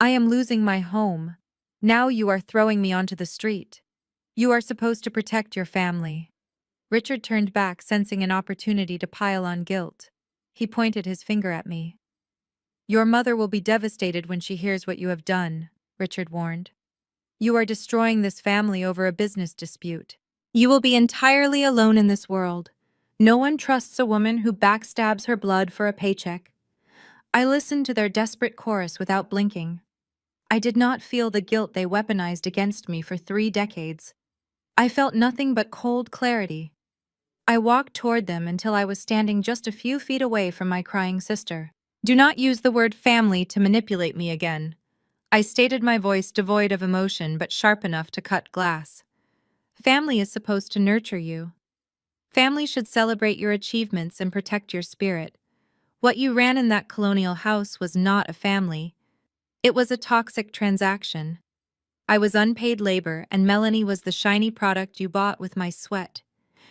I am losing my home. Now you are throwing me onto the street. You are supposed to protect your family." Richard turned back, sensing an opportunity to pile on guilt. He pointed his finger at me. "Your mother will be devastated when she hears what you have done," Richard warned. You are destroying this family over a business dispute. You will be entirely alone in this world. No one trusts a woman who backstabs her blood for a paycheck. I listened to their desperate chorus without blinking. I did not feel the guilt they weaponized against me for 3 decades. I felt nothing but cold clarity. I walked toward them until I was standing just a few feet away from my crying sister. Do not use the word family to manipulate me again. I stated, my voice devoid of emotion but sharp enough to cut glass. Family is supposed to nurture you. Family should celebrate your achievements and protect your spirit. What you ran in that colonial house was not a family. It was a toxic transaction. I was unpaid labor, and Melanie was the shiny product you bought with my sweat.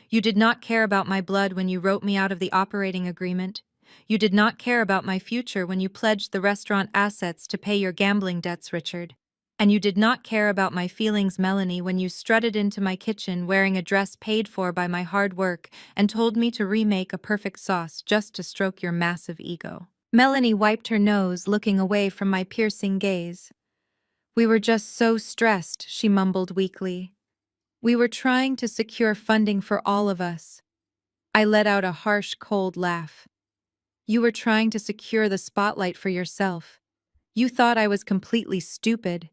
You did not care about my blood when you wrote me out of the operating agreement. You did not care about my future when you pledged the restaurant assets to pay your gambling debts, Richard. And you did not care about my feelings, Melanie, when you strutted into my kitchen wearing a dress paid for by my hard work and told me to remake a perfect sauce just to stroke your massive ego. Melanie wiped her nose, looking away from my piercing gaze. We were just so stressed, she mumbled weakly. We were trying to secure funding for all of us. I let out a harsh, cold laugh. You were trying to secure the spotlight for yourself. You thought I was completely stupid.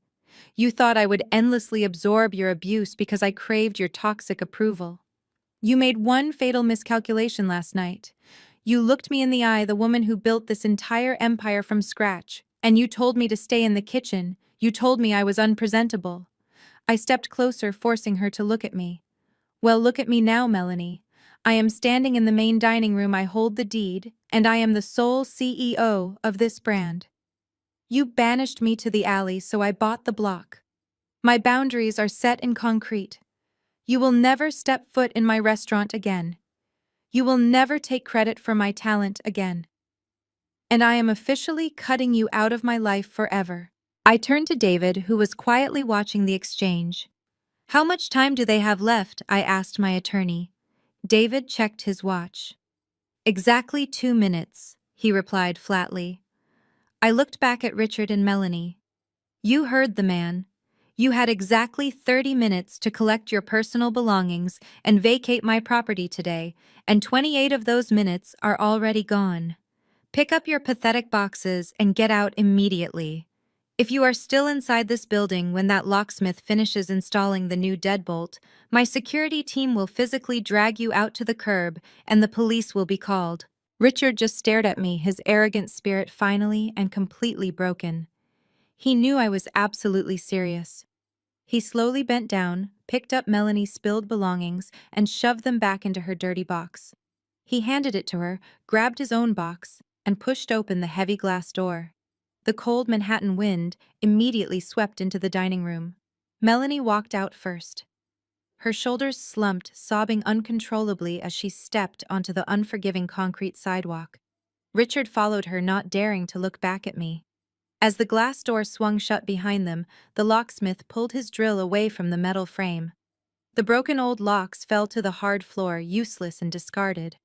You thought I would endlessly absorb your abuse because I craved your toxic approval. You made one fatal miscalculation last night. You looked me in the eye, the woman who built this entire empire from scratch, and you told me to stay in the kitchen. You told me I was unpresentable. I stepped closer, forcing her to look at me. Well, look at me now, Melanie. I am standing in the main dining room. I hold the deed, and I am the sole CEO of this brand. You banished me to the alley, so I bought the block. My boundaries are set in concrete. You will never step foot in my restaurant again. You will never take credit for my talent again. And I am officially cutting you out of my life forever. I turned to David, who was quietly watching the exchange. How much time do they have left? I asked my attorney. David checked his watch. Exactly 2 minutes, he replied flatly. I looked back at Richard and Melanie. You heard the man. You had exactly 30 minutes to collect your personal belongings and vacate my property today, and 28 of those minutes are already gone. Pick up your pathetic boxes and get out immediately. If you are still inside this building when that locksmith finishes installing the new deadbolt, my security team will physically drag you out to the curb and the police will be called. Richard just stared at me, his arrogant spirit finally and completely broken. He knew I was absolutely serious. He slowly bent down, picked up Melanie's spilled belongings, and shoved them back into her dirty box. He handed it to her, grabbed his own box, and pushed open the heavy glass door. The cold Manhattan wind immediately swept into the dining room. Melanie walked out first. Her shoulders slumped, sobbing uncontrollably as she stepped onto the unforgiving concrete sidewalk. Richard followed her, not daring to look back at me. As the glass door swung shut behind them, the locksmith pulled his drill away from the metal frame. The broken old locks fell to the hard floor, useless and discarded.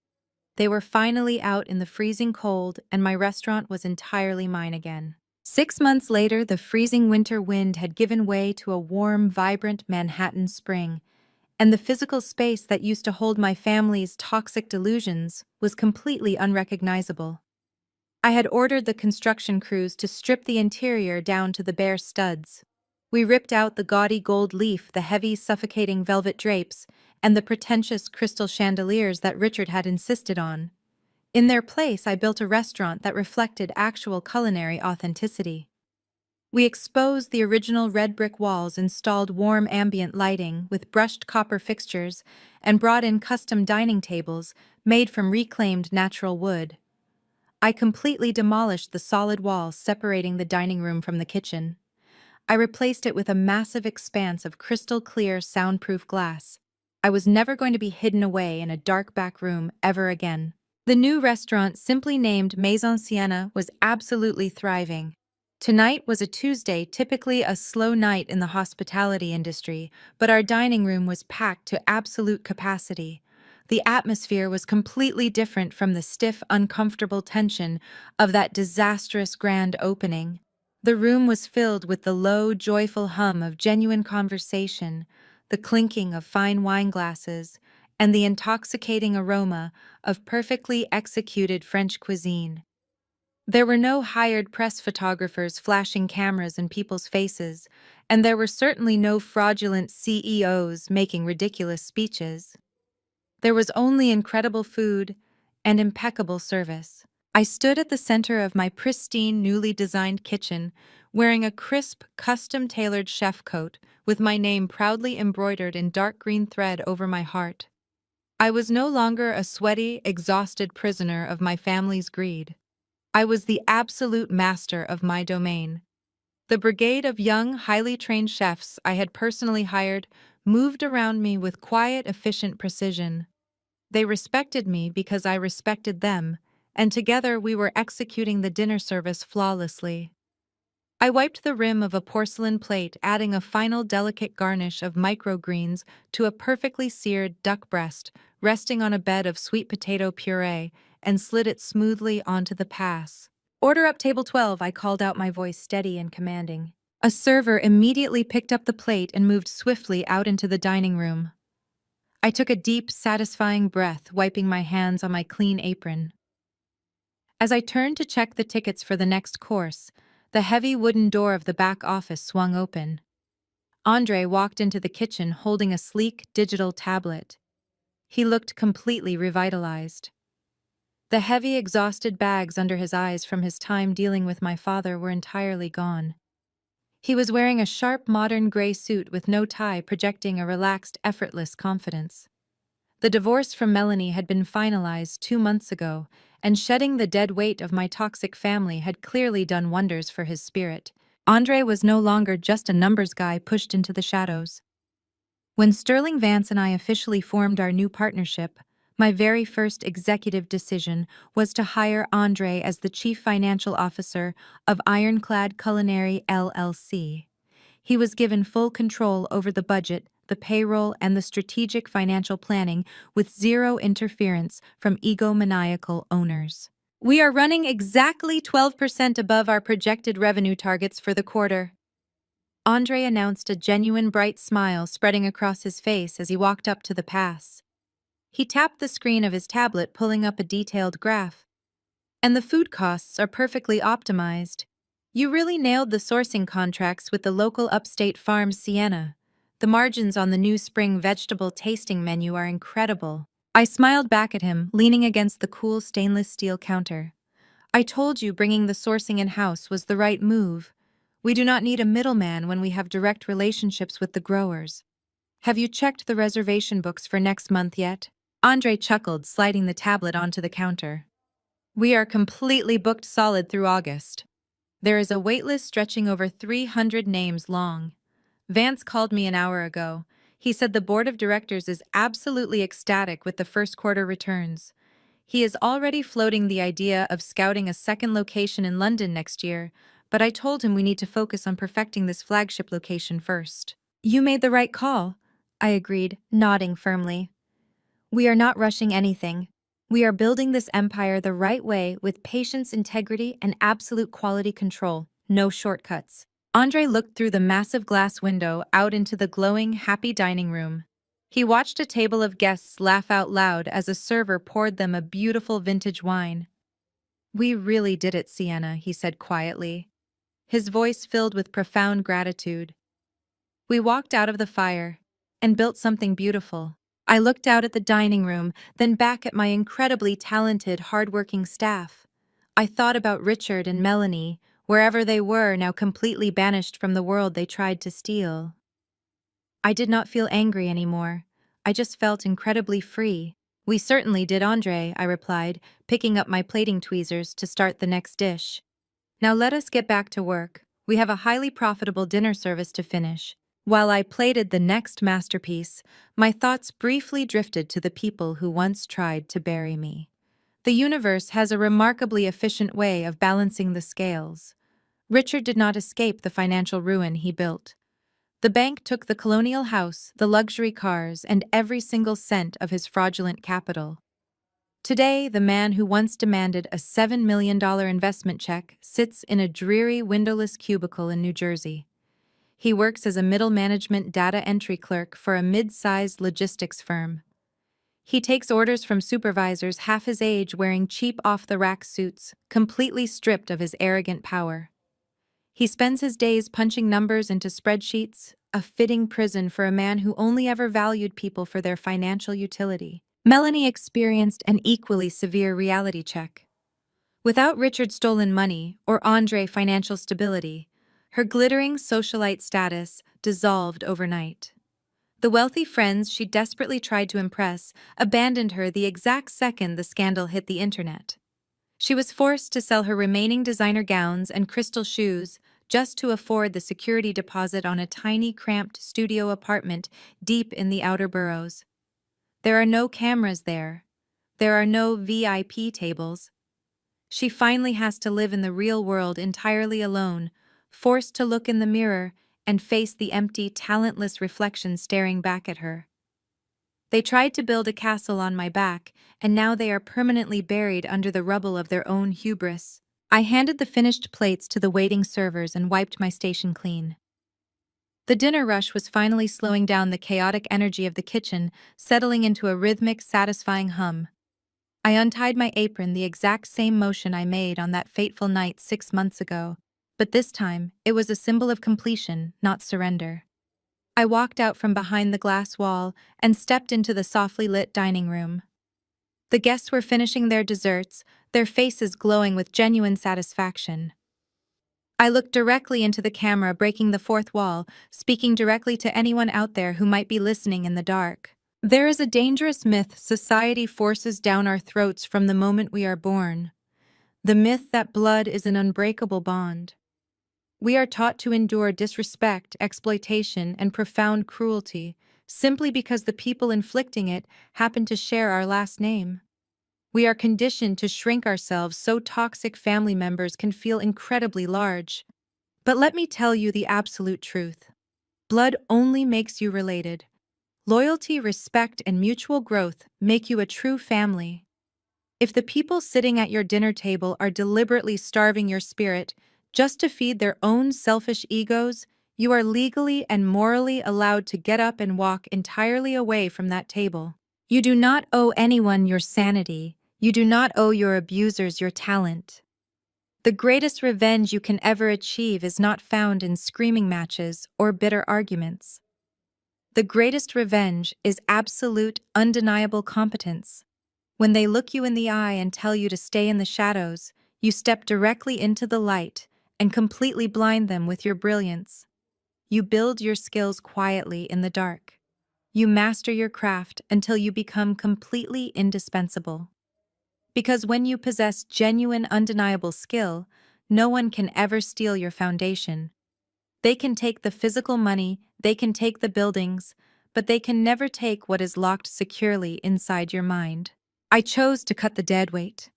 They were finally out in the freezing cold, and my restaurant was entirely mine again. 6 months later, the freezing winter wind had given way to a warm, vibrant Manhattan spring, and the physical space that used to hold my family's toxic delusions was completely unrecognizable. I had ordered the construction crews to strip the interior down to the bare studs. We ripped out the gaudy gold leaf, the heavy, suffocating velvet drapes, and the pretentious crystal chandeliers that Richard had insisted on. In their place, I built a restaurant that reflected actual culinary authenticity. We exposed the original red brick walls, installed warm ambient lighting with brushed copper fixtures, and brought in custom dining tables made from reclaimed natural wood. I completely demolished the solid walls separating the dining room from the kitchen. I replaced it with a massive expanse of crystal-clear, soundproof glass. I was never going to be hidden away in a dark back room ever again. The new restaurant, simply named Maison Sienna, was absolutely thriving. Tonight was a Tuesday, typically a slow night in the hospitality industry, but our dining room was packed to absolute capacity. The atmosphere was completely different from the stiff, uncomfortable tension of that disastrous grand opening. The room was filled with the low, joyful hum of genuine conversation, the clinking of fine wine glasses, and the intoxicating aroma of perfectly executed French cuisine. There were no hired press photographers flashing cameras in people's faces, and there were certainly no fraudulent CEOs making ridiculous speeches. There was only incredible food and impeccable service. I stood at the center of my pristine, newly designed kitchen, wearing a crisp, custom-tailored chef coat with my name proudly embroidered in dark green thread over my heart. I was no longer a sweaty, exhausted prisoner of my family's greed. I was the absolute master of my domain. The brigade of young, highly trained chefs I had personally hired moved around me with quiet, efficient precision. They respected me because I respected them, and together we were executing the dinner service flawlessly. I wiped the rim of a porcelain plate, adding a final delicate garnish of microgreens to a perfectly seared duck breast resting on a bed of sweet potato puree, and slid it smoothly onto the pass. "Order up table 12, I called out, my voice steady and commanding. A server immediately picked up the plate and moved swiftly out into the dining room. I took a deep, satisfying breath, wiping my hands on my clean apron. As I turned to check the tickets for the next course, the heavy wooden door of the back office swung open. Andre walked into the kitchen holding a sleek, digital tablet. He looked completely revitalized. The heavy, exhausted bags under his eyes from his time dealing with my father were entirely gone. He was wearing a sharp, modern gray suit with no tie, projecting a relaxed, effortless confidence. The divorce from Melanie had been finalized 2 months ago, and shedding the dead weight of my toxic family had clearly done wonders for his spirit. Andre was no longer just a numbers guy pushed into the shadows. When Sterling Vance and I officially formed our new partnership, my very first executive decision was to hire Andre as the Chief Financial Officer of Ironclad Culinary LLC. He was given full control over the budget, the payroll, and the strategic financial planning with zero interference from egomaniacal owners. "We are running exactly 12% above our projected revenue targets for the quarter," Andre announced, a genuine bright smile spreading across his face as he walked up to the pass. He tapped the screen of his tablet, pulling up a detailed graph. "And the food costs are perfectly optimized. You really nailed the sourcing contracts with the local upstate farm Sienna. The margins on the new spring vegetable tasting menu are incredible." I smiled back at him, leaning against the cool stainless steel counter. "I told you bringing the sourcing in-house was the right move. We do not need a middleman when we have direct relationships with the growers. Have you checked the reservation books for next month yet?" Andre chuckled, sliding the tablet onto the counter. "We are completely booked solid through August. There is a waitlist stretching over 300 names long. Vance called me an hour ago. He said the board of directors is absolutely ecstatic with the first quarter returns. He is already floating the idea of scouting a second location in London next year, but I told him we need to focus on perfecting this flagship location first." "You made the right call," I agreed, nodding firmly. "We are not rushing anything. We are building this empire the right way with patience, integrity, and absolute quality control. No shortcuts." Andre looked through the massive glass window out into the glowing, happy dining room. He watched a table of guests laugh out loud as a server poured them a beautiful vintage wine. "We really did it, Sienna," he said quietly, his voice filled with profound gratitude. "We walked out of the fire and built something beautiful." I looked out at the dining room, then back at my incredibly talented, hardworking staff. I thought about Richard and Melanie, wherever they were, now completely banished from the world they tried to steal. I did not feel angry anymore. I just felt incredibly free. "We certainly did, Andre," I replied, picking up my plating tweezers to start the next dish. "Now let us get back to work. We have a highly profitable dinner service to finish." While I plated the next masterpiece, my thoughts briefly drifted to the people who once tried to bury me. The universe has a remarkably efficient way of balancing the scales. Richard did not escape the financial ruin he built. The bank took the colonial house, the luxury cars, and every single cent of his fraudulent capital. Today, the man who once demanded a $7 million investment check sits in a dreary, windowless cubicle in New Jersey. He works as a middle management data entry clerk for a mid-sized logistics firm. He takes orders from supervisors half his age wearing cheap off-the-rack suits, completely stripped of his arrogant power. He spends his days punching numbers into spreadsheets, a fitting prison for a man who only ever valued people for their financial utility. Melanie experienced an equally severe reality check. Without Richard's stolen money or Andre financial stability, her glittering socialite status dissolved overnight. The wealthy friends she desperately tried to impress abandoned her the exact second the scandal hit the internet. She was forced to sell her remaining designer gowns and crystal shoes just to afford the security deposit on a tiny, cramped studio apartment deep in the outer boroughs. There are no cameras there. There are no VIP tables. She finally has to live in the real world entirely alone, forced to look in the mirror and face the empty, talentless reflection staring back at her. They tried to build a castle on my back, and now they are permanently buried under the rubble of their own hubris. I handed the finished plates to the waiting servers and wiped my station clean. The dinner rush was finally slowing down the chaotic energy of the kitchen, settling into a rhythmic, satisfying hum. I untied my apron the exact same motion I made on that fateful night 6 months ago, but this time it was a symbol of completion, not surrender. I walked out from behind the glass wall and stepped into the softly lit dining room. The guests were finishing their desserts, their faces glowing with genuine satisfaction. I looked directly into the camera, breaking the fourth wall, speaking directly to anyone out there who might be listening in the dark. There is a dangerous myth society forces down our throats from the moment we are born. The myth that blood is an unbreakable bond. We are taught to endure disrespect, exploitation, and profound cruelty simply because the people inflicting it happen to share our last name. We are conditioned to shrink ourselves so toxic family members can feel incredibly large. But let me tell you the absolute truth. Blood only makes you related. Loyalty, respect, and mutual growth make you a true family. If the people sitting at your dinner table are deliberately starving your spirit just to feed their own selfish egos, you are legally and morally allowed to get up and walk entirely away from that table. You do not owe anyone your sanity. You do not owe your abusers your talent. The greatest revenge you can ever achieve is not found in screaming matches or bitter arguments. The greatest revenge is absolute, undeniable competence. When they look you in the eye and tell you to stay in the shadows, you step directly into the light and completely blind them with your brilliance. You build your skills quietly in the dark. You master your craft until you become completely indispensable. Because when you possess genuine, undeniable skill, no one can ever steal your foundation. They can take the physical money, they can take the buildings, but they can never take what is locked securely inside your mind. I chose to cut the dead weight.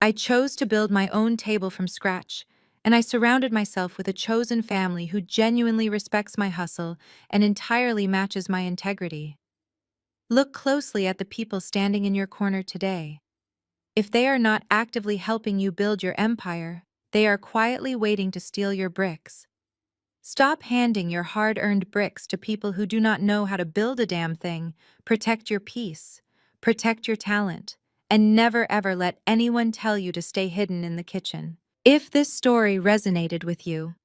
I chose to build my own table from scratch, and I surrounded myself with a chosen family who genuinely respects my hustle and entirely matches my integrity. Look closely at the people standing in your corner today. If they are not actively helping you build your empire, they are quietly waiting to steal your bricks. Stop handing your hard-earned bricks to people who do not know how to build a damn thing. Protect your peace, protect your talent, and never ever let anyone tell you to stay hidden in the kitchen. If this story resonated with you,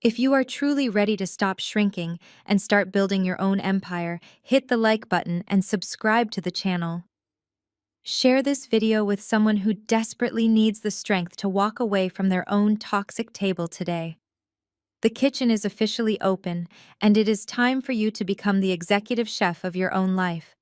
if you are truly ready to stop shrinking and start building your own empire, hit the like button and subscribe to the channel. Share this video with someone who desperately needs the strength to walk away from their own toxic table today. The kitchen is officially open, and it is time for you to become the executive chef of your own life.